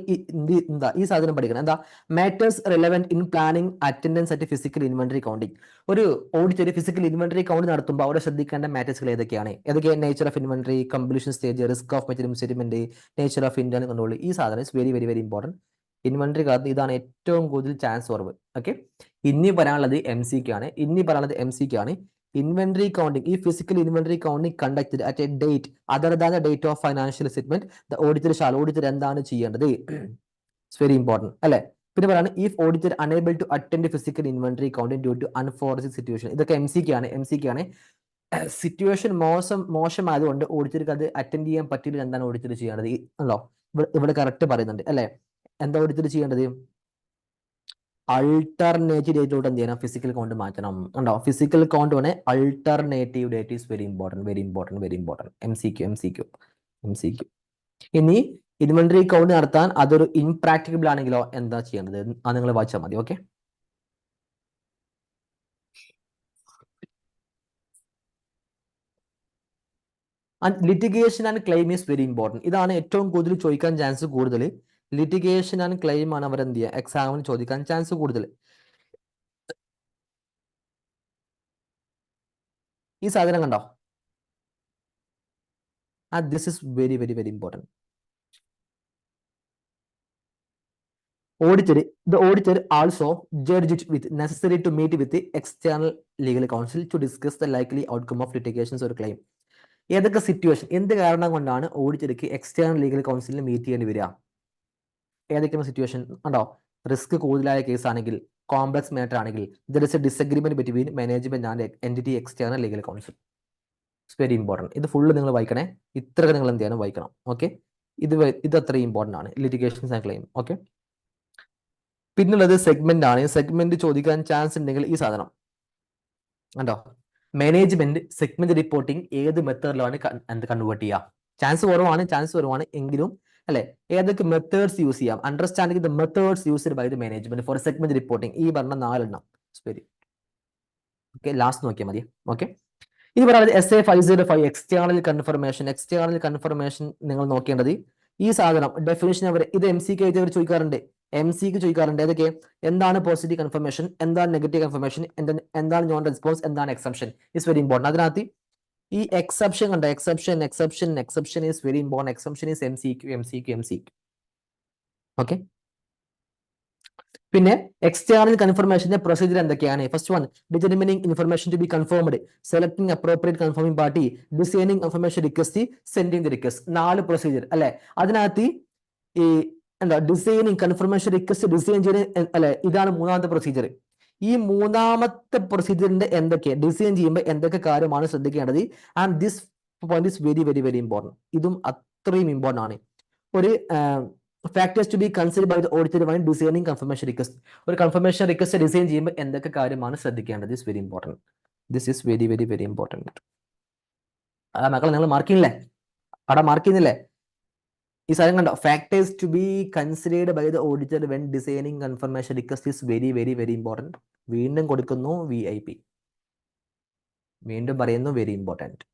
ഈ സാധനം പഠിക്കണം. എന്താ? Matters relevant in planning attendance at physical inventory counting. ഒരു ഓഡിറ്റർ ഫിസിക്കൽ ഇൻവെന്ററി കൗണ്ട് നടത്തുമ്പോൾ അവിടെ ശ്രദ്ധിക്കേണ്ട മാറ്റേഴ്സുകൾ ഏതൊക്കെയാണ്? Nature of inventory, completion stage, risk of material statement, nature of internal control. ഈ സാധനം ഇസ് വെരി ഇമ്പോർട്ടൻറ്റ്. ഇൻവെന്ററി കാലത്ത് ഇതാണ് ഏറ്റവും കൂടുതൽ ചാൻസ് കുറവ്. ഓക്കെ, ഇനി പറയാനുള്ളത് MCQ ആണ്. ഇൻവെന്ററി കൗണ്ടിങ്, ഈ physical inventory counting conducted at a date other than the date of financial statement the auditor shall, auditor എന്താണ് ചെയ്യേണ്ടത്? ഇറ്റ്സ് വെരി ഇമ്പോർട്ടന്റ് അല്ലെ. പിന്നെ പറയാണ് if auditor unable to attend physical inventory counting due to unforeseen situation. ഇതൊക്കെ MCQ ആണ്. Situation മോശമായതുകൊണ്ട് ഓഡിറ്റർക്ക് അത് അറ്റൻഡ് ചെയ്യാൻ പറ്റില്ല. എന്താണ് ഓഡിറ്റർ ചെയ്യേണ്ടത്? അല്ലോ ഇവിടെ കറക്റ്റ് പറയുന്നുണ്ട് അല്ലെ. എന്താ ഓഡിറ്റർ ചെയ്യേണ്ടത്? അൾട്ടർനേറ്റീവ് ഡേറ്റിലോട്ട് എന്ത് ചെയ്യണം? ഫിസിക്കൽ കൗണ്ട് മാറ്റണം. ഉണ്ടോ? ഫിസിക്കൽ കൗണ്ട് വേണേ alternative date is very important. MCQ. ഇനി ഇൻവെന്ററി കൗണ്ട് നടത്താൻ അതൊരു ഇംപ്രാക്ടിക്കബിൾ ആണെങ്കിലോ എന്താ ചെയ്യേണ്ടത്? അത് നിങ്ങൾ വായിച്ചാൽ മതി. Okay. Litigation and claim is very important. ഇതാണ് ഏറ്റവും കൂടുതൽ ചോദിക്കാൻ ചാൻസ് കൂടുതൽ. ലിറ്റിഗേഷൻ ആൻഡ് ക്ലെയിം ആണ് അവർ എന്ത് ചെയ്യുക? എക്സാമിന് ചോദിക്കാൻ ചാൻസ് കൂടുതൽ. ഈ സാധനം കണ്ടോ? This is very important. The auditor also judged it with necessary to meet with the external legal counsel to discuss the likely outcome of litigations or claim. ഏതൊക്കെ സിറ്റുവേഷൻ, എന്ത് കാരണം കൊണ്ടാണ് ഓഡിറ്റർക്ക് എക്സ്റ്റേണൽ ലീഗൽ കൗൺസിലിന് മീറ്റ് ചെയ്യേണ്ടി വരിക? ഏതൊക്കെയാണ് situation? ഉണ്ടോ? Risk കൂടുതലായ case ആണെങ്കിൽ, കോംപ്ലക്സ് മാറ്റർ ആണെങ്കിൽ, there is A disagreement between management and entity external legal council. It's very important. ഇത് ഫുള്ള് നിങ്ങൾ വായിക്കണേ. ഇത്രയൊക്കെ നിങ്ങൾ എന്ത് ചെയ്യണം? വായിക്കണം. ഓക്കെ. ഇത് അത്രയും ഇമ്പോർട്ടൻ്റ് ആണ്, ലിറ്റിഗേഷൻസ് ആൻഡ് ക്ലെയിം. ഓക്കെ. പിന്നുള്ളത് സെഗ്മെന്റ് ആണ്. സെഗ്മെന്റ് ചോദിക്കാൻ ചാൻസ് ഉണ്ടെങ്കിൽ ഈ സാധനം കണ്ടോ? മാനേജ്മെന്റ് സെഗ്മെന്റ് റിപ്പോർട്ടിംഗ് ഏത് മെത്തേഡിലാണ് കൺവേർട്ട് ചെയ്യുക? ചാൻസ് കുറവാണ് എങ്കിലും അല്ലെ, ഏതൊക്കെ മെത്തേഡ്സ് യൂസ് ചെയ്യാം? Understanding the methods used by the management for segment reporting. ഈ പറഞ്ഞ 4 എണ്ണം. ഓക്കെ. ലാസ്റ്റ് നോക്കിയാൽ മതി. ഓക്കെ. ഇനി പറയുന്നത് SA 505 എക്സ്റ്റേണൽ കൺഫർമേഷൻ. നിങ്ങൾ നോക്കേണ്ടത് ഈ സാധനം ഡെഫിനേഷൻ അവർ ഇത് MCQ ചോദിക്കാറുണ്ട്. ഏതൊക്കെ? എന്താണ് പോസിറ്റീവ് കൺഫർമേഷൻ, എന്താണ് നെഗറ്റീവ് കൺഫർമേഷൻ, എന്താണ് നോൺ റെസ്പോൺസ്, എന്താണ് എക്സെപ്ഷൻ? Is very important. അതിനകത്ത് ഈ എക്സെപ്ഷൻ കണ്ടോ? Exception is very important. Exception is MCQ. Okay. പിന്നെ എക്സ്റ്റേണൽ കൺഫർമേഷന്റെ പ്രൊസീജിയർ എന്തൊക്കെയാണ്? First one, determining information to be confirmed, selecting appropriate confirming party, designing confirmation request, sending the request. 4 procedure അല്ലെ. അതിനകത്ത് ഈ എന്താ ഡിസൈനിങ് കൺഫർമേഷൻ റിക്വസ്റ്റ് ഡിസൈൻ ചെയ്യുന്ന അല്ലെ, ഇതാണ് 3ാമത്തെ പ്രൊസീജിയർ. ഈ 3ാമത്തെ പ്രൊസീജിയറിന്റെ ഡിസൈൻ ചെയ്യുമ്പോൾ എന്തൊക്കെ കാര്യമാണ് ശ്രദ്ധിക്കേണ്ടത്? And this point is very important. ഇതും അത്രയും ഇമ്പോർട്ടൻ്റ് ആണ്. ഒരു factors to be considered by the auditor when designing confirmation request. ഒരു കൺഫർമേഷൻ റിക്വസ്റ്റ് ഡിസൈൻ ചെയ്യുമ്പോൾ എന്തൊക്കെ കാര്യമാണ് ശ്രദ്ധിക്കേണ്ടത്? This is very important. മക്കളെ നിങ്ങൾ മാർക്ക് ചെയ്യുന്നില്ലേ? അവിടെ മാർക്ക് ചെയ്യുന്നില്ലേ? ഈ സാധനം കണ്ടോ? Factors to be considered by the auditor when designing confirmation request is very important. വീണ്ടും കൊടുക്കുന്നു VIP. വീണ്ടും പറയുന്നു വെരി ഇമ്പോർട്ടൻറ്റ്.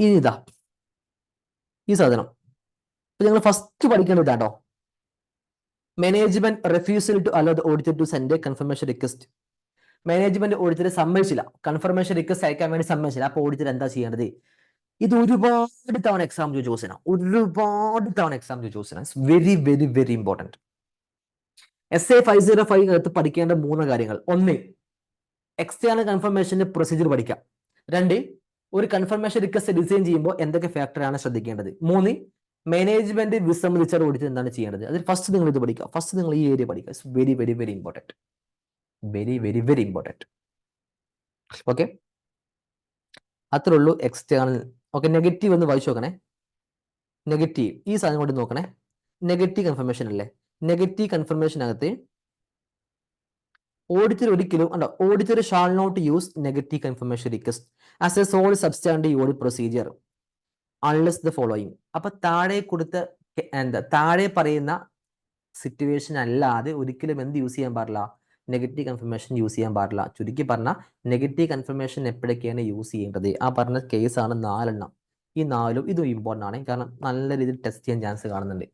ഇതാ ഈ സാധനം. നിങ്ങൾ ഫസ്റ്റ് പഠിക്കേണ്ടത് ഇതാട്ടോ. Management refusal to allow the auditor to send a confirmation request. Management ഓഡിറ്ററെ സമ്മതിച്ചില്ല, കൺഫർമേഷൻ റിക്വസ്റ്റ് അയക്കാൻ വേണ്ടി സമ്മതിച്ചില്ല. അപ്പോൾ ഓഡിറ്റർ എന്താ ചെയ്യേണ്ടത്? ഇത് ഒരുപാട് തവണ എക്സാം ചോദിച്ചാൽ വെരി ഇമ്പോർട്ടൻറ്റ്. SA 505 അകത്ത് പഠിക്കേണ്ട 3 കാര്യങ്ങൾ. 1, എക്സ്റ്റേണൽ കൺഫർമേഷന്റെ പ്രൊസീജിയർ പഠിക്കാം. 2, ഒരു കൺഫർമേഷൻ റിക്വസ്റ്റ് ഡിസൈൻ ചെയ്യുമ്പോൾ എന്തൊക്കെ ഫാക്ടറാണ് ശ്രദ്ധിക്കേണ്ടത്. 3, മാനേജ്മെന്റ് വിസമ്മതിച്ചാൽ ഓഡിറ്റർ എന്താണ് ചെയ്യേണ്ടത്? അതിൽ ഫസ്റ്റ് നിങ്ങൾ ഇത് പഠിക്കുക. ഫസ്റ്റ് നിങ്ങൾ ഈ ഏരിയ പഠിക്കുക. It's very important. Very important. Okay. അത്രേ ഉള്ളൂ എക്സ്റ്റേണൽ. ഓക്കെ. നെഗറ്റീവ് ഒന്ന് വായിച്ചു നോക്കണേ. നെഗറ്റീവ് ഈ സാധനം കൊണ്ട് നോക്കണേ. നെഗറ്റീവ് കൺഫർമേഷൻ അല്ലേ. നെഗറ്റീവ് കൺഫർമേഷനകത്ത് ഓഡിറ്റർ ഒരിക്കലും auditor shall not use negative confirmation request as a sole substantive audit procedure unless the following. അപ്പൊ താഴെ പറയുന്ന സിറ്റുവേഷൻ അല്ലാതെ ഒരിക്കലും എന്ത് യൂസ് ചെയ്യാൻ പാടില്ല? നെഗറ്റീവ് കൺഫർമേഷൻ യൂസ് ചെയ്യാൻ പാടില്ല. ചുരുക്കി പറഞ്ഞാൽ നെഗറ്റീവ് കൺഫർമേഷൻ എപ്പോഴൊക്കെയാണ് യൂസ് ചെയ്യേണ്ടത്? ആ പറഞ്ഞ കേസാണ് 4 എണ്ണം. ഈ 4ഉം ഇതും ഇമ്പോർട്ടൻ്റ് ആണ്. കാരണം നല്ല രീതിയിൽ ടെസ്റ്റ് ചെയ്യാൻ ചാൻസ് കാണുന്നുണ്ട്.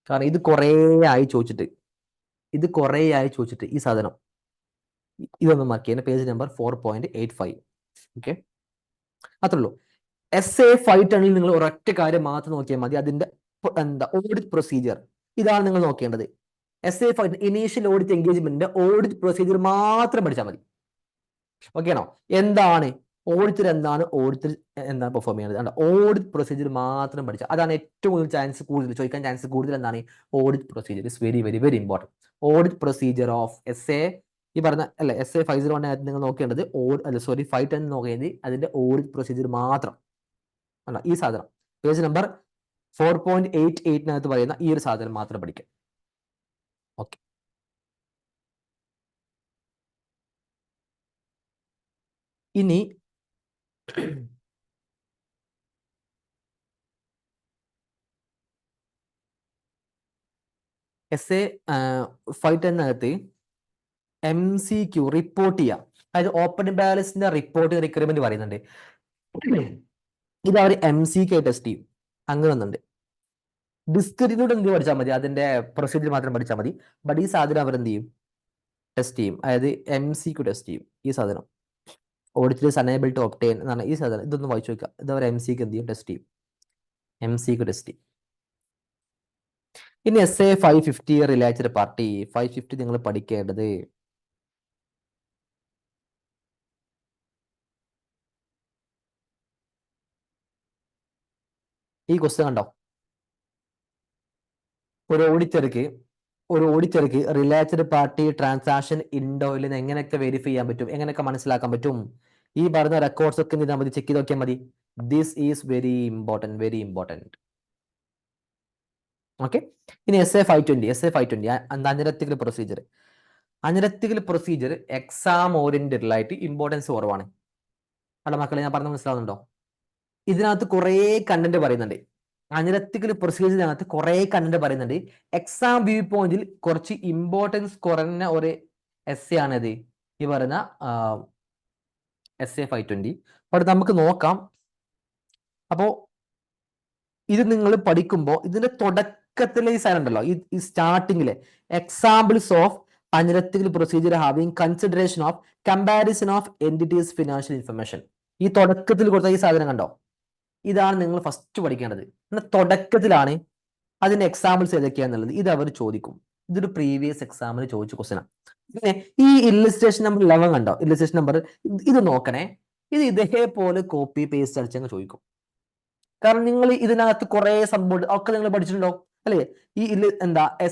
കാരണം ഇത് കുറേ ആയി ചോദിച്ചിട്ട് ഈ സാധനം ഇതൊന്ന് മാർക്ക് ചെയ്യുന്ന പേജ് നമ്പർ 4.85. ഓക്കെ. അത്രേ ഉള്ളൂ. SA 510 നിങ്ങൾ ഒരൊറ്റ കാര്യം മാത്രം നോക്കിയാൽ മതി. അതിന്റെ ഓഡിറ്റ് പ്രൊസീജിയർ ഇതാണ് നിങ്ങൾ നോക്കേണ്ടത്. SA ഇനീഷ്യൽ ഓഡിറ്റ് എൻഗേജ്മെന്റിന്റെ ഓഡിറ്റ് പ്രൊസീജിയർ മാത്രം പഠിച്ചാൽ മതി. ഓക്കെ ആണോ? എന്താണ് ഓഡിറ്റർ, എന്താണ് ഓഡിറ്റർ എന്താണ് പെർഫോം ചെയ്യുന്നത്? ഓഡിറ്റ് പ്രൊസീജിയർ മാത്രം പഠിച്ചാൽ അതാണ് ഏറ്റവും കൂടുതൽ ചാൻസ്, കൂടുതൽ ചോദിക്കാൻ ചാൻസ് കൂടുതൽ. എന്താണ് audit procedure? Is very very very important. Audit procedure of SA ഈ പറഞ്ഞ അല്ലെ SA 501 നിങ്ങൾ നോക്കേണ്ടത് അല്ല സോറി 510 നോക്കേണ്ടത് അതിന്റെ ഓഡിറ്റ് പ്രൊസീജിയർ മാത്രം. ഈ സാധനം പേജ് നമ്പർ 4.88 പറയുന്ന ഈ ഒരു സാധനം മാത്രം പഠിക്കാം. ഓക്കെ, ഇനി SA 510 MCQ റിപ്പോർട്ട് ചെയ്യാം. അതായത് ഓപ്പൺ ബാലൻസിന്റെ റിപ്പോർട്ട് റിക്വയർമെന്റ് പറയുന്നുണ്ട്. ഇത് അവർ MCQ ടെസ്റ്റ് ചെയ്യും. അങ്ങനെ ഒന്നുണ്ട്. ഡിസ്കണ്ടിന്യൂഡ് എന്ത് പഠിച്ചാൽ മതി, അതിന്റെ പ്രൊസീജിയർ മാത്രം പഠിച്ചാൽ മതി. ബട്ട് ഈ സാധനം അവർ എന്ത് ചെയ്യും? ടെസ്റ്റ് ചെയ്യും. അതായത് MCQ ടെസ്റ്റ് ചെയ്യും. ഈ സാധനം auditor is unable to obtain എന്നാണ് ഈ സാധനം. ഇതൊന്ന് വായിച്ചു നോക്കുക. ഇത് അവർ MCQ എന്ത് ചെയ്യും? ടെസ്റ്റ് ചെയ്യും. MCQ ടെസ്റ്റ് ചെയ്യും. ഇനി SA 550 റിലേറ്റഡ് പാർട്ടി 550 നിങ്ങൾ പഠിക്കേണ്ടത് ഈ ക്വസ്റ്റ്യൻ കണ്ടോ? ഒരു ഓഡിറ്റർക്ക് റിലേറ്റഡ് പാർട്ടി ട്രാൻസാക്ഷൻ ഉണ്ടോ ഇല്ലെന്ന് എങ്ങനെയൊക്കെ വെരിഫൈ ചെയ്യാൻ പറ്റും, എങ്ങനെയൊക്കെ മനസ്സിലാക്കാൻ പറ്റും? ഈ പറഞ്ഞ റെക്കോർഡ്സ് ഒക്കെ ചെയ്താൽ മതി, ചെക്ക് ചെയ്ത് നോക്കിയാൽ മതി. This is very important, very important. Okay, ഇനി SA 520 analytical procedure. Analytical procedure exam oriented ആയിട്ട് ഇമ്പോർട്ടൻസ് കുറവാണ്. അല്ല മക്കളെ, ഞാൻ പറഞ്ഞ മനസ്സിലാവുന്നുണ്ടോ? ഇതിനകത്ത് കുറേ കണ്ടന്റ് പറയുന്നുണ്ട്. അനലറ്റിക്കൽ പ്രൊസീജിയറിനകത്ത് കുറേ കണ്ടന്റ് പറയുന്നുണ്ട്. എക്സാം വ്യൂ പോയിന്റിൽ കുറച്ച് ഇമ്പോർട്ടൻസ് കുറഞ്ഞ ഒരു SA ആണിത്, ഈ പറയുന്ന SA 520. അവിടെ നമുക്ക് നോക്കാം. അപ്പോ ഇത് നിങ്ങൾ പഠിക്കുമ്പോൾ ഇതിന്റെ തുടക്കത്തിലെ ഈ സാധനം ഉണ്ടല്ലോ, ഈ സ്റ്റാർട്ടിങ്ങിലെ examples of analytical procedure having consideration of comparison of entity's financial information, ഈ തുടക്കത്തിൽ കൊടുത്ത ഈ സാധനം കണ്ടോ? ഇതാണ് നിങ്ങൾ ഫസ്റ്റ് പഠിക്കേണ്ടത്. എന്നാൽ തുടക്കത്തിലാണ് അതിന്റെ എക്സാമ്പിൾസ് ഏതൊക്കെയാന്നുള്ളത് ഇത് അവർ ചോദിക്കും. ഇതൊരു പ്രീവിയസ് എക്സാമിന് ചോദിച്ച ക്വസ്റ്റ്യൻ ആണ്. പിന്നെ ഈ ഇല്ലുസ്ട്രേഷൻ നമ്പർ 11 കണ്ടോ? ഇല്ലുസ്ട്രേഷൻ നമ്പർ ഇത് നോക്കണേ. ഇത് ഇതേപോലെ കോപ്പി പേസ്റ്റ് അടിച്ചങ്ങ് ചോദിക്കും. കാരണം നിങ്ങൾ ഇതിനകത്ത് കുറെ സംഭവം ഒക്കെ നിങ്ങൾ പഠിച്ചിട്ടുണ്ടോ അല്ലേ? ഈ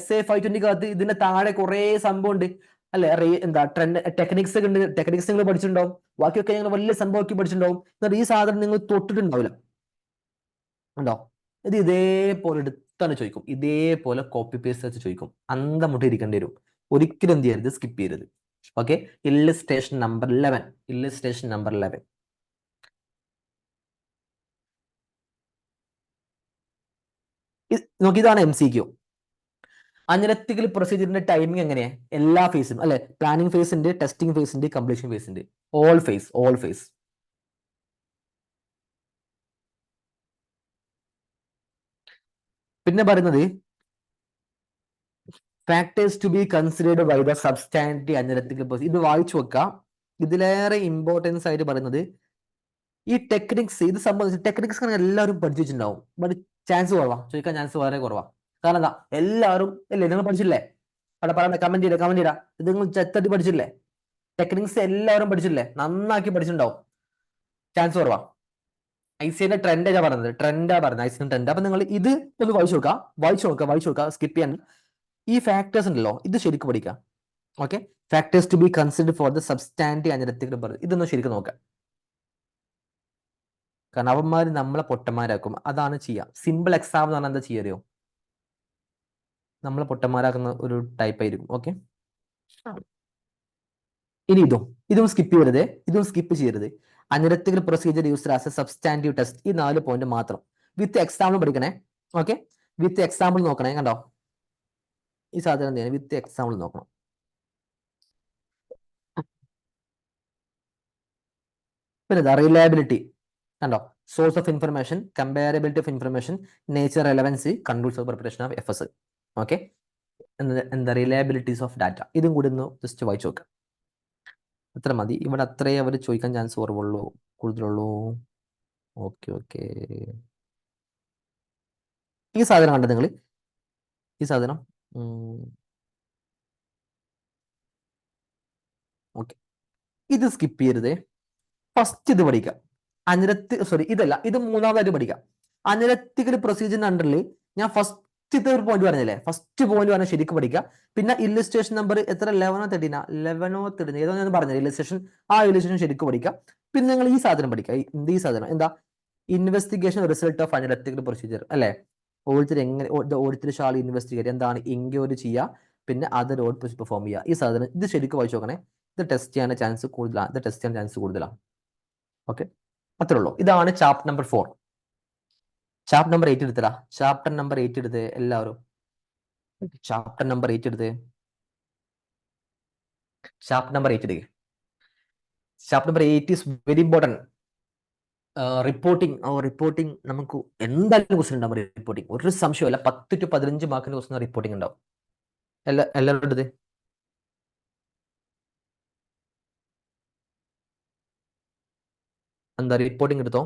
SA 520 ഇതിന്റെ താഴെ കുറെ സംഭവം ഉണ്ട് അല്ലെ? ട്രെൻഡ് ടെക്നിക്സ് ഉണ്ട്, ടെക്നിക്സ് നിങ്ങൾ പഠിച്ചിട്ടുണ്ടാവും. ബാക്കിയൊക്കെ നിങ്ങൾ വലിയ സംഭവമൊക്കെ പഠിച്ചിട്ടുണ്ടാവും. എന്നാൽ ഈ സാധനം നിങ്ങൾ തൊട്ടിട്ടുണ്ടാവില്ല. ഉണ്ടോ? ഇത് ഇതേപോലെ എടുത്താണ് ചോദിക്കും, ഇതേപോലെ കോപ്പി പേസ്റ്റ് വെച്ച് ചോദിക്കും. അന്തം മുട്ടി ഇരിക്കേണ്ടി വരും. ഒരിക്കലും എന്ത് ചെയ്യരുത്, സ്കിപ്പ് ചെയ്യരുത്. Okay, illustration number 11. നോക്കി, ഇതാണ് MCQ. അനലറ്റിക്കൽ പ്രൊസീജിയറിന്റെ ടൈമിംഗ് എങ്ങനെയാ? എല്ലാ ഫേസും അല്ലെ? പ്ലാനിങ് ഫേസ് ഉണ്ട്, ടെസ്റ്റിംഗ് ഫേസ് ഉണ്ട്, കംപ്ലീഷൻ ഫേസ് ഉണ്ട്. All phase. പിന്നെ പറയുന്നത് factors to be considered by the substantive analytical procedure. ഇത് വായിച്ചു വെക്കാം. ഇതിലേറെ ഇമ്പോർട്ടൻസ് ആയിട്ട് പറയുന്നത് ഈ ടെക്നിക്സ്. ഇത് സംബന്ധിച്ച് ടെക്നിക്സ് എല്ലാവരും പഠിച്ചു വെച്ചിട്ടുണ്ടാവും. ബട്ട് ചാൻസ് കുറവാ, ചോദിക്കാൻ ചാൻസ് വളരെ കുറവാ. കാരണം എന്താ? എല്ലാവരും അല്ലേ, നിങ്ങൾ പഠിച്ചില്ലേ? അവിടെ പറയണ്ട, കമന്റ് ചെയ്താ. ഇത് നിങ്ങൾ ചെത്തടി പഠിച്ചില്ലേ? ടെക്നിക്സ് എല്ലാവരും പഠിച്ചില്ലേ? നന്നാക്കി പഠിച്ചിട്ടുണ്ടാവും. ചാൻസ് കുറവാ. ICAന്റെ ട്രെൻഡാ പറഞ്ഞത്, ICAന്റെ ട്രെൻഡ്. അപ്പൊ നിങ്ങൾ ഇത് ഒന്ന് വായിച്ചു നോക്കുക, സ്കിപ്പ് ചെയ്യാൻ. ഈ ഫാക്ടേഴ്സ് ഉണ്ടല്ലോ, ഇത് ശരിക്കും പഠിക്കാം. Okay, factors to be considered for the substantive analytical. ഇതൊന്ന് ശരിക്കും നോക്കാം. കാരണം അവന്മാർ നമ്മളെ പൊട്ടന്മാരാക്കും. അതാണ് ചെയ്യുക. സിമ്പിൾ എക്സാം എന്ന് പറഞ്ഞാൽ എന്താ ചെയ്യാറിയോ? നമ്മളെ പൊട്ടന്മാരാക്കുന്ന ഒരു ടൈപ്പ് ആയിരിക്കും. ഓക്കെ, ഇനി ഇതും സ്കിപ്പ് ചെയ്യരുത്. Analytical procedure used as A substantive test. ഈ 4 പോയിന്റ് മാത്രം വിത്ത് എക്സാമ്പിൾ പഠിക്കണേ. ഓക്കെ, വിത്ത് എക്സാമ്പിൾ നോക്കണേ. കണ്ടോ? ഈ സാധനം എന്ത് ചെയ്യണം? വിത്ത് എക്സാമ്പിൾ നോക്കണം. പിന്നെ റിലയബിലിറ്റി കണ്ടോ? Source of information, comparability of information, nature, relevancy, controls of preparation of FS. Okay, reliabilities of data. ഇതും കൂടി ഒന്ന് ജസ്റ്റ് വായിച്ചു നോക്കാം. അത്ര മതി. ഇവിടെ അത്രേ അവർ ചോദിക്കാൻ ചാൻസ് കൂടുതലുള്ളൂ. ഓക്കെ, ഈ സാധനം കണ്ടോ നിങ്ങൾ? ഈ സാധനം ഇത് സ്കിപ്പ് ചെയ്യരുത്. ഫസ്റ്റ് ഇത് പഠിക്കാം. ഇതല്ല, ഇത് മൂന്നാമതായിട്ട് പഠിക്കാം. അനലറ്റിക്കൽ പ്രൊസീജിയറിന്റെ അണ്ടറിൽ ഞാൻ ഫസ്റ്റത്തെ ഒരു പോയിന്റ് പറഞ്ഞില്ലേ, ഫസ്റ്റ് പോയിന്റ് പറഞ്ഞാൽ ശരിക്കും പഠിക്കുക. പിന്നെ ഇല്ലുസ്ട്രേഷൻ നമ്പർ എത്ര, 11 13 11 13 ഏതോ ഞാൻ പറഞ്ഞത് ഇല്ലുസ്ട്രേഷൻ, ആ ഇല്ലുസ്ട്രേഷൻ ശരിക്കും പഠിക്കുക. പിന്നെ നിങ്ങൾ ഈ സാധനം പഠിക്കുക. ഈ സാധനം എന്താ, investigation result of analytical procedure അല്ലെ. ഓഡിറ്റർ ഷാൾ ഇൻവെസ്റ്റിഗേറ്റ്, എന്താണ് എൻക്വയറി ചെയ്യുക, പിന്നെ അതർ ഓഡ് പെർഫോം ചെയ്യുക. ഈ സാധനം ഇത് ശരിക്കും വായിച്ചു നോക്കണേ. ഇത് ടെസ്റ്റ് ചെയ്യാൻ ചാൻസ് കൂടുതലാണ്. ഓക്കെ, അത്രേ ഉള്ളൂ. ഇതാണ് ചാപ്റ്റർ നമ്പർ 4. ചാപ്റ്റർ നമ്പർ 8 എടുത്തടാ. ചാപ്റ്റർ നമ്പർ 8 എടുത്ത് എല്ലാവരും. ചാപ്റ്റർ നമ്പർ 8 എടുത്ത്. ചാപ്റ്റർ നമ്പർ 8 എടുക്കുക. Chapter number 8 is very important. Reporting നമുക്ക് എന്തായാലും ക്വസ്റ്റൻ ഉണ്ടാവും. റിപ്പോർട്ടിംഗ് ഒരു സംശയമല്ല. 10 to 15 മാർക്കിന്റെ ക്വസ്റ്റൻ റിപ്പോർട്ടിംഗ് ഉണ്ടാവും. എല്ലാവരും എടുത്ത്. എന്താ റിപ്പോർട്ടിംഗ് എടുത്തോ.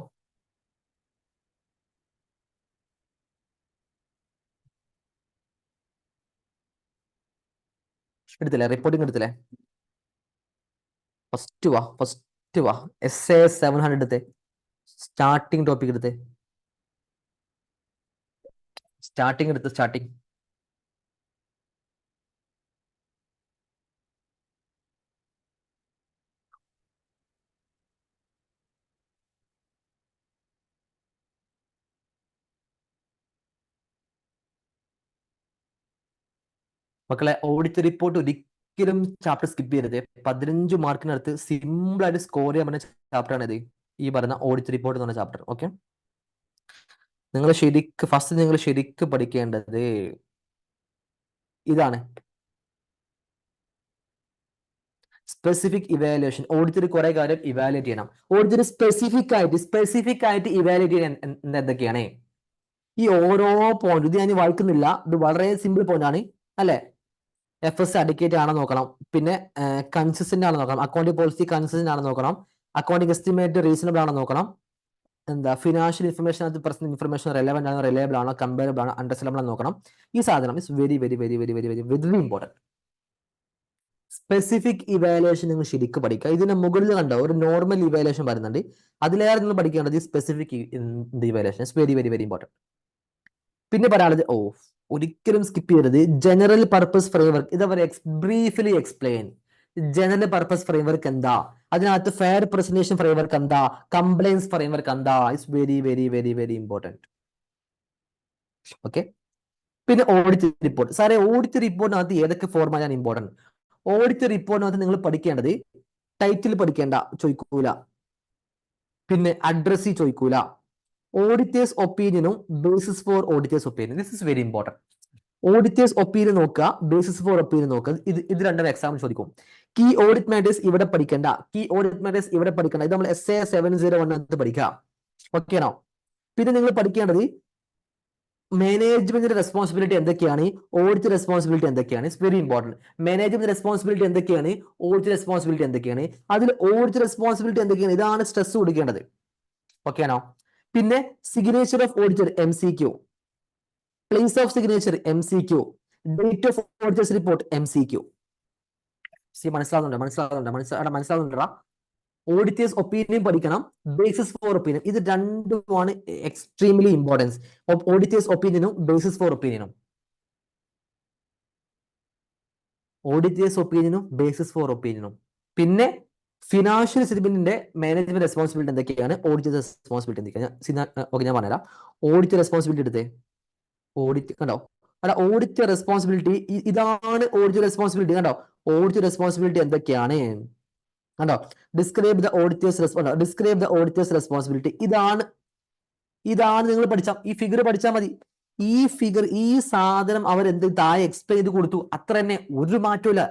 എടുത്തില്ലേ, റിപ്പോർട്ടിംഗ് എടുത്തില്ലേ? ഫസ്റ്റ് വാ SA 700 എടുത്തേ. സ്റ്റാർട്ടിംഗ് ടോപ്പിക് എടുത്തേ. സ്റ്റാർട്ടിംഗ് മക്കളെ, ഓഡിറ്റ് റിപ്പോർട്ട് ഒരിക്കലും ചാപ്റ്റർ സ്കിപ്പ് ചെയ്യരുത്. 15 മാർക്കിനടുത്ത് സിമ്പിൾ ആയിട്ട് സ്കോർ ചെയ്യാൻ പറ്റുന്ന ചാപ്റ്റർ ആണ് ഇത്, ഈ പറയുന്ന ഓഡിറ്റ് റിപ്പോർട്ട് എന്ന് പറഞ്ഞ ചാപ്റ്റർ. ഓക്കെ, നിങ്ങൾ ശരിക്ക് പഠിക്കേണ്ടത് ഇതാണ്. Specific evaluation. ഓഡിറ്റർ കുറെ കാര്യം ഇവാലുവേറ്റ് ചെയ്യണം. ഓഡിറ്റർ സ്പെസിഫിക് ആയിട്ട് ഇവാലുവേറ്റ് ചെയ്യാൻ എന്തൊക്കെയാണ് ഈ ഓരോ പോയിന്റ്. ഇത് ഞാൻ വായിക്കുന്നില്ല, ഇത് വളരെ സിമ്പിൾ പോയിന്റ് ആണ് അല്ലെ. FS അഡിക്കേറ്റ് ആണോ നോക്കണം, പിന്നെ കൺസിസ്റ്റന്റ് ആണോ നോക്കണം, അക്കൗണ്ടിംഗ് പോളിസി കൺസിസ്റ്റന്റ് ആണോ നോക്കണം, അക്കൗണ്ടിംഗ് എസ്റ്റിമേറ്റ് റീസണബിൾ ആണോ നോക്കണം, എന്താ ഫിനാൻഷ്യൽ ഇൻഫർമേഷൻ അത് പ്രസന്റ് ഇൻഫർമേഷൻ റെലവെന്റ് ആണോ, റിലയബിൾ ആണോ, കമ്പയറബിൾ ആണോ, അണ്ടർസ്റ്റാൻഡബിൾ ആണോ നോക്കണം. ഈ സാധനം is very very very very very very very important. Specific evaluation നിങ്ങൾ ശരിക്കും പഠിക്കുക. ഇതിന് മുകളിൽ കണ്ടോ ഒരു നോർമൽ ഇവാലുവേഷൻ വരുന്നുണ്ട്, അതിലേറെ നിങ്ങൾ പഠിക്കേണ്ടത് specific evaluation is very very very important. പിന്നെ പറയാനുള്ളത് ഒരിക്കലും സ്കിപ്പ് ചെയ്യരുത് ജനറൽ പർപ്പസ് ഫ്രെയിംവർക്ക്. ഇതവരെ briefly explain. General purpose framework എന്താ, അതിനകത്ത് ഫെയർ പ്രസന്റേഷൻ ഫ്രെയിംവർക്ക് എന്താ, കംപ്ലൈൻസ് ഫ്രെയിംവർക്ക് എന്താ, it's very very very very important. Okay, പിന്നെ ഓഡിറ്റ് റിപ്പോർട്ട്. സാറേ ഓഡിറ്റ് റിപ്പോർട്ടിനകത്ത് ഏതൊക്കെ ഫോർമാറ്റാണ് ഇമ്പോർട്ടൻറ്റ്? ഓഡിറ്റ് റിപ്പോർട്ടിനകത്ത് നിങ്ങൾ പഠിക്കേണ്ടത് ടൈറ്റിൽ പഠിക്കേണ്ട, ചോദിക്കൂല. പിന്നെ അഡ്രസ്സി ചോദിക്കൂല. ഓഡിറ്റേഴ്സ് ഒപ്പീനിയനും basis for auditor's opinion, this is very important. Auditor's opinion നോക്കുക, ബേസിസ് ഫോർ ഒപ്പീനിയൻ നോക്കുക. ഇത് രണ്ടും എക്സാം ചോദിക്കും. കീ ഓഡിറ്റ് മാറ്റേഴ്സ് ഇവിടെ പഠിക്കേണ്ട, ഇത് നമ്മൾ SA 701 പഠിക്കാം. ഓക്കെ ആണോ? പിന്നെ നിങ്ങൾ പഠിക്കേണ്ടത് മാനേജ്മെന്റിന്റെ റെസ്പോൺസിബിലിറ്റി എന്തൊക്കെയാണ്, ഓഡിറ്റ് റെസ്പോൺസിബിലിറ്റി എന്തൊക്കെയാണ്, it's very important. Management responsibility എന്തൊക്കെയാണ്, ഓഡിറ്റ് റെസ്പോൺസിബിലിറ്റി എന്തൊക്കെയാണ്, അതിൽ ഓഡിറ്റ് റെസ്പോൺസിബിലിറ്റി എന്തൊക്കെയാണ്, ഇതാണ് സ്ട്രെസ് കൊടുക്കേണ്ടത്. ഓക്കെ ആണോ? പിന്നെ signature of auditor MCQ, place of signature MCQ, date of auditor's report MCQ. മനസ്സിലാവുന്നുണ്ടോ? ഓഡിറ്റേഴ്സ് ഒപ്പീനിയൻ പഠിക്കണം, ബേസിസ് ഫോർ ഒപ്പീനിയൻ. ഇത് രണ്ടുമാണ് എക്സ്ട്രീംലി ഇമ്പോർട്ടൻസ്. ഓഡിറ്റേഴ്സ് ഒപ്പീനിയനും ബേസിസ് ഫോർ ഒപ്പീനിയനും. പിന്നെ ഫിനാൻഷ്യൽ സ്റ്റേറ്റ്മെന്റിന്റെ മാനേജ്മെന്റ് റെസ്പോൺസിബിലിറ്റി എന്തൊക്കെയാണ്, ഓഡിറ്റർ റെസ്പോൺസിബിലിറ്റി എന്തൊക്കെയാണ്. ഓക്കെ, ഞാൻ പറഞ്ഞുതരാം. ഓഡിറ്റ് റെസ്പോൺസിബിലിറ്റി എടുത്തേ. ഓഡിറ്റ് കണ്ടോ, അല്ല ഓഡിറ്റ് റെസ്പോൺസിബിലിറ്റി ഇതാണ്. ഓഡിറ്റ് റെസ്പോൺസിബിലിറ്റി കണ്ടോ, ഓഡിറ്റ് റെസ്പോൺസിബിലിറ്റി എന്തൊക്കെയാണ് കണ്ടോ. Describe the auditor's responsibility. ഇതാണ് നിങ്ങൾ പഠിച്ചാൽ, ഈ ഫിഗർ പഠിച്ചാൽ മതി. ഈ സാധനം അവരെന്ത് താഴെ എക്സ്പ്ലെയിൻ ചെയ്ത് കൊടുത്തു, അത്ര തന്നെ, ഒരു മാറ്റമില്ല.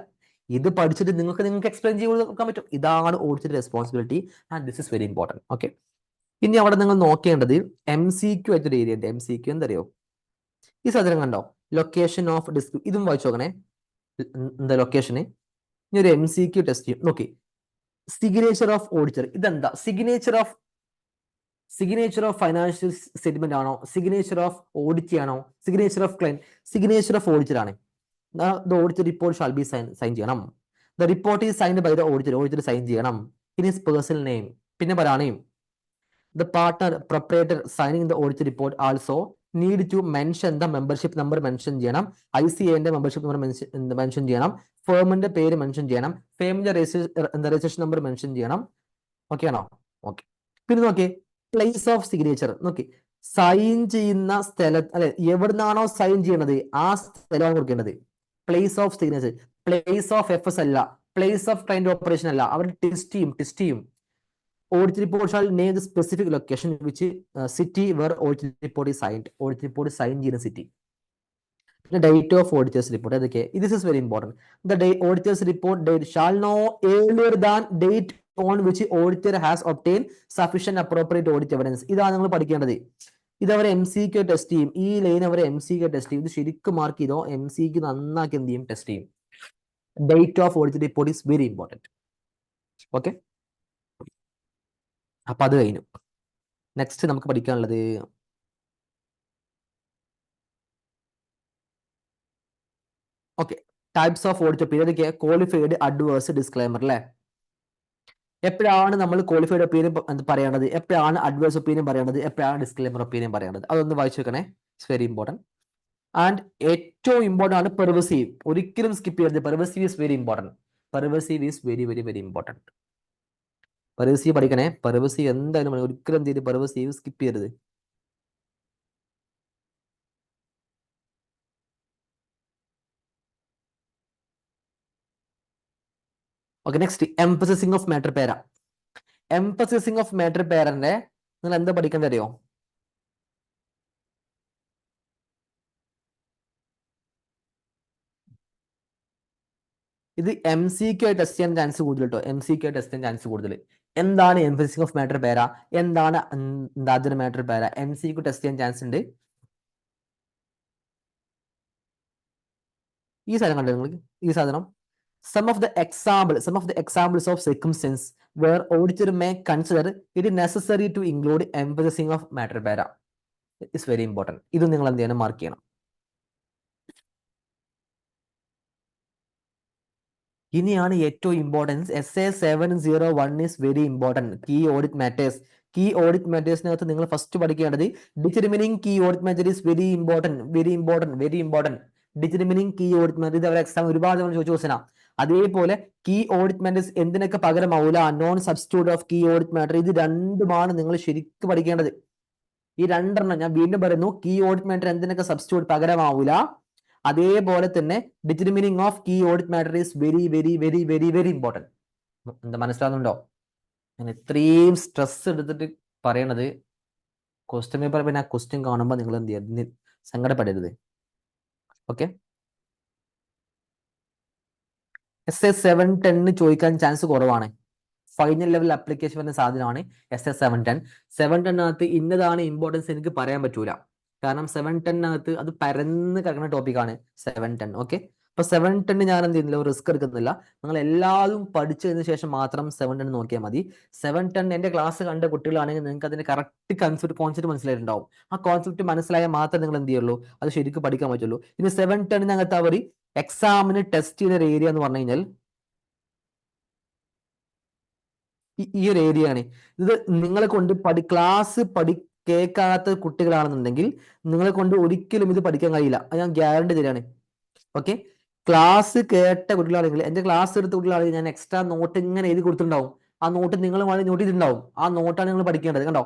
ഇത് പഠിച്ചിട്ട് നിങ്ങൾക്ക് എക്സ്പ്ലെയിൻ ചെയ്ത് കൊടുക്കാൻ പറ്റും. ഇതാണ് auditor responsibility and this is very important. Okay, ഇനി അവിടെ നിങ്ങൾ നോക്കേണ്ടത് MCQ ആയിട്ടൊരു ഏരിയ ഉണ്ട്. MCQ എന്തറിയോ, ഈ സാധനം കണ്ടോ, ലൊക്കേഷൻ ഓഫ് ഡിസ്ക്. ഇതും വായിച്ചു നോക്കണേ, എന്താ ലൊക്കേഷന്. ഇനി ഒരു MCQ ടെസ്റ്റ് ചെയ്യും. നോക്കി, സിഗ്നേച്ചർ ഓഫ് ഓഡിറ്റർ. ഇതെന്താ, സിഗ്നേച്ചർ ഓഫ് ഫൈനാൻഷ്യൽ സ്റ്റേറ്റ്മെന്റ് ആണോ, സിഗ്നേച്ചർ ഓഫ് ഓഡിറ്റ് ആണോ, signature of client, signature of auditor ആണ്. The auditor report shall be sign ചെയ്യണം. The report is signed by the auditor, auditor sign ചെയ്യണം. In his personal name. പിന്നെ പറയാണ് the partner proprietor signing the audit report also need to mention the membership number mention ചെയ്യണം, ICAന്റെ membership number mention ചെയ്യണം, ഫേമിന്റെ പേര് mention ചെയ്യണം, ഫേമിന്റെ registration number mention ചെയ്യണം. Okay ആണോ? ഓക്കെ. പിന്നെ നോക്കി പ്ലേസ് ഓഫ് സിഗ്നേച്ചർ. നോക്കി സൈൻ ചെയ്യുന്ന സ്ഥലത്ത് അല്ലെ എവിടുന്നാണോ സൈൻ ചെയ്യണത് ആ സ്ഥലമാണ് കൊടുക്കേണ്ടത്. Place of signature. Place of FS അല്ല, പ്ലേസ് ഓഫ് ക്ലൈന്റ് ഓപ്പറേഷൻ അല്ല. അവർ ടെസ്റ്റ് ചെയ്യും. Audit report shall name the specific location which city where audit report is signed. Audit report is signed ചെയ്യുന്ന city. പിന്നെ date of auditors report. അതൊക്കെ this is very important. The auditors report date shall know earlier than date on which auditor has obtained sufficient appropriate audit evidence. ഇതാണ് നിങ്ങൾ പഠിക്കേണ്ടത്. ഇത് അവർ MCQ test ചെയ്യും. ഈ line അവർ MCQ test ചെയ്യും. ഇത് ശരിക്കും മാർക്ക് ചെയ്തോ. MCQ നന്നാക്കി എന്ത് ചെയ്യും? ടെസ്റ്റ് ചെയ്യും. Date of audit report is very important. Okay, അപ്പൊ അത് കഴിഞ്ഞു. നെക്സ്റ്റ് നമുക്ക് പഠിക്കാനുള്ളത് okay types of audit opinion. Qualified, adverse, disclaimer അല്ലേ? എപ്പോഴാണ് നമ്മൾ ക്വാളിഫൈഡ് ഒപ്പീനിയൻ പറയേണ്ടത്, എപ്പോഴാണ് അഡ്വേഴ്സ് ഒപ്പീനിയൻ പറയേണ്ടത്, എപ്പോഴാണ് ഡിസ്ക്ലൈമർ ഒപ്പീനിയൻ പറയേണ്ടത്, അതൊന്ന് വായിച്ചു വെക്കണേ. It's very important. ആൻഡ് ഏറ്റവും ഇമ്പോർട്ടൻ്റ് ആണ് പെർവസീവ്. ഒരിക്കലും സ്കിപ്പ് ചെയ്യരുത്. Pervasive is very important. Pervasive is very very very important. Pervasive പഠിക്കണേ. പെർവസീവ് എന്തായാലും ഒരിക്കലും എന്ത് ചെയ്ത് പെർവസീവ് സ്കിപ്പ് ചെയ്യരുത്. ഓക്കെ, നെക്സ്റ്റ് എംഫസിസിങ് ഓഫ് മാറ്റർ പേര. എംഫസിസിങ് ഓഫ് മാറ്റർ പേരന്റെ നിങ്ങൾ എന്താ പഠിക്കേണ്ടത് അറിയോ? ഇത് MCQ ടെസ്റ്റ് ചെയ്യാൻ ചാൻസ് കൂടുതൽ കേട്ടോ. MCQ ടെസ്റ്റ് ചെയ്യാൻ ചാൻസ് കൂടുതൽ. എന്താണ് എംഫസിസിങ് ഓഫ് മാറ്റർ പേര, എന്താണ് ദാദർ മാറ്റർ പേര? MCQ ടെസ്റ്റ് ചെയ്യാൻ ചാൻസ് ഉണ്ട്. ഈ സാധനം കണ്ടോ നിങ്ങൾ? ഈ സാധനം some of the examples of circumstance where auditor may consider it necessary to include emphasizing of matter para is very important. ഇത് നിങ്ങൾ എന്ത് ചെയ്യണം? മാർക്ക് ചെയ്യണം. ഇനിയാണ് ഏറ്റവും importance. SA701 is very important. Key audit matters. Key audit മാറ്റേഴ്സിനകത്ത് നിങ്ങൾ first പഠിക്കേണ്ടത് determining key audit matter is very important, very important, very important. Determining key audit matter ഇത് അവരെ എക്സാം ഒരുപാട് നമ്മൾ ചോദിച്ചു ക്വസ്റ്റനാ. അതേപോലെ കീ ഓഡിറ്റ് മാറ്റേഴ്സ് എന്തിനൊക്കെ പകരമാവൂല, non substitute of key audit matter. ഇത് രണ്ടുമാണ് നിങ്ങൾ ശരിക്കും പഠിക്കേണ്ടത്. ഈ രണ്ടെണ്ണം ഞാൻ വീണ്ടും പറയുന്നു. കീ ഓഡിറ്റ് മാറ്റർ എന്തിനൊക്കെ സബ്സ്റ്റിറ്റ്യൂട്ട് പകരമാവൂല, അതേപോലെ തന്നെ determining of key audit matter is very very very very very important. എന്താ മനസ്സിലാവുന്നുണ്ടോ? ഞാൻ ഇത്രയും സ്ട്രെസ് എടുത്തിട്ട് പറയണത് ക്വസ്റ്റ്യൻ പേപ്പർ പിന്നെ ആ ക്വസ്റ്റ്യൻ കാണുമ്പോൾ നിങ്ങൾ എന്ത് ചെയ്യുക? സങ്കടപ്പെടരുത്. ഓക്കെ, SA710 ചോദിക്കാൻ ചാൻസ് കുറവാണ്. ഫൈനൽ ലെവൽ അപ്ലിക്കേഷൻ വരുന്ന സാധനമാണ് SA710. 710 ഇന്നതാണ് ഇമ്പോർട്ടൻസ് എനിക്ക് പറയാൻ പറ്റൂല. കാരണം 710 അത് പരന്ന് കിടക്കുന്ന ടോപ്പിക്കാണ് 710. ഓക്കെ, അപ്പൊ 710 ഞാൻ എന്ത് ചെയ്യുന്നില്ല, റിസ്ക് എടുക്കുന്നില്ല. നിങ്ങൾ എല്ലാവരും പഠിച്ചതിന് ശേഷം മാത്രം 710 നോക്കിയാൽ മതി. 710 എന്റെ ക്ലാസ് കണ്ട കുട്ടികളാണെങ്കിൽ നിങ്ങൾക്ക് അതിന്റെ കറക്റ്റ് കോൺസെപ്റ്റ് മനസ്സിലായിട്ടുണ്ടാവും. ആ കോൺസെപ്റ്റ് മനസ്സിലായാൽ മാത്രമേ നിങ്ങൾ എന്ത് ചെയ്യുള്ളൂ, അത് ശരിക്കും പഠിക്കാൻ പറ്റുള്ളൂ. ഇനി 710 അവർ എക്സാമിന് ടെസ്റ്റ് ചെയ്ത ഏരിയ എന്ന് പറഞ്ഞു കഴിഞ്ഞാൽ ഈ ഒരു ഏരിയ ആണ്. ഇത് നിങ്ങളെ കൊണ്ട് ക്ലാസ് കേൾക്കാത്ത കുട്ടികളാണെന്നുണ്ടെങ്കിൽ നിങ്ങളെ കൊണ്ട് ഒരിക്കലും ഇത് പഠിക്കാൻ കഴിയില്ല. അത് ഞാൻ ഗ്യാരണ്ടി തരാണ്. ഓക്കെ, ക്ലാസ് കേട്ട കുട്ടികളാണെങ്കിൽ, എന്റെ ക്ലാസ് എടുത്ത കുട്ടികളാണെങ്കിൽ ഞാൻ എക്സ്ട്രാ നോട്ട് ഇങ്ങനെ എഴുതി കൊടുത്തിട്ടുണ്ടാവും. ആ നോട്ട് നിങ്ങൾ നോട്ട് ചെയ്തിട്ടുണ്ടാവും. ആ നോട്ടാണ് നിങ്ങൾ പഠിക്കേണ്ടത്. കണ്ടോ,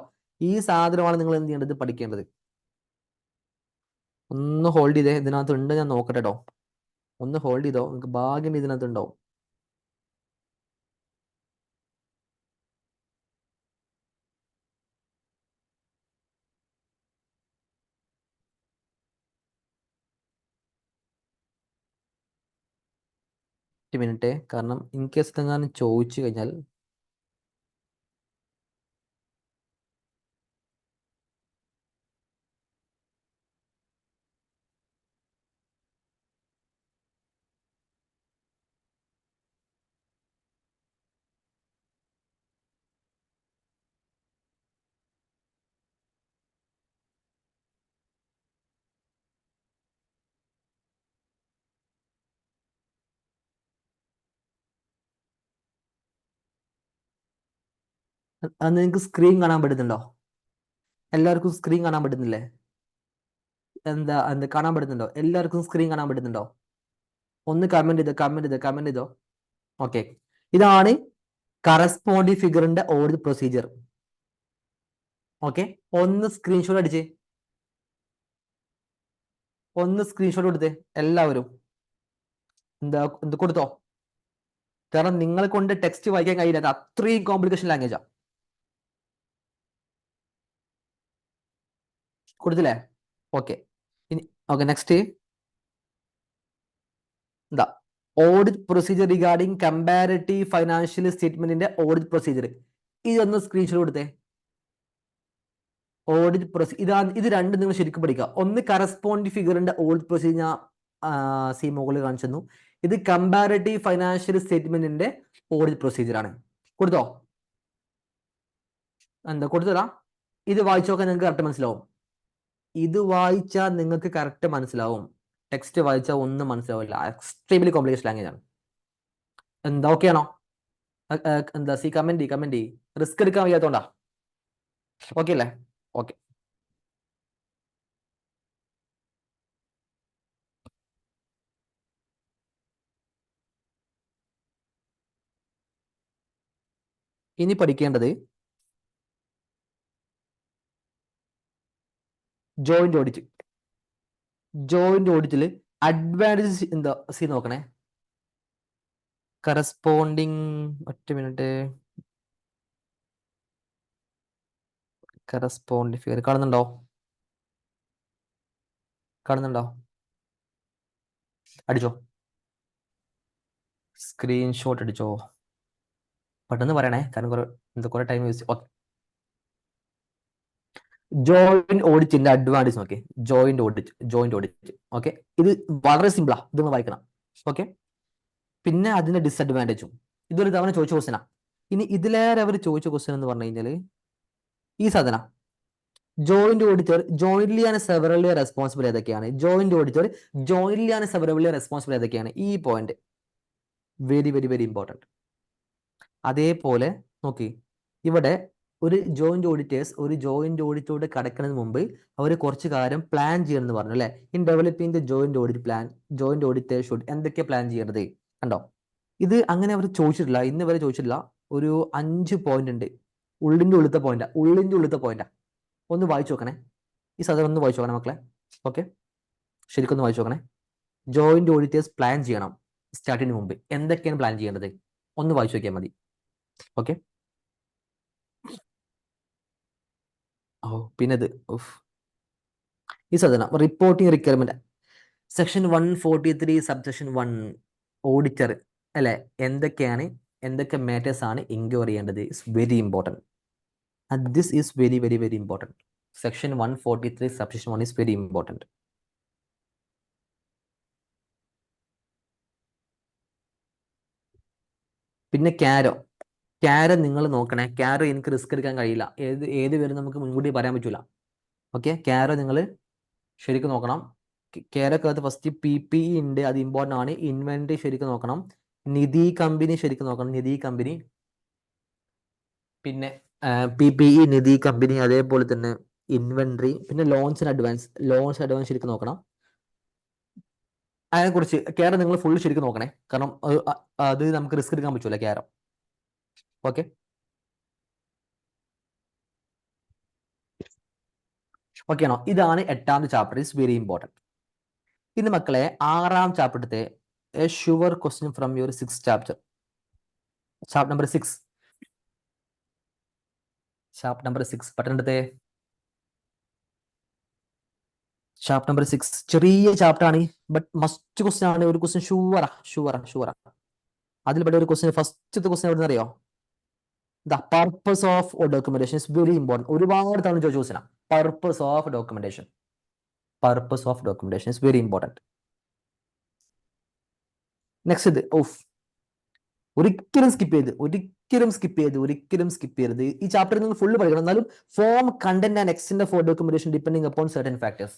ഈ സാധനമാണ് നിങ്ങൾ എന്ത് ചെയ്യേണ്ടത്? പഠിക്കേണ്ടത്. ഒന്ന് ഹോൾഡ് ചെയ്തേ, ഇതിനകത്ത് ഉണ്ട്, ഞാൻ നോക്കട്ടെ കേട്ടോ. ഒന്ന് ഹോൾഡ് ചെയ്തോ, നിങ്ങൾക്ക് ഭാഗ്യം ഇതിനകത്ത് ഉണ്ടാവും. മിനിറ്റ്, കാരണം ഇൻ കേസ് എങ്ങാനും ചോദിച്ചു കഴിഞ്ഞാൽ അത് നിങ്ങൾക്ക് സ്ക്രീൻ കാണാൻ പറ്റുന്നുണ്ടോ? എല്ലാവർക്കും സ്ക്രീൻ കാണാൻ പറ്റുന്നില്ലേ? എന്താ കാണാൻ പറ്റുന്നുണ്ടോ? എല്ലാവർക്കും സ്ക്രീൻ കാണാൻ പറ്റുന്നുണ്ടോ? ഒന്ന് കമന്റ് ചെയ്തോ. ഓക്കെ, ഇതാണ് കറസ്പോണ്ടിങ് ഫിഗറിന്റെ ഓരോ പ്രൊസീജിയർ. ഓക്കെ, ഒന്ന് സ്ക്രീൻഷോട്ട് അടിച്ചേ, ഒന്ന് സ്ക്രീൻഷോട്ട് കൊടുത്തേ എല്ലാവരും. എന്ത് കൊടുത്തോ? കാരണം നിങ്ങളെ കൊണ്ട് ടെക്സ്റ്റ് വായിക്കാൻ കഴിയില്ല, അത് അത്രയും കോംപ്ലിക്കേഷൻ ലാംഗ്വേജാ. കൊടുത്തില്ലേ? ഓക്കെ, ഇനി ഓക്കെ, നെക്സ്റ്റ് എന്താ audit procedure regarding comparative financial സ്റ്റേറ്റ്മെന്റിന്റെ ഓഡിറ്റ് പ്രൊസീജിയർ. ഇതൊന്ന് സ്ക്രീൻഷോട്ട് കൊടുത്തേ. ഓഡിറ്റ് പ്രൊസീജിയർ ഇത് രണ്ടും നിങ്ങൾ ശരിക്കും പഠിക്കുക. ഒന്ന് കറസ്പോണ്ടിങ് ഫിഗറിന്റെ ഓഡിറ്റ് പ്രൊസീജിയർ ഞാൻ മുകളിൽ കാണിച്ചു തന്നു. ഇത് കമ്പാരിറ്റീവ് ഫൈനാൻഷ്യൽ സ്റ്റേറ്റ്മെന്റിന്റെ ഓഡിറ്റ് പ്രൊസീജിയർ ആണ്. കൊടുത്തോ? കൊടുത്തതാ? ഇത് വായിച്ചു നോക്കാൻ നിങ്ങൾക്ക് കറക്റ്റ് മനസ്സിലാവും. ഇത് വായിച്ചാൽ നിങ്ങൾക്ക് കറക്റ്റ് മനസ്സിലാവും. ടെക്സ്റ്റ് വായിച്ചാൽ ഒന്നും മനസ്സിലാവില്ല. എക്സ്ട്രീംലി കോംപ്ലിക്കേഷൻ ലാംഗ്വേജ് ആണ്. ഓക്കെ ആണോ? കമന്റ് റിസ്ക് എടുക്കാൻ വയ്യാത്തോണ്ടാ. ഓക്കെ അല്ലേ? ഓക്കെ, ഇനി പഠിക്കേണ്ടത് ജോയിന്റ് ഓഡിറ്റ്. ജോയിന്റ് ഓഡിറ്റിൽ അഡ്വാൻറ്റേജ് സി നോക്കണേ. കറസ്പോണ്ടിങ്, ഒറ്റ മിനിറ്റ്, കറസ്പോണ്ടിങ് ഫിഗർ കാണുന്നുണ്ടോ? അടിച്ചോ, സ്ക്രീൻഷോട്ട് അടിച്ചോ, പെട്ടെന്ന് പറയണേ, കാരണം കുറെ ടൈം യൂസ്. ഓക്കെ, ജോയിന്റ് ഓഡിറ്റിന്റെ അഡ്വാൻറ്റേജ് നോക്കി. ജോയിന്റ് ഓഡിറ്റ് ഓക്കെ, ഇത് വളരെ സിമ്പിളാ, ഇത് വായിക്കണം. ഓക്കെ, പിന്നെ അതിന്റെ ഡിസഡ്വാൻറ്റേജും. ഇതൊരു തവണ ചോദിച്ച ക്വസ്റ്റനാ. ഇനി ഇതിലേറെ അവർ ചോദിച്ച ക്വസ്റ്റൻ എന്ന് പറഞ്ഞു കഴിഞ്ഞാൽ ഈ സാധന, joint auditor jointly and severally responsible ഏതൊക്കെയാണ്? Joint auditor jointly and severally responsible ഏതൊക്കെയാണ്? ഈ point very very very important. അതേപോലെ നോക്കി, ഇവിടെ ഒരു ജോയിന്റ് ഓഡിറ്റോട് കടക്കുന്നതിന് മുമ്പ് അവർ കുറച്ച് കാര്യം പ്ലാൻ ചെയ്യണമെന്ന് പറഞ്ഞു അല്ലെ? In developing the joint audit plan, joint auditor should എന്തൊക്കെ പ്ലാൻ ചെയ്യേണ്ടത് കണ്ടോ? ഇത് അങ്ങനെ അവർ ചോദിച്ചിട്ടില്ല, ഇന്ന് വരെ ചോദിച്ചിട്ടില്ല. ഒരു 5 പോയിന്റ് ഉണ്ട്. ഉള്ളിന്റെ ഉള്ളത്തെ പോയിന്റാ. ഒന്ന് വായിച്ചു നോക്കണേ, ഈ സാധനം ഒന്ന് വായിച്ചു നോക്കണേ മക്കളെ. ഓക്കെ, ശരിക്കും ഒന്ന് വായിച്ചു നോക്കണേ. ജോയിന്റ് ഓഡിറ്റേഴ്സ് പ്ലാൻ ചെയ്യണം സ്റ്റാർട്ടിന് മുമ്പ്. എന്തൊക്കെയാണ് പ്ലാൻ ചെയ്യേണ്ടത്? ഒന്ന് വായിച്ചു നോക്കിയാൽ മതി. ഓക്കെ, പിന്നെ ഇത് ഈ സാധനം reporting requirement section 143 subsection 1 auditor അല്ലെ, എന്തൊക്കെ മാറ്റേഴ്സ് ആണ് എൻക്വയറി ചെയ്യേണ്ടത്? Is very important. And this is very very very important. Section 143 subsection 1 is very important. പിന്നെ ക്യാരോ നിങ്ങൾ നോക്കണേ. ക്യാരോ എനിക്ക് റിസ്ക് എടുക്കാൻ കഴിയില്ല, ഏത് വരും നമുക്ക് മുൻകൂട്ടി പറയാൻ പറ്റൂല. ഓക്കെ, ക്യാരോ നിങ്ങൾ ശരിക്കും നോക്കണം. ക്യാരൊക്കകത്ത് ഫസ്റ്റ് PPE ഉണ്ട്, അത് ഇമ്പോർട്ടൻ്റ് ആണ്. ഇൻവെന്ററി ശരിക്കും നോക്കണം. നിധി കമ്പനി ശരിക്കും നോക്കണം. നിധി കമ്പനി, പിന്നെ PPE നിധി കമ്പനി, അതേപോലെ തന്നെ ഇൻവെന്ററി, പിന്നെ ലോൺസ് അഡ്വാൻസ് ശരിക്കും നോക്കണം. അതിനെക്കുറിച്ച് ക്യാരോ നിങ്ങൾ ഫുൾ ശരിക്കും നോക്കണേ, കാരണം അത് നമുക്ക് റിസ്ക് എടുക്കാൻ പറ്റൂല ക്യാരോ. ഓക്കെ, ഓക്കെ ആണോ? ഇതാണ് 8ാമത്തെ ചാപ്റ്റർ, ഇസ് വെരി ഇമ്പോർട്ടൻറ്റ്. ഇന്ന് മക്കളെ 6ാം ചാപ്റ്ററത്തെ a sure question from your 6th chapter, chapter number 6. പട്ടണത്തെ ചാപ്റ്റർ നമ്പർ 6 ചെറിയ ചാപ്റ്റർ ആണ്, ബട്ട് മസ്റ്റ് ക്വസ്റ്റ്യൻ ആണ്. ഒരു ക്വസ്റ്റ്യൻ ഷുവറാ. അതിൽപ്പെട്ട ഒരു ക്വസ്റ്റ്യൻ, ഫസ്റ്റത്തെ ക്വസ്റ്റ്യൻ എവിടെ നിന്ന് അറിയോ? The purpose of documentation is very important. ഒരുപാട് തവണ ചോദിച്ച question. Purpose of documentation is very important. Next ഇത് ഒരിക്കലും സ്കിപ്പ് ചെയ്യരുത്. ഈ ചാപ്റ്റർ നിങ്ങൾ ഫുള്ള് പഠിക്കണം. എന്നാലും form content and extend for documentation depending upon certain factors.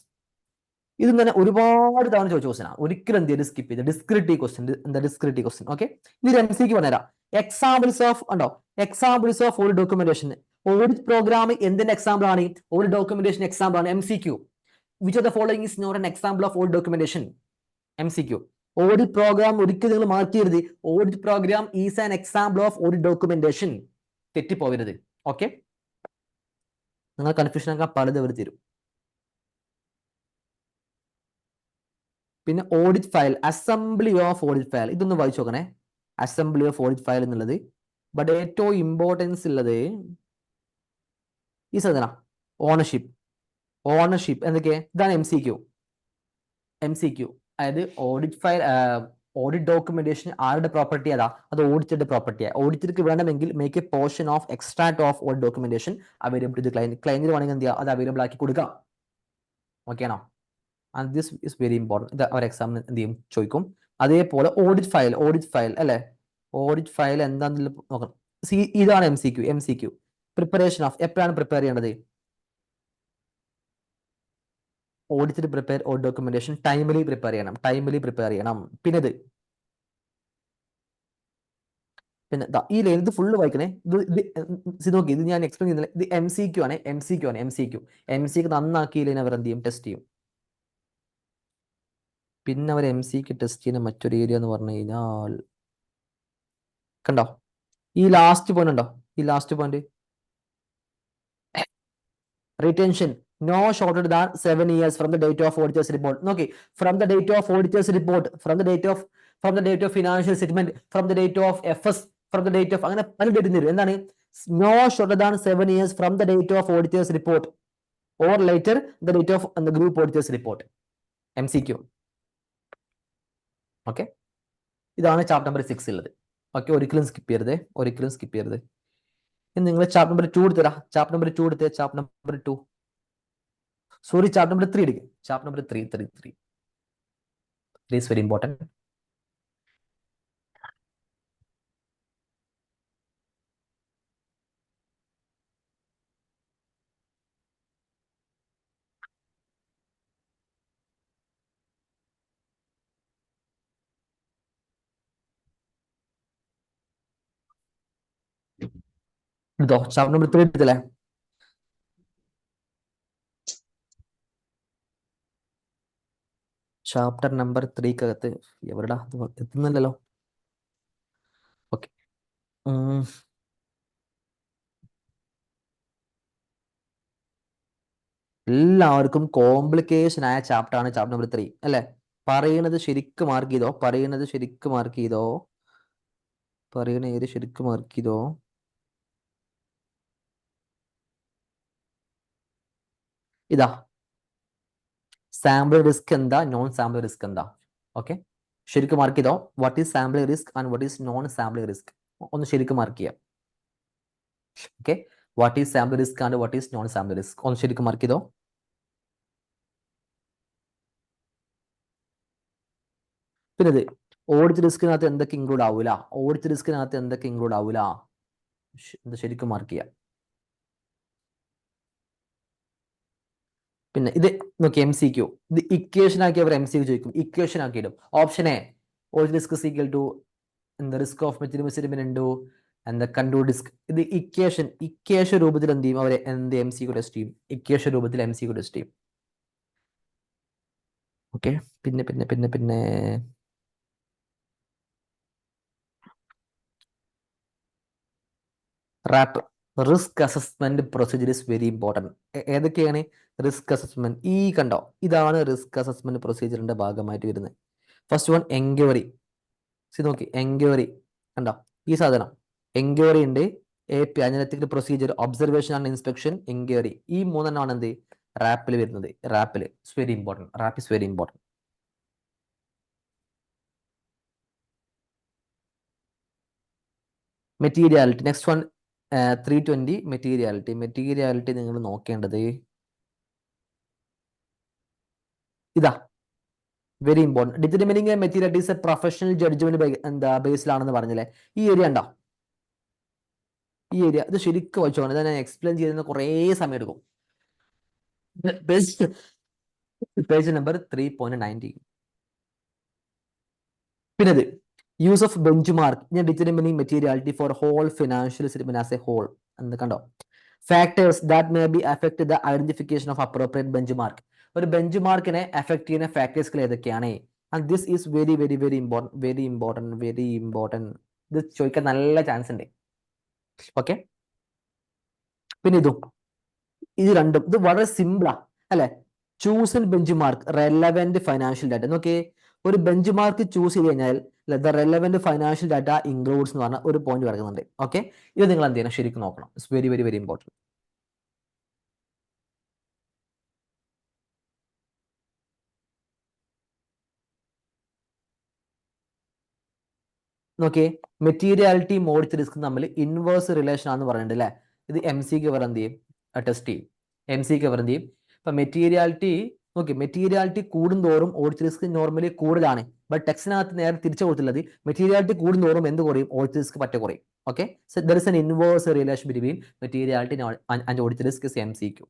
ഇത് തന്നെ ഒരുപാട് തവണ ചോദിച്ച ക്വസ്റ്റൻ. ഒരിക്കലും എന്ത് ചെയ്ത് സ്കിപ്പ് ചെയ്ത്. Descriptive question. ഓക്കെ, ഇത് MCQ പറഞ്ഞുതരാം. എക്സാമ്പിൾസ് ഓഫ് ഉണ്ടോ, examples of audit documentation. Audit program എന്തിന്റെ എക്സാമ്പിൾ ആണ്? ഓഡിറ്റ് ഡോക്യുമെന്റേഷൻ എക്സാമ്പിൾ ആണ്. MCQ. Which of the following is not an example of audit documentation? MCQ. Audit program ഒരിക്കലും നിങ്ങൾ mark ചെയ്യരുത്. Audit program is an example of audit documentation. തെറ്റിപ്പോകരുത്. Okay, നിങ്ങൾ confusion ആക്കാൻ പലത് അവർ തരും. പിന്നെ audit file, assembly of audit file, ഇതൊന്ന് വായിച്ചു നോക്കണേ. അസംബ്ലി ഓഫ് ഓഡിറ്റ് ഫയൽ എന്നുള്ളത്. ബട്ട് ഏറ്റവും ഇമ്പോർട്ടൻസ് ഉള്ളത് ഈ സാധന ഓണർഷിപ്പ്. ഓണർഷിപ്പ് എന്തൊക്കെ? ഇതാണ് MCQ. അതായത് ഓഡിറ്റ് ഫയൽ, ഓഡിറ്റ് ഡോക്യുമെന്റേഷൻ ആരുടെ പ്രോപ്പർട്ടി? അതാ, അത് ഓഡിറ്ററുടെ പ്രോപ്പർട്ടിയാണ്. ഓഡിറ്റർക്ക് വേണമെങ്കിൽ make a portion of extract of audit documentation available to client. ക്ലയന്റിന് വേണമെങ്കിൽ എന്ത് ചെയ്യുക? അത് അവൈലബിൾ ആക്കി കൊടുക്കാം. ഓക്കെ ആണോ? And this is very important. ഇത് അവർ എക്സാമിന് എന്ത് ചെയ്യും? ചോദിക്കും. അതേപോലെ ഓഡിറ്റ് ഫയൽ അല്ലേ? ഓഡിറ്റ് ഫയൽ എന്താണെന്ന് നോക്കണം. ഇതാണ് MCQ. പ്രിപ്പറേഷൻ ഓഫ്, എപ്പോഴാണ് പ്രിപ്പയർ ചെയ്യേണ്ടത്? Audit prepare audit documentation timely prepare ചെയ്യണം. പിന്നെ ഈ ലൈൻ ഇത് ഫുള്ള് വായിക്കണേ. ഇത് നോക്കി, ഇത് ഞാൻ എക്സ്പ്ലെയിൻ ചെയ്യുന്നില്ല. ഇത് MCQ ആണ്. MCQ നന്നാക്കി ലൈൻ അവർ എന്ത് ചെയ്യും? ടെസ്റ്റ് ചെയ്യും. പിന്നെ അവർ MCQ ടെസ്റ്റ് ചെയ്യുന്ന മറ്റൊരു ഏരിയ എന്ന് പറഞ്ഞു കഴിഞ്ഞാൽ, കണ്ടോ ഈ ലാസ്റ്റ് പോയിന്റ് ഉണ്ടോ? ഈ last point retention no shorter than 7 years from the date of auditor's report. നോക്കി, from the date of auditor's report, from the date of financial statement, from the date of FS, from the date of, അങ്ങനെ പല date തരും. എന്താണ്? No shorter than 7 years from the date of auditor's report or later the date of the group auditor's report. MCQ. Okay, ഇതാണ് chapter number 6 ഉള്ളത്. Okay, ഒരിക്കലും skip ചെയ്യരുത്. ഇനി നിങ്ങൾ ചാപ്റ്റർ നമ്പർ 2 എടുത്തരാ. Chapter number 2 sorry, chapter number 3 എടുക്കുക. Chapter number 3 is very important. എടുത്തോ, chapter number 3 എടുത്തല്ലേ? ചാപ്റ്റർ നമ്പർ 3 എവിടെടാ എത്തുന്നില്ലല്ലോ. ഓക്കെ, എല്ലാവർക്കും കോംപ്ലിക്കേഷൻ ആയ ചാപ്റ്റർ ആണ് ചാപ്റ്റർ നമ്പർ 3 അല്ലേ? പറയുന്നത് ശരിക്കും മാർക്ക് ചെയ്തോ. പറയുന്ന ഏത് ശരിക്കും മാർക്ക് ചെയ്തോ. ഇതാ സാമ്പിൾ റിസ്ക് എന്താ, നോൺ സാമ്പിൾ റിസ്ക് എന്താ? ഓക്കെ, ശരിക്കും മാർക്ക് ചെയ്തോ. What is sample risk and what is known sample risk? ഒന്ന് ശരിക്കും മാർക്ക് ചെയ്യാം. Okay, what is sample risk and what is known sample risk? ഒന്ന് ശരിക്കും മാർക്ക് ചെയ്തോ. പിന്നെ ഇത് ഓഡിറ്റ് റിസ്കിനകത്ത് എന്തൊക്കെ ഇൻക്ലൂഡ് ആവൂല? ശരിക്കും മാർക്ക് ചെയ്യാം. പിന്നെ ഇത് നോക്കി, MCQ. ഇത് ഇക്വേഷൻ ആക്കി അവർ MCQ ചോദിക്കും. ഇക്വേഷൻ ആക്കിയിടും. Option A, audit risk is equal to risk of material misstatement into control risk. ഇത് ഇക്വേഷൻ രൂപത്തിൽ എന്ത് ചെയ്യും? അവരെ MCQ ടെസ്റ്റ് ചെയ്യും. ഇക്വേഷൻ രൂപത്തിൽ MCQ ടെസ്റ്റ് ചെയ്യും. ഓക്കെ, പിന്നെ RAP risk assessment procedure is very important. ഏതൊക്കെയാണ് റിസ്ക് അസസ്മെന്റ്? കണ്ടോ, ഇതാണ് റിസ്ക് അസസ്മെന്റ് പ്രൊസീജിയറിന്റെ ഭാഗമായിട്ട് വരുന്നത്. First one enquiry. നോക്കി, എൻക്വയറി കണ്ടോ, ഈ സാധനം എൻക്വയറി ഉണ്ട്. AP analytical procedure, observation and inspection, enquiry. ഈ മൂന്നെണ്ണമാണ് എന്ത് റാപ്പിൽ വരുന്നത്. RAP is very important. Materiality, next one 320. Materiality നിങ്ങൾ നോക്കേണ്ടത് ഇതാ, very important. Determining materiality is a professional judgement ബേസിലാണെന്ന് പറഞ്ഞില്ലേ? ഈ ഏരിയ ഉണ്ടോ? ഇത് ശരിക്കും വെച്ചോണം. ഇത് ഞാൻ എക്സ്പ്ലെയിൻ ചെയ്യുന്ന കുറേ സമയം എടുക്കും. Page number 3.90. പിന്നെ use of benchmark in determining materiality for whole financial statement as a whole എന്ന് കണ്ടോ. Factors that may be affect the identification of appropriate benchmark. ഒരു ബെഞ്ച് മാർക്കിനെ അഫക്ട് ചെയ്യുന്ന ഫാക്ടേഴ്സുകൾ ഏതൊക്കെയാണ്? And this is very very very important, very important, very important. ഇത് ചോദിക്കാൻ നല്ല ചാൻസ് ഉണ്ട്. ഓക്കെ, പിന്നെ ഇത് രണ്ടും ഇത് വളരെ സിമ്പിളാ അല്ലെ. Choose bench mark relevant financial data. നോക്കിയേ, ഒരു ബെഞ്ച് മാർക്ക് ചൂസ് ചെയ്ത് കഴിഞ്ഞാൽ the relevant financial data includes എന്ന് പറഞ്ഞ ഒരു പോയിന്റ് കിടക്കുന്നുണ്ട്. ഓക്കെ, ഇത് നിങ്ങൾ എന്ത് ചെയ്യണം, ശരിക്കും നോക്കണം. It's very very very important. നോക്കിയേ, മെറ്റീരിയാലിറ്റി മോഡിച്ച് റിസ്ക് തമ്മിൽ ഇൻവേഴ്സ് റിലേഷൻ ആണെന്ന് പറഞ്ഞിട്ടുണ്ട് അല്ലേ. ഇത് എം സിക്ക് അവർ എന്ത് ചെയ്യും, ടെസ്റ്റ് ചെയ്യും. എം സിക്ക് അവർ എന്ത് ചെയ്യും, ഇപ്പൊ മെറ്റീരിയാലിറ്റി നോക്കി, മെറ്റീരിയാലിറ്റി കൂടുന്തോറും ഓഡിറ്റ് റിസ്ക് നോർമലി കൂടുതലാണ്. ബട്ട് ടെക്സ്റ്റിനകത്ത് നേരെ തിരിച്ചു കൊടുത്തുള്ളത് മെറ്റീരിയാലിറ്റി കൂടുന്തോറും എന്ത് കുറയും, ഓഡിറ്റ് റിസ്ക് പറ്റ കുറയും. Okay, so there is an inverse relation between materiality and audit risk is M സിക്ക്.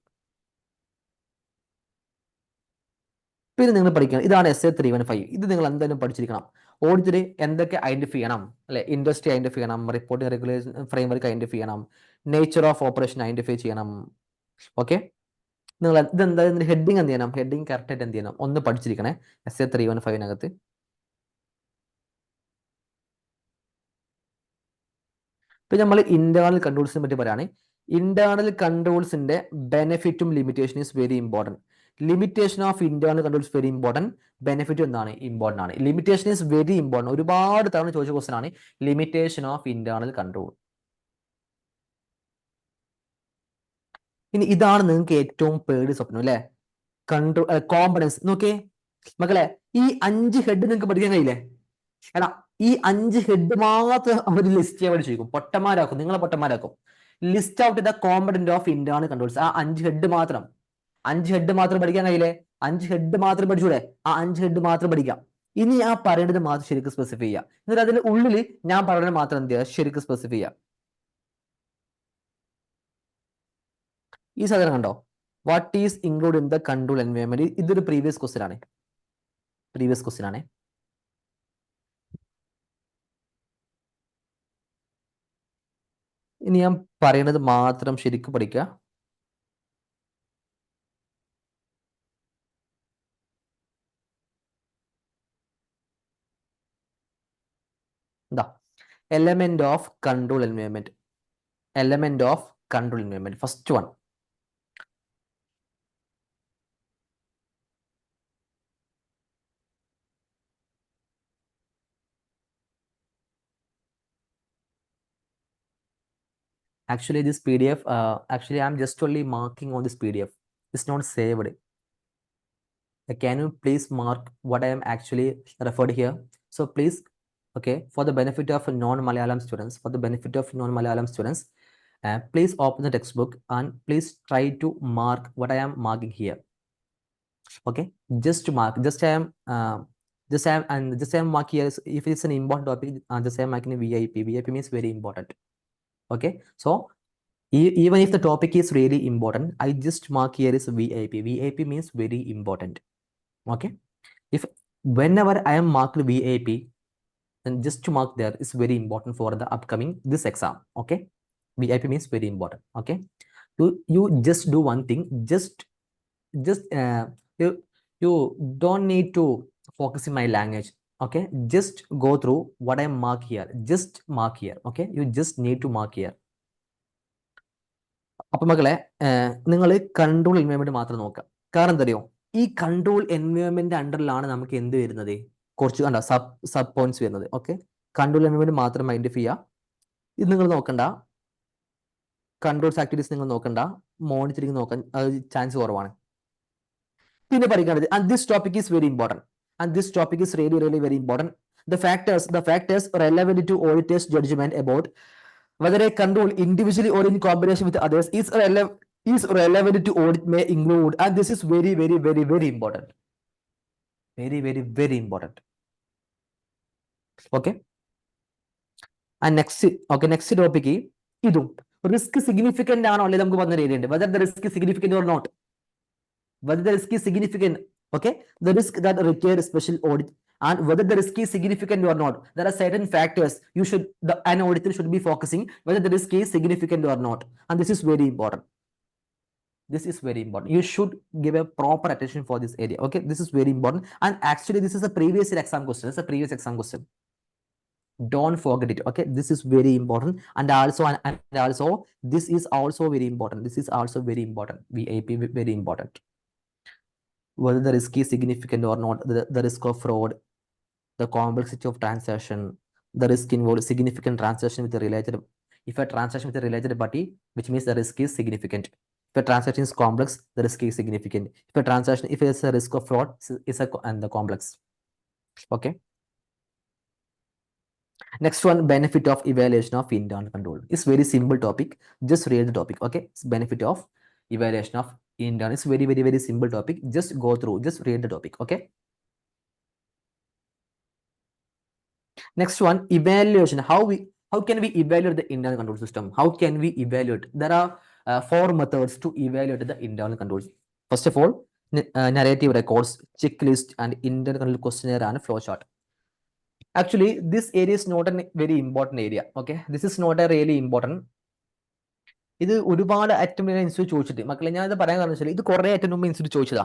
പിന്നെ നിങ്ങൾ പഠിക്കണം, ഇതാണ് SA 315. ഇത് നിങ്ങൾ എന്തായാലും പഠിച്ചിരിക്കണം. ഓഡിറ്റിൽ എന്തൊക്കെ ഐഡന്റിഫൈ ചെയ്യണം അല്ലെ? ഇൻഡസ്ട്രി ഐഡന്റിഫൈ ചെയ്യണം, റിപ്പോർട്ടിംഗ് റെഗുലേഷൻ ഫ്രെയിംവർക്ക് ഐഡന്റിഫൈ ചെയ്യണം, നേച്ചർ ഓഫ് ഓപ്പറേഷൻ ഐഡന്റിഫൈ ചെയ്യണം. ഓക്കെ, നിങ്ങൾ ഇതെന്തായാലും ഹെഡിങ് എന്ത് ചെയ്യണം, ഹെഡിങ് കറക്റ്റായിട്ട് എന്ത് ചെയ്യണം, ഒന്ന് പഠിച്ചിരിക്കണേ SA 315. ഇപ്പൊ നമ്മൾ ഇന്റേണൽ കൺട്രോൾസിനെ പറ്റി പറയുകയാണെങ്കിൽ, ഇന്റേണൽ കൺട്രോൾസിന്റെ ബെനിഫിറ്റും limitation is very important. Limitation of internal controls very important, benefit എന്താണ്, ഇമ്പോർട്ടൻ്റ് ആണ്. ലിമിറ്റേഷൻ ഈസ് വെരി ഇമ്പോർട്ടൻറ്റ്, ഒരുപാട് തവണ ചോദിച്ച ക്വസ്റ്റൻ ആണ് ലിമിറ്റേഷൻ ഓഫ് ഇന്റേണൽ കൺട്രോൾ. ഇനി ഇതാണ് നിങ്ങൾക്ക് ഏറ്റവും പേടി സ്വപ്നം അല്ലെ, കൺട്രോൾ കോമ്പണൻസ്. നോക്കിയേ മക്കളെ, ഈ 5 ഹെഡ് നിങ്ങൾക്ക് പഠിക്കാൻ കഴിയില്ലേ? എടാ, ഈ 5 ഹെഡ് മാത്രം അവർ ലിസ്റ്റ് ചെയ്യാൻ വേണ്ടി ചോദിക്കും, പൊട്ടന്മാരാക്കും, നിങ്ങളെ പൊട്ടന്മാരാക്കും. List out the component of internal controls. ആ 5 ഹെഡ് മാത്രം, 5 ഹെഡ് മാത്രം പഠിക്കാൻ കഴിയില്ലേ? 5 ഹെഡ് മാത്രം പഠിച്ചൂടെ? ആ 5 ഹെഡ് മാത്രം പഠിക്കാം. ഇനി ആ പറയേണ്ടത് മാത്രം ശരിക്കും സ്പെസിഫൈ ചെയ്യുക. എന്നിട്ട് അതിന്റെ ഉള്ളിൽ ഞാൻ പറയുന്നത് മാത്രം എന്ത് ചെയ്യുക, ശരിക്കും സ്പെസിഫൈ ചെയ്യുക. ഈ സാധനം കണ്ടോ, what is include in the control environment. ഇതൊരു പ്രീവിയസ് ക്വസ്റ്റ്യൻ ആണ്, പ്രീവിയസ് ക്വസ്റ്റ്യൻ ആണ്. ഇനി ഞാൻ പറയുന്നത് മാത്രം ശരിക്കും പഠിക്കുക. എന്താ element of control environment, element of control environment. First one, actually this PDF, actually I'm just only marking on this PDF, it's not saved. Can you please mark what I am actually referred here? So please, okay, for the benefit of non-Malayalam students, please open the textbook and please try to mark what I am marking here. Okay, just mark, just I am mark here. If it's an important topic, just I am marking VIP. VIP means very important. Okay, so even if the topic is really important, I just mark here is VIP. VIP means very important. Okay, if whenever I am marked VIP, then just to mark there is very important for the upcoming this exam. Okay, VIP means very important. Okay, you just do one thing, just you don't need to focus in my language. Okay, just go through what I mark here, just mark here. Okay, you just need to mark here. അപ്പൊ മക്കളെ, നിങ്ങൾ control environment മാത്രം നോക്കുക. കാരണം എന്താ അറിയോ, ഈ control environment അണ്ടറിലാണ് നമുക്ക് എന്ത് വരുന്നത്, കുറച്ച് കണ്ട സബ് പോയിന്റ്സ് വരുന്നത്. ഓക്കെ, കൺട്രോൾ എൻവയോൺമെന്റ് മാത്രം ഐഡന്റിഫൈ ചെയ്യുക. ഇത് നിങ്ങൾ നോക്കണ്ട, കൺട്രോൾസ് ആക്ടിവിറ്റീസ് നിങ്ങൾ നോക്കണ്ട, മോണിറ്ററിംഗ് നോക്കാൻ ചാൻസ് കുറവാണ്. പിന്നെ പഠിക്കേണ്ടത്, and this topic is very important, and this topic is really really very important. The factors relevant to auditors' judgment about whether a control individually or in combination with others is relevant to audit may include, and this is very very very very important, very very very important. Okay, and next topic idum risk significant aano alle namukku panna readiyunde, whether the risk is significant or not, whether the risk is significant. Okay, the risk that require special audit and whether the risk is significant or not. There are certain factors an auditor should be focusing whether the risk is significant or not, and this is very important. This is very important. You should give a proper attention for this area. Okay, this is very important, and actually this is a previous exam question. It's a previous exam question. Don't forget it. Okay, this is very important, and also this is also very important. This is also very important. VAP very important. Whether the risk is significant or not, the risk of fraud, the complexity of transaction, the risk involved significant transaction with a related. If a transaction with a related party, which means the risk is significant. If a transaction is complex, the risk is significant. If it's a risk of fraud, and the complex. Okay. Next one, benefit of evaluation of internal control. It's very simple topic. Just read the topic. Okay. It's benefit of evaluation of internal. It's very, very, very simple topic. Just go through. Just read the topic. Okay. Next one, evaluation. How can we evaluate the internal control system? How can we evaluate? There are 4 methods to evaluate the internal controls. First of all, narrative records, checklist, and internal control questionnaire and flowchart. Actually, this area is not a very important area. Okay, this is not a really important. ഇത് ഒരുപാട് attempt institute ചോദിച്ചിട്ട് മക്കളെ ഞാൻ ഇത് പറയാൻ കാരണം വെച്ചാൽ ഇത് കുറെ അറ്റംപ്റ്റ് മുമ്പ് ഇൻസ്റ്റിറ്റ്യൂട്ട് ചോദിച്ചതാ.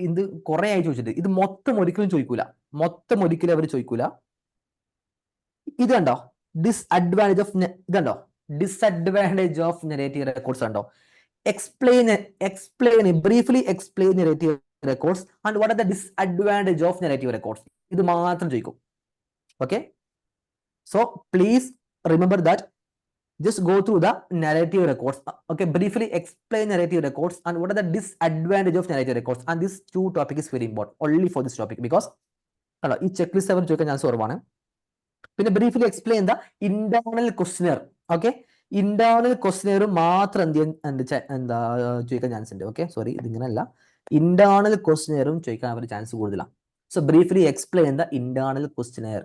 ഇത് കുറെ ആയി ചോദിച്ചിട്ട് ഇത് മൊത്തം ഒരിക്കലും ചോദിക്കൂല. അവർ ചോദിക്കൂല. ഇത് കണ്ടോ ഡിസ്അഡ്വാൻറ്റേജ് ഓഫ് നെഗറ്റീവ് റെക്കോർഡ്സ് കണ്ടോ. Briefly explain negative records and what are the disadvantage of negative records. ഇത് മാത്രം ചോദിക്കും. Okay, so please remember that. Just go through the narrative records. Okay, briefly explain narrative records and what are the disadvantage of narrative records. And this 2 topic is very important only for this topic because ഈ checklist അവർ ചോദിക്കാൻ chance കുറവാണ്. പിന്നെ briefly explain the internal questionnaire. Okay, internal questionnaire മാത്രം ചോദിക്കാൻ chance ഉണ്ട്. Okay, sorry, ഇതിങ്ങനല്ല. Internal ക്വസ്റ്റ്യനറും ചോദിക്കാൻ അവർ ചാൻസ് കൂടുതലാണ്. So briefly explain the internal questionnaire.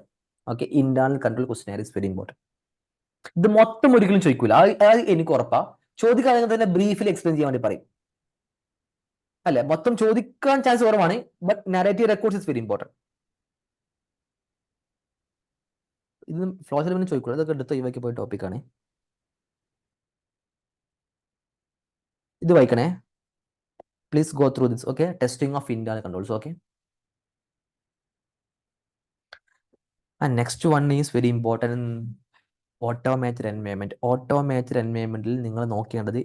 Okay, internal control questionnaire is very important. ഇത് മൊത്തം ഒരിക്കലും ചോദിക്കൂല, അത് എനിക്ക് ഉറപ്പാ. ചോദിക്കാതെ തന്നെ ബ്രീഫിൽ എക്സ്പ്ലെയിൻ ചെയ്യാൻ വേണ്ടി പറയും. അല്ലെ, മൊത്തം ചോദിക്കാൻ ചാൻസ് കുറവാണ്. But narrative records is very important. ഇത് ഫ്ലോസിൽ പിന്നെ ചോദിക്കൂല, അതൊക്കെ എടുത്ത് ഒഴിവാക്കി പോയ ടോപ്പിക്കാണ്. ഇത് വായിക്കണേ, please go through this. Okay, testing of internal controls. Okay, and next one is very important, automated environment. Automated എൻവയോൺമെന്റിൽ നിങ്ങൾ നോക്കേണ്ടത്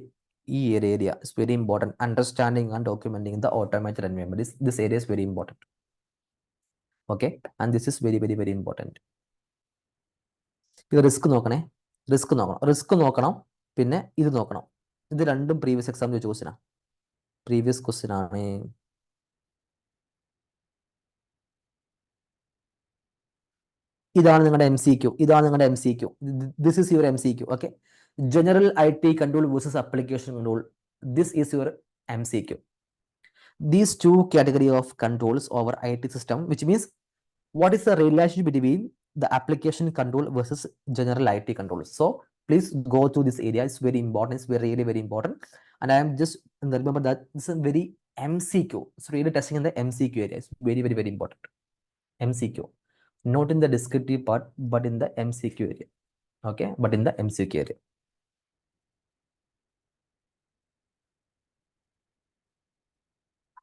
ഈ area is very important. Understanding and documenting the automated environment. This area is very important. Okay, and this is very very very important. ഇത് risk നോക്കണം, പിന്നെ ഇത് നോക്കണം. ഇത് രണ്ടും പ്രീവിയസ് എക്സാം ചോദിച്ച ക്വസ്റ്റ്യനാണ്. പ്രീവിയസ് ക്വസ്റ്റ്യൻ ആണ്. ഇതാണ് നിങ്ങളുടെ MCQ. This is your MCQ. Okay, general IT control versus application control. This is your MCQ. These 2 category of controls over IT system, which means what is the relationship between the application control versus general IT controls. So please go through this area. It's very important. It's very really very important. And I am just remember that this is very MCQ. It's really testing in the MCQ area. It's very very very important. MCQ, not in the descriptive part, but in the MCQ area. Okay, but in the MCQ area.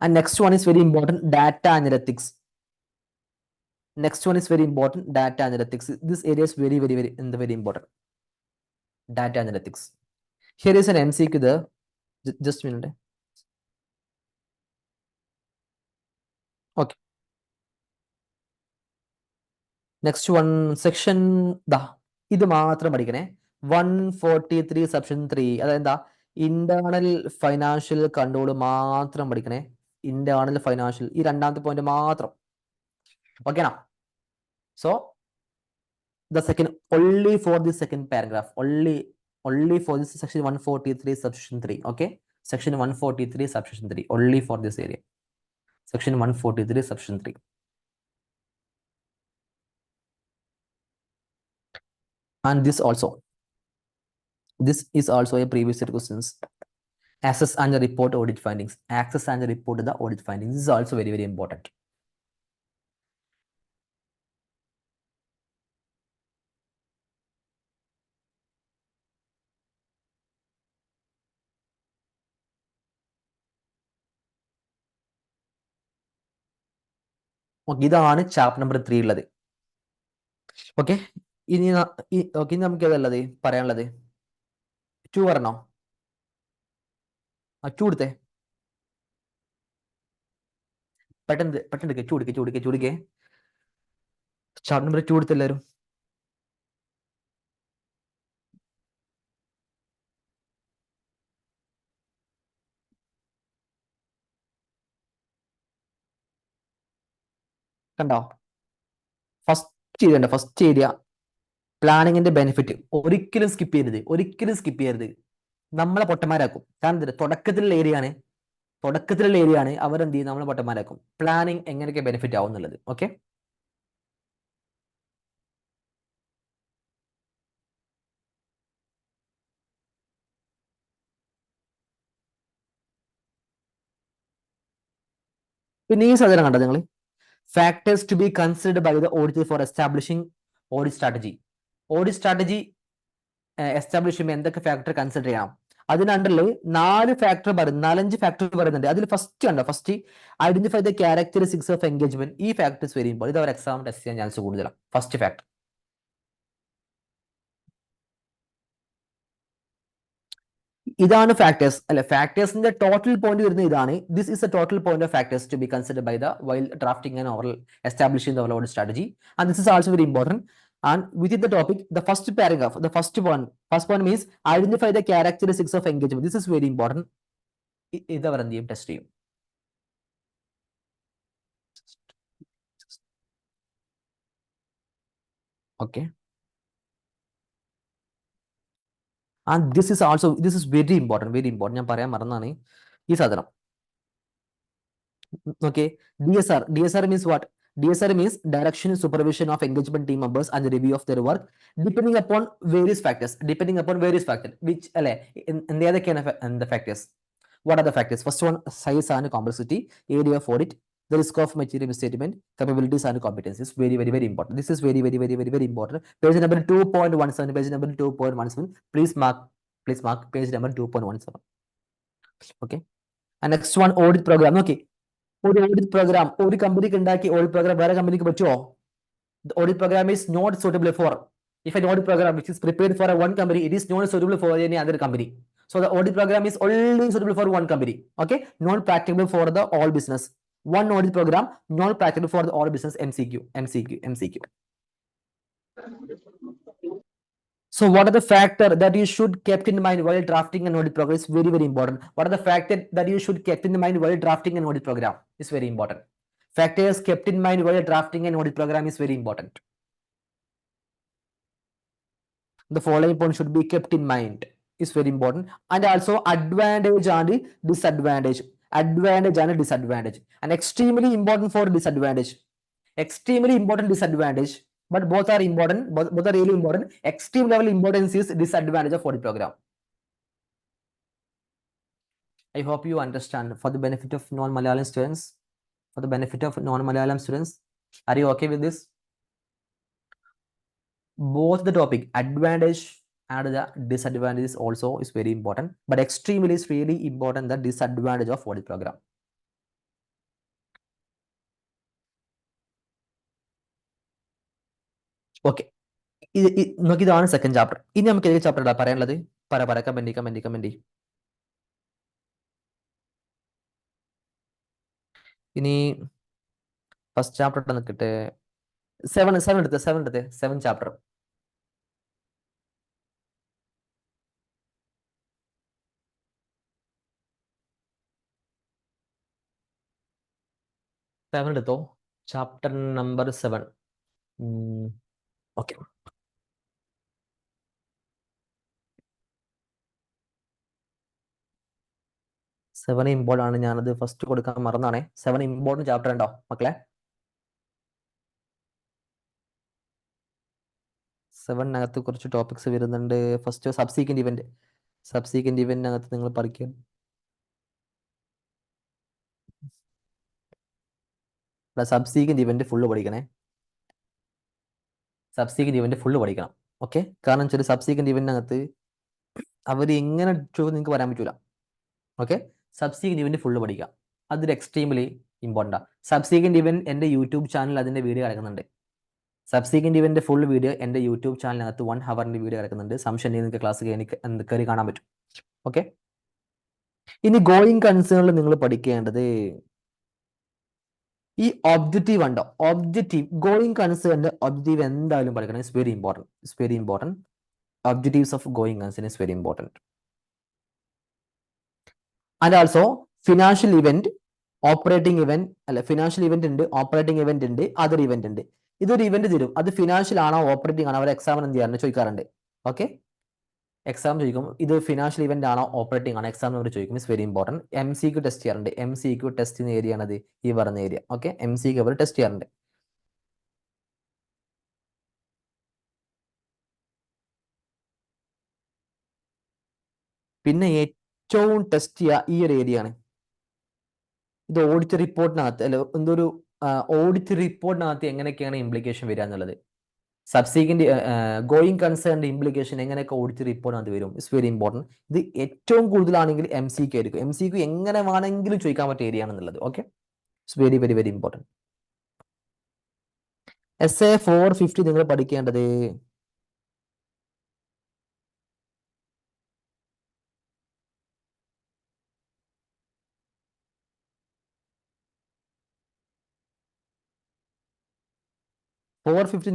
And next one is very important, data analytics. Next one is very important, data analytics. This area is very very very very important. Data analytics. Here is an MCQ there. Just a minute. Okay. Next one, section ഇത് മാത്രം പഠിക്കണേ. 143 section 3. അതെന്താ? Internal financial control മാത്രം പഠിക്കണേ. Internal financial, ഈ രണ്ടാമത്തെ point മാത്രം. ഓക്കേനാ? So the second, only for the second paragraph, only for this section 143 subsection 3. Okay, section 143 subsection 3, only for this area. Section 143 subsection 3. And this is also a previous set questions. Access and report audit findings. Access and report the audit findings. This is also very very important. Okay, ഇതാണ് chapter number 3 ഉള്ളത്. Okay, ഇനി okay, ഇനി നമുക്ക് ഏതല്ലത് പറയാനുള്ളത്? 2 പറഞ്ഞോ? ആ 2 എടുത്തേ, പെട്ടെന്ന് പെട്ടെന്ന് എടുക്കേ, 2 എടുക്കേ, 2 എടുക്കേ, 2 എടുക്കേ. ചാപ്റ്റർ നമ്പർ 2 എടുത്ത് എല്ലാവരും. കണ്ടോ? ഫസ്റ്റ് ഏരിയ പ്ലാനിങ്ങിന്റെ ബെനിഫിറ്റ്. ഒരിക്കലും സ്കിപ്പ് ചെയ്യരുത്, ഒരിക്കലും സ്കിപ്പ് ചെയ്യരുത്. നമ്മളെ പൊട്ടന്മാരാക്കും. കാരണം എന്താ, തുടക്കത്തിലുള്ള ഏരിയ ആണ്. അവരെന്ത് ചെയ്യും? നമ്മളെ പൊട്ടന്മാരാക്കും. പ്ലാനിങ് എങ്ങനെയൊക്കെ ബെനിഫിറ്റ് ആവും എന്നുള്ളത്. ഓക്കെ, പിന്നെ ഈ സാധനം കണ്ടോ നിങ്ങൾ? Factors to be considered by the auditor for establishing audit strategy. Audit strategy establish ചെയ്യുമ്പോൾ എന്തൊക്കെ ഫാക്ടർ കൺസിഡർ ചെയ്യണം? അതിനുണ്ടറിൽ 4 ഫാക്ടർ പറയുന്നു, 4-5 ഫാക്ടർ പറയുന്നുണ്ട്. അതിൽ first identify the characteristics of engagement. ഈ ഫാക്ടേഴ്സ് വരുമ്പോൾ ഇത് അവർ എക്സാം ടെസ്റ്റ് ചെയ്യാൻ ചാൻസ് കൂടുതലാണ്. ഫസ്റ്റ് ഫാക്ടർ, ഇതാണ് ഫാക്ടേഴ്സ് അല്ലെ. ഫാക്ടേഴ്സിന്റെ ടോട്ടൽ പോയിന്റ് വരുന്നത് ഇതാണ്. This is a total point of factors to be considered by the while drafting and over establishing the over strategy. And this is also very important. And within the topic, the first paragraph, the first one means identify the characteristics of engagement. This is very important. ഇത് അവർ എന്ത് ചെയ്യും? Test ചെയ്യും. Okay, and this is very important. ഞാൻ പറയാൻ മറന്നാണ് ഈ സാധനം. Okay, DSR means what? DSR means direction supervision of engagement team members and the review of their work depending upon various factors. Which in the other kind of the factors. What are the factors? First one, size and complexity, area of audit, the risk of material misstatement, capabilities and competencies. Very important. This is very important. Page number 2.17. Page number 2.17. Please mark page number 2.17. Okay. And next one, audit program. Okay. ഒരു audit programme ഒരു കമ്പനിക്ക് ഉണ്ടാക്കി audit programme വേറെ കമ്പനിക്ക് പറ്റുമോ? The audit program is not suitable for, if an audit program which is prepared for one company, it is not suitable for any other company. So the audit program is only suitable for one company. Okay, not practicable for the all business. One audit program not practicable for the all business. MCQ. So what are the factors that you should kept in mind while drafting an audit program? Is very important. What are the factors that you should kept in mind while drafting an audit program? Is very important. Factors kept in mind while drafting an audit program is very important. The following point should be kept in mind. Is very important. And also advantage and disadvantage. Advantage and disadvantage. And extremely important for disadvantage. Extremely important disadvantage. But both are important. Both are really important. Extreme level importance is disadvantage of audit program. I hope you understand. For the benefit of non-Malayalam students. For the benefit of non-Malayalam students. Are you okay with this? Both the topic, advantage and the disadvantage also is very important. But extremely is really important the disadvantage of audit program. Okay. ഇതാണ് second chapter. ഇനി നമുക്ക് ഏത് chapter പറയാനുള്ളത്? Comment. ഇനി first chapter നിൽക്കട്ടെ. 7 chapter. എടുത്തോ. Chapter number 7. Okay, seven important ആണ്. ഞാനത് ഫസ്റ്റ് കൊടുക്കാൻ മറന്നാണേ. 7 ഇമ്പോർട്ടൻ്റ് ചാപ്റ്റർ ഉണ്ടോ മക്കളെ? 7-നകത്ത് കുറച്ച് ടോപ്പിക്സ് വരുന്നുണ്ട്. ഫസ്റ്റ് സബ്സീക്വന്റ് ഇവന്റിനകത്ത് നിങ്ങൾ പഠിക്കുക. സബ്സീക്വന്റ് ഇവന്റ് ഫുള്ള് പഠിക്കണം. ഓക്കെ, കാരണം വെച്ചാൽ സബ്സീക്വന്റ് ഇവന്റിനകത്ത് അവർ എങ്ങനെ നിങ്ങൾക്ക് പറയാൻ പറ്റൂല. ഓക്കെ, സബ്സീക്വന്റ് ഇവന്റ് ഫുള്ള് പഠിക്കാം. അതിൽ എക്സ്ട്രീംലി ഇമ്പോർട്ടൻ്റ്. സബ്സീക്വന്റ് ഇവന്റ് എൻ്റെ യൂട്യൂബ് ചാനൽ അതിൻ്റെ വീഡിയോ കിടക്കുന്നുണ്ട്. സബ്സീക്വന്റ് ഇവന്റ് ഫുൾ വീഡിയോ എൻ്റെ യൂട്യൂബ് ചാനലിനകത്ത് 1 ഹവറിൻ്റെ വീഡിയോ കിടക്കുന്നുണ്ട്. സംശയം ഉണ്ടെങ്കിൽ നിങ്ങൾക്ക് ക്ലാസ് കയറി കാണാൻ പറ്റും. ഓക്കെ. ഇനി ഗോയിങ് കൺസേണിൽ നിങ്ങൾ പഠിക്കേണ്ടത് ഈ ഒബ്ജക്റ്റീവ് ഉണ്ടോ, ഒബ്ജക്റ്റീവ് ഗോയിങ് കൺസേണിന്റെ ഒബ്ജക്റ്റീവ് എന്തായാലും പഠിക്കണം. It's very important. It's very important. Objectives of going concern is very important. And also financial event, operating event, അല്ല ഫിനാൻഷ്യൽ ഇവന്റ് ഉണ്ട്, ഓപ്പറേറ്റിംഗ് ഇവന്റ് ഉണ്ട്, അതർ ഇവന്റ് ഉണ്ട്. ഇതൊരു ഇവന്റ് തരും, അത് ഫിനാൻഷ്യൽ ആണോ ഓപ്പറേറ്റിംഗ് ആണോ അവർ എക്സാമിന് എന്ത് ചെയ്യാറുണ്ട് ചോദിക്കാറുണ്ട്. ഓക്കെ, എക്സാം ചോദിക്കും ഇത് ഫിനാൻഷ്യൽ ഇവന്റ് ആണോ ഓപ്പറേറ്റിംഗ് ആണോ, എക്സാം അവർ ചോദിക്കും. It's very important. MCQ test ചെയ്യാറുണ്ട്. MCQ ടെസ്റ്റ് ചെയ്യുന്ന ഏരിയ ആണത് ഈ പറഞ്ഞ ഏരിയ. ഓക്കെ, MCQ അവർ ടെസ്റ്റ് ചെയ്യാറുണ്ട്. പിന്നെ ഏറ്റവും ടെസ്റ്റ് ചെയ്യുക ഈ ഒരു ഏരിയ ആണ്. ഇത് ഓഡിറ്റ് റിപ്പോർട്ടിനകത്ത് അല്ല എന്തൊരു ഓഡിറ്റ് റിപ്പോർട്ടിനകത്ത് എങ്ങനെയൊക്കെയാണ് ഇംപ്ലിക്കേഷൻ വരിക എന്നുള്ളത്. സബ്സീക്വന്റ് ഗോയിങ് കൺസേണിന്റെ ഇംപ്ലിക്കേഷൻ എങ്ങനെയൊക്കെ ഓഡിറ്റ് റിപ്പോർട്ടിനകത്ത് വരും. It's very important. ഇത് ഏറ്റവും കൂടുതലാണെങ്കിൽ MCQ ആയിരിക്കും. MCQ എങ്ങനെ വേണമെങ്കിലും ചോദിക്കാൻ പറ്റിയ ഏരിയ ആണെന്നുള്ളത്. Okay, it's very very very important. SA 450 നിങ്ങൾ പഠിക്കേണ്ടത്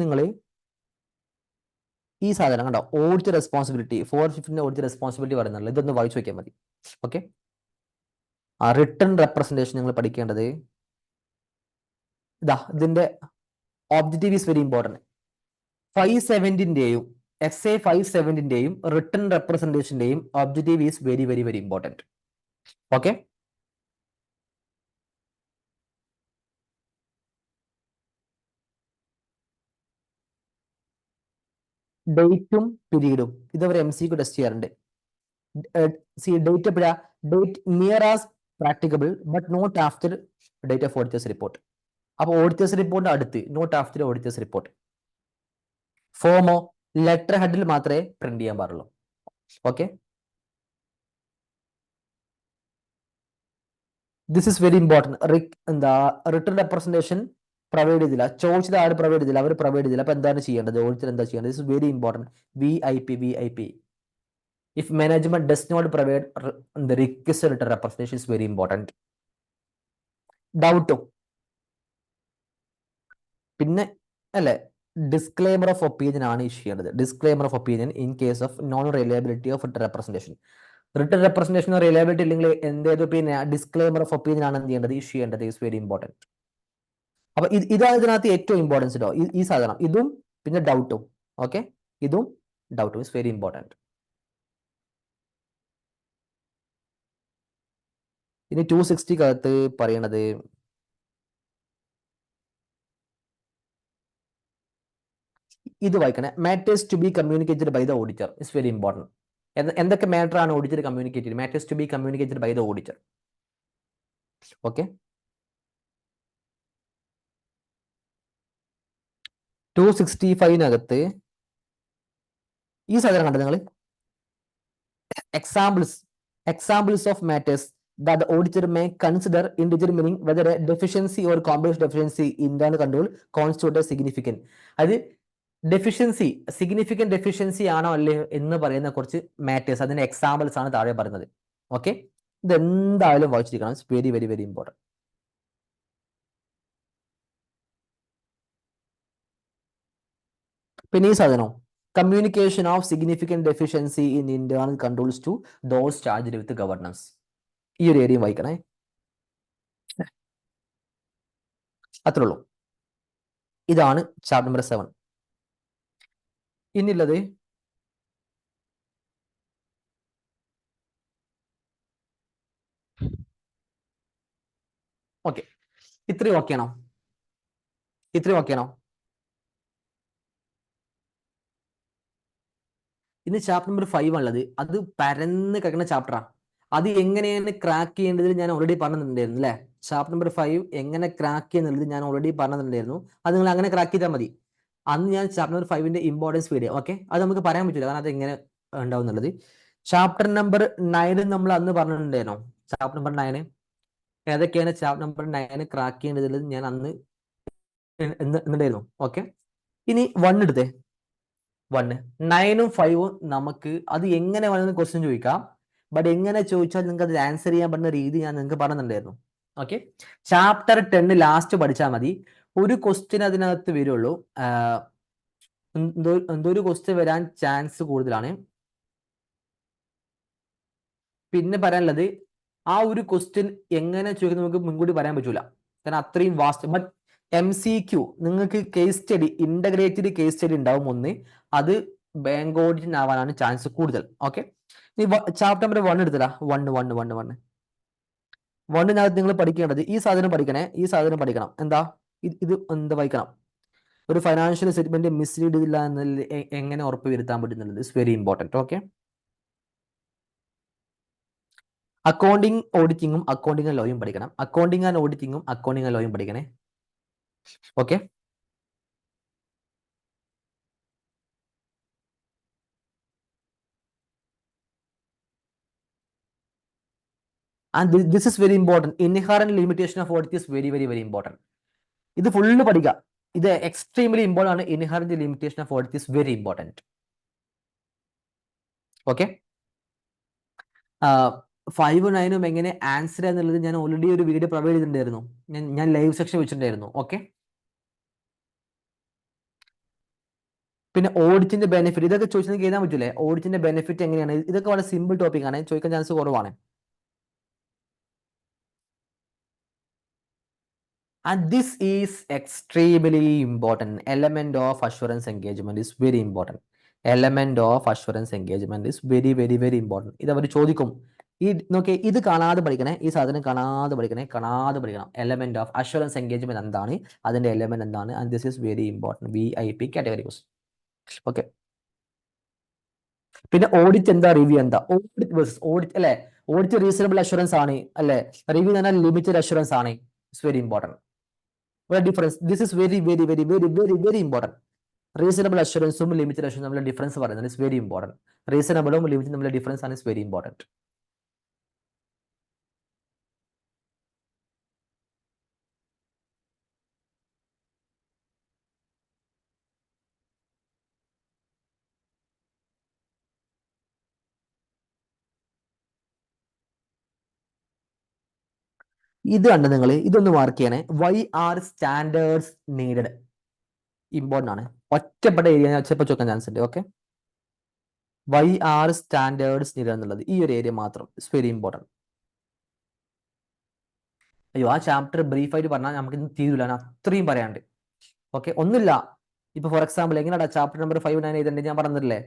നിങ്ങൾ ഈ സാധനം കണ്ടോ, ഓഡിറ്റ് റെസ്പോൺസിബിലിറ്റി 450 ഓഡിറ്റ് റെസ്പോൺസിബിലിറ്റി പറയുന്നുള്ളൂ. ഇതൊന്ന് വായിച്ചു നോക്കിയാൽ മതി. ഓക്കെ, ആ റിട്ടൺ റെപ്രസെന്റേഷൻ നിങ്ങൾ പഠിക്കേണ്ടത് ഇതാ, ഇതിന്റെ ഒബ്ജക്റ്റീവ് ഈസ് വെരി ഇമ്പോർട്ടൻറ്റ്. 570ന്റെയും SA 570ന്റെയും റിട്ടൺ റെപ്രസെന്റേഷന്റെയും objective is very very very important. Okay, ഡേറ്റും പീരീഡും ഇതവർ MCQ ടെസ്റ്റ് ചെയ്യാറുണ്ട്. ഡേറ്റ് എപ്പോഴാ, date near as practicable but not after date of auditor's report. അപ്പോൾ ഓഡിറ്റേഴ്സ് റിപ്പോർട്ടിന്റെ അടുത്ത്, നോട്ട് ആഫ്റ്റർ ഓഡിറ്റേഴ്സ് റിപ്പോർട്ട്. ഫോമോ ലെറ്റർ ഹെഡിൽ മാത്രമേ പ്രിന്റ് ചെയ്യാൻ പാടുള്ളൂ. Okay, this is very important. എന്താ റിട്ടൺ റെപ്രസെന്റേഷൻ പ്രൊവൈഡ് ചെയ്തില്ല, ചോദിച്ചത് ആരും പ്രൊവൈഡ് ചെയ്തില്ല, അവർ പ്രൊവൈഡ് ചെയ്തില്ല. അപ്പൊ എന്താണ് ചെയ്യേണ്ടത്, ഓഡിറ്റർ എന്താ ചെയ്യേണ്ടത്? This is very important. VIP. If management does not provide the requested written representation is very important. ഡൗട്ടും പിന്നെ അല്ലെ ഡിസ്ക്ലെയിമർ ഓഫ് ഒപ്പീനിയൻ ആണ് ഇഷ്യൂ ചെയ്യേണ്ടത്. Disclaimer of opinion in case of non reliability of written representation. Written റെപ്രസെന്റേഷനോ reliability ഇല്ലെങ്കിൽ എന്തേത് പിന്നെ disclaimer of opinion ആണ് എന്ത് ചെയ്യേണ്ടത്, ഇഷ്യൂ ചെയ്യേണ്ടത്. Is very important. അപ്പൊ ഇതാണ് ഇതിനകത്ത് ഏറ്റവും ഇമ്പോർട്ടൻസ് കേട്ടോ, ഈ സാധനം. ഇതും പിന്നെ ഡൗട്ടും. ഓക്കെ, ഇതും ഡൗട്ടും ഇസ് വെരി ഇമ്പോർട്ടൻറ്റ്. ഇനി 260 പറയണത് ഇത് വായിക്കണേ. Matters to be communicated by the auditor is very important. എന്തൊക്കെ മാറ്റർ ആണ് ഓഡിറ്റർ കമ്മ്യൂണിക്കേറ്റ് ചെയ്ത്, matters to be communicated by the auditor. Okay, 265 ഈ സാധനം കണ്ടത് നിങ്ങൾ, examples of matters that the auditor may consider in determining whether a deficiency or complex deficiency in internal control constitute a significant. അത് deficiency, significant deficiency ആണോ അല്ലേ എന്ന് പറയുന്ന കുറച്ച് മാറ്റേഴ്സ്, അതിന്റെ എക്സാമ്പിൾസ് ആണ് താഴെ പറയുന്നത്. ഓക്കെ, ഇത് എന്തായാലും വായിച്ചിരിക്കണം. It's very very very important. പിന്നെ ഈ സാധനം communication of significant deficiency in internal controls to those charged with governance. ഈ ഒരു ഏരിയയും വായിക്കണേ. അത്രേ ഉള്ളൂ. ഇതാണ് ചാപ്റ്റർ നമ്പർ 7. ഇനിയുള്ളത് ഓക്കെ, ഇത്രയും ഓക്കെയാണോ? ഇനി ചാപ്റ്റർ നമ്പർ 5 ഉള്ളത്, അത് പരന്ന് കിടക്കുന്ന ചാപ്റ്ററാണ്. അത് എങ്ങനെയാണ് ക്രാക്ക് ചെയ്യേണ്ടതിൽ ഞാൻ ഓൾറെഡി പറഞ്ഞിട്ടുണ്ടായിരുന്നു അല്ലേ. ചാപ്റ്റർ നമ്പർ 5 എങ്ങനെ ക്രാക്ക് ചെയ്യുന്നുള്ളത് ഞാൻ ഓൾറെഡി പറഞ്ഞിട്ടുണ്ടായിരുന്നു. അത് നിങ്ങൾ അങ്ങനെ ക്രാക്ക് ചെയ്താൽ മതി. അന്ന് ഞാൻ ചാപ്റ്റർ നമ്പർ 5ന്റെ ഇമ്പോർട്ടൻസ് വീഡിയോ, ഓക്കെ, അത് നമുക്ക് പറയാൻ പറ്റില്ല കാരണം അത് എങ്ങനെ ഉണ്ടാവും എന്നുള്ളത്. ചാപ്റ്റർ നമ്പർ 9 നമ്മൾ അന്ന് പറഞ്ഞിട്ടുണ്ടായിരുന്നു. ചാപ്റ്റർ നമ്പർ 9 ഏതൊക്കെയാണ് ചാപ്റ്റർ നമ്പർ 9 ക്രാക്ക് ചെയ്യേണ്ടതിൽ ഞാൻ അന്ന് എന്നിട്ടായിരുന്നു. ഓക്കെ, ഇനി 1 എടുത്തേ. 1 9ഉം 5ഉം നമുക്ക് അത് എങ്ങനെ വേണമെന്ന് ക്വസ്റ്റ്യൻ ചോദിക്കാം. ബട്ട് എങ്ങനെ ചോദിച്ചാൽ നിങ്ങൾക്ക് അത് ആൻസർ ചെയ്യാൻ പറ്റുന്ന രീതി ഞാൻ നിങ്ങൾക്ക് പറഞ്ഞിട്ടുണ്ടായിരുന്നു. ഓക്കെ, ചാപ്റ്റർ 10 ലാസ്റ്റ് പഠിച്ചാൽ മതി. ഒരു ക്വസ്റ്റ്യൻ അതിനകത്ത് വരുള്ളൂ. എന്തോ ഒരു ക്വസ്റ്റ്യൻ വരാൻ ചാൻസ് കൂടുതലാണ്. പിന്നെ പറയാനുള്ളത്, ആ ഒരു ക്വസ്റ്റ്യൻ എങ്ങനെ ചോദിക്കുന്നത് നമുക്ക് മുൻകൂട്ടി പറയാൻ പറ്റൂല, കാരണം അത്രയും വാസ്റ്റ്. ബട്ട് MCQ നിങ്ങൾക്ക് case study, integrated case study ഉണ്ടാവും ഒന്ന്, അത് ബാങ്ക് ഓഡിറ്റിന് ആവാനാണ് ചാൻസ് കൂടുതൽ. ഓക്കെ, ഈ ചാപ്റ്റർ നമ്പർ 1 എടുത്തടാ. 1 നിങ്ങൾ പഠിക്കേണ്ടത് ഈ സാധനം പഠിക്കണേ, ഈ സാധനം പഠിക്കണം. എന്താ ഇത് എന്താ വായിക്കണം? ഒരു ഫൈനാൻഷ്യൽ സ്റ്റേറ്റ്മെന്റ് മിസ്ലീഡ് ചെയ്തില്ല എന്നതിൽ എങ്ങനെ ഉറപ്പ് വരുത്താൻ പറ്റുന്നുള്ളത് is very important. Okay, accounting ഓഡിറ്റിങ്ങും അക്കൗണ്ടിങ് ആൻഡ് ലോയും പഠിക്കണം. അക്കൗണ്ടിങ് ആൻഡ് ഓഡിറ്റിങ്ങും അക്കൗണ്ടിങ് ആൻഡ് ലോയും പഠിക്കണേ. Okay, and this is very important. Inherent limitation of audit is very very very important. ഇത് ഫുള്ള് പഠിക്കുക. ഇത് എക്സ്ട്രീംലി ഇമ്പോർട്ടൻ്റ് ആണ്. Inherent limitation of audit is very important. Okay, 5ഉം 9ഉം എങ്ങനെ ആൻസർ എന്നുള്ളത് ഞാൻ ഓൾറെഡി ഒരു വീഡിയോ പ്രൊവൈഡ് ചെയ്തിട്ടുണ്ടായിരുന്നു. ഞാൻ ലൈവ് സെക്ഷൻ വെച്ചിട്ടുണ്ടായിരുന്നു. ഓക്കെ, പിന്നെ ഓഡിറ്റിന്റെ ബെനിഫിറ്റ്, ഇതൊക്കെ ചോദിച്ചാൽ എഴുതാൻ പറ്റൂലേ? ഓഡിറ്റിന്റെ ബെനിഫിറ്റ് എങ്ങനെയാണ്? ഇതൊക്കെ വളരെ സിമ്പിൾ ടോപ്പിക് ആണ്, ചോദിക്കാൻ ചാൻസ് കുറവാണ്. And this is extremely important. Element of assurance engagement is very important. Element of assurance engagement is very very very important. ഇത് അവർ ചോദിക്കും. ഈ നോക്കിയേ, ഇത് കാണാതെ പഠിക്കണേ, ഈ സാധനം കാണാതെ പഠിക്കണം. എലമെന്റ് ഓഫ് അഷുറൻസ് എൻഗേജ്മെന്റ് എന്താണ്, അതിന്റെ എലമെന്റ് എന്താണ്, and this is very important. VIP category question. Okay, പിന്നെ ഓഡിറ്റ് എന്താ, റിവ്യൂ എന്താ? ഓഡിറ്റ് വേഴ്സസ് ഓഡിറ്റ് അല്ലേ? ഓഡിറ്റ് റീസണബിൾ അഷുറൻസ് ആണ് അല്ലേ? റിവ്യൂ എന്ന് പറഞ്ഞാൽ ലിമിറ്റഡ് അഷുറൻസ് ആണ്. It's very important. Difference, this is very very very very very very important. Reasonable അഷുറൻസും ലിമിറ്റഡ് അഷുറൻസും തമ്മിലുള്ള ഡിഫറൻസ് പറയുന്നത് ഇസ് വെരി ഇമ്പോർട്ടൻറ്റ്. റീസണബിളും ലിമിറ്റും തമ്മിലുള്ള ഡിഫറൻസ് ആണ് ഇസ് വെരി ഇമ്പോർട്ടൻറ്റ്. ഇത് കണ്ട നിങ്ങൾ ഇതൊന്ന് മാർക്ക് ചെയ്യണേ. Why are standards needed? Important ആണ്. ഒറ്റപ്പെട്ട ഏരിയ ഒറ്റപ്പെട്ട ചോദിക്കാൻ ചാൻസ് ഉണ്ട്. Okay, why are standards needed എന്നുള്ളത് ഈ ഒരു ഏരിയ മാത്രം ഇറ്റ്സ് വെരി ഇമ്പോർട്ടൻറ്റ്. അയ്യോ, ആ ചാപ്റ്റർ ബ്രീഫായിട്ട് പറഞ്ഞാൽ നമുക്ക് ഇന്ന് തീരൂല, അത്രയും പറയാണ്ട്. ഓക്കെ, ഒന്നുമില്ല. ഇപ്പൊ ഫോർ എക്സാമ്പിൾ എങ്ങനെയാ ചാപ്റ്റർ നമ്പർ 5 9 എഴുതേണ്ടത് ഞാൻ പറഞ്ഞില്ലേ?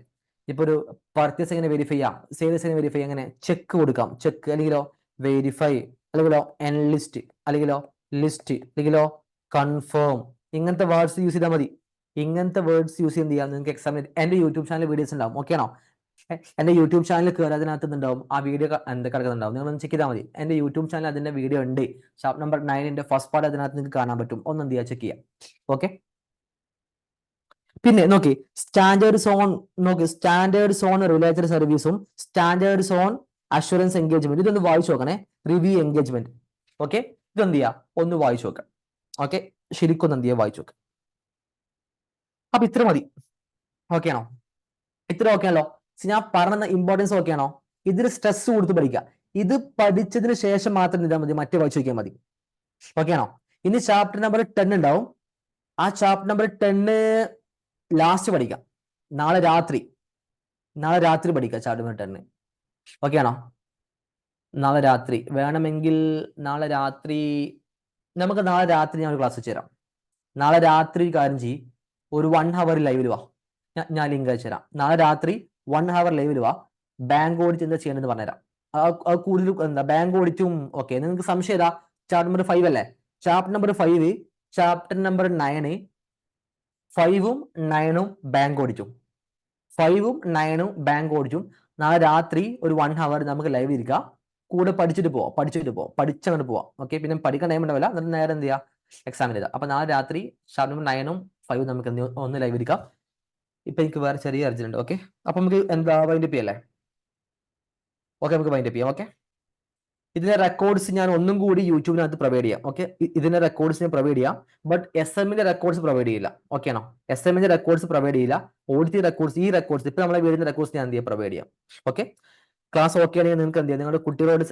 ഇപ്പൊ ഒരു പർച്ചേസ് എങ്ങനെ വെരിഫൈ ചെയ്യാം, സെയിൽസ് എങ്ങനെ വെരിഫൈ, എങ്ങനെ ചെക്ക് കൊടുക്കാം, ചെക്ക് അല്ലെങ്കിലോ വെരിഫൈ, അല്ലെങ്കിലോ എൻലിസ്റ്റ്, അല്ലെങ്കിലോ ലിസ്റ്റ്, അല്ലെങ്കിലോ കൺഫേം, ഇങ്ങനത്തെ വേർഡ്സ് യൂസ് ചെയ്താൽ മതി. ഇങ്ങനത്തെ വേർഡ്സ് യൂസ് ചെയ്യാൻ നിങ്ങൾക്ക് എക്സാമിന് എന്റെ യൂട്യൂബ് ചാനൽ വീഡിയോസ് ഉണ്ടാവും. ഓക്കെ ആണോ? എന്റെ യൂട്യൂബ് ചാനൽ കയറി അതിനകത്ത് ഉണ്ടാവും, ആ വീഡിയോ എന്താ കിടക്കുന്നുണ്ടാവും. നിങ്ങൾ ഒന്ന് ചെക്ക് ചെയ്താൽ മതി. എന്റെ യൂട്യൂബ് ചാനൽ അതിന്റെ വീഡിയോ ഉണ്ട്. ചാപ്റ്റർ നമ്പർ 9 ഫസ്റ്റ് പാർട്ട് അതിനകത്ത് നിങ്ങൾക്ക് കാണാൻ പറ്റും. ഒന്ന് എന്ത് ചെയ്യുക, ചെക്ക് ചെയ്യാം. ഓക്കെ, പിന്നെ നോക്കി സ്റ്റാൻഡേർഡ് സോൺ, നോക്കി സ്റ്റാൻഡേർഡ് സോൺ റിലേറ്റഡ് സർവീസും സ്റ്റാൻഡേർഡ് സോൺ അഷുറൻസ് എൻഗേജ്മെന്റ്, ഇതൊന്ന് വായിച്ചു നോക്കണേ. Review engagement. ഓക്കെ, ഇതെന്ത് ചെയ്യാ, ഒന്ന് വായിച്ചു നോക്കാം. ഓക്കെ, ശരിക്കും എന്ത് ചെയ്യാ, വായിച്ചു നോക്കാം. അപ്പൊ ഇത്ര മതി. ഓക്കെ ആണോ? ഇത്ര ഓക്കെ ആണല്ലോ? ഞാൻ പറഞ്ഞ ഇമ്പോർട്ടൻസ് ഓക്കെ ആണോ? ഇതിന് സ്ട്രെസ് കൊടുത്ത് പഠിക്കുക. ഇത് പഠിച്ചതിന് ശേഷം മാത്രം ഇതാ മതി, മറ്റേ വായിച്ചു നോക്കിയാൽ മതി. ഓക്കെ ആണോ? ഇനി ചാപ്റ്റർ നമ്പർ 10 ഉണ്ടാവും. ആ ചാപ്റ്റർ നമ്പർ 10 ലാസ്റ്റ് പഠിക്കാം. നാളെ രാത്രി പഠിക്കാം ചാപ്റ്റർ നമ്പർ 10. ഓക്കെ ആണോ? നാളെ രാത്രി വേണമെങ്കിൽ നമുക്ക് നാളെ രാത്രി ഞാൻ ഒരു ക്ലാസ് വെച്ച് തരാം. നാളെ രാത്രി കാര്യം ചെയ്യും, ഒരു 1 hour ലൈവിൽ വാ. ഞാൻ ലിങ്ക് അയച്ചു തരാം. നാളെ രാത്രി 1 hour ലൈവിൽ വാ. ബാങ്ക് ഓഡിറ്റ് എന്താ ചെയ്യേണ്ടത് പറഞ്ഞുതരാം. അത് കൂടുതൽ എന്താ ബാങ്ക് ഓഡിറ്റും. ഓക്കെ, നിങ്ങൾക്ക് സംശയം ഏതാ? ചാപ്റ്റർ നമ്പർ 5 അല്ലേ? ചാപ്റ്റർ നമ്പർ 5, ചാപ്റ്റർ നമ്പർ 9, 5ഉം 9ഉം ബാങ്ക് ഓഡിറ്റും. 5ഉം 9ഉം ബാങ്ക് ഓഡിറ്റും. നാളെ രാത്രി ഒരു 1 hour നമുക്ക് ലൈവ് ഇരിക്കാം. കൂടെ പഠിച്ചിട്ട് പഠിച്ചങ്ങോട്ട് പോവാം. ഓക്കെ, പിന്നെ പഠിക്കാൻ ടൈം ഉണ്ടാവില്ല, എന്നിട്ട് നേരെ എന്ത് ചെയ്യാം, എക്സാം എഴുതാം. അപ്പൊ നാളെ രാത്രി ചാപ്റ്റർ നമ്പർ 9ഉം 5ഉം നമുക്ക് ഒന്ന് ലൈവ് ഇരിക്കാം. ഇപ്പൊ എനിക്ക് വേറെ ചെറിയ അർജന്റ് ഉണ്ട്. ഓക്കെ, അപ്പൊ നമുക്ക് എന്താ വൈൻഡപ്പ് ചെയ്യല്ലേ? ഓക്കെ, നമുക്ക് വൈൻഡപ്പ് ചെയ്യാം. ഓക്കെ, ഇതിന്റെ റെക്കോർഡ്സ് ഞാൻ ഒന്നും കൂടി യൂട്യൂബിനകത്ത് പ്രൊവൈഡ് ചെയ്യാം. ഓക്കെ, ഇതിന്റെ റെക്കോർഡ്സ് ഞാൻ പ്രൊവൈഡ് ചെയ്യാം. ബട്ട് SM-ന്റെ റെക്കോർഡ്സ് പ്രൊവൈഡ് ചെയ്യില്ല. ഓക്കെ ആണോ? SM-ന്റെ റെക്കോർഡ്സ് പ്രൊവൈഡ് ചെയ്യില്ല. ഓഡിറ്റ് റെക്കോർഡ്സ്, ഈ റെക്കോർഡ്സ് ഇപ്പൊ നമ്മളെ വീടിന്റെ റെക്കോർഡ്സ് ഞാൻ എന്ത് ചെയ്യാം, പ്രൊവൈഡ് ചെയ്യാം. ഓക്കെ, ക്ലാസ് ഓക്കെ ആണെങ്കിൽ നിങ്ങൾക്ക് എന്ത് ചെയ്യാം, നിങ്ങളുടെ കുട്ടികളോട്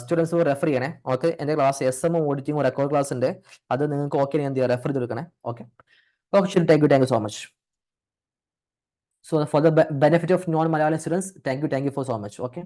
സ്റ്റുഡൻസ് റെഫർ ചെയ്യണേ. ഓക്കെ, എന്റെ class SM auditing record class ഉണ്ട്, അത് നിങ്ങൾക്ക് ഓക്കെ ആണെങ്കിൽ എന്ത് ചെയ്യാം, റെഫർ ചെയ്തെടുക്കണേ. ഓക്കെ, ഓക്കെ, ശരി, thank you so much. So for the benefit of non-Malayalam students, thank you for so much. Okay.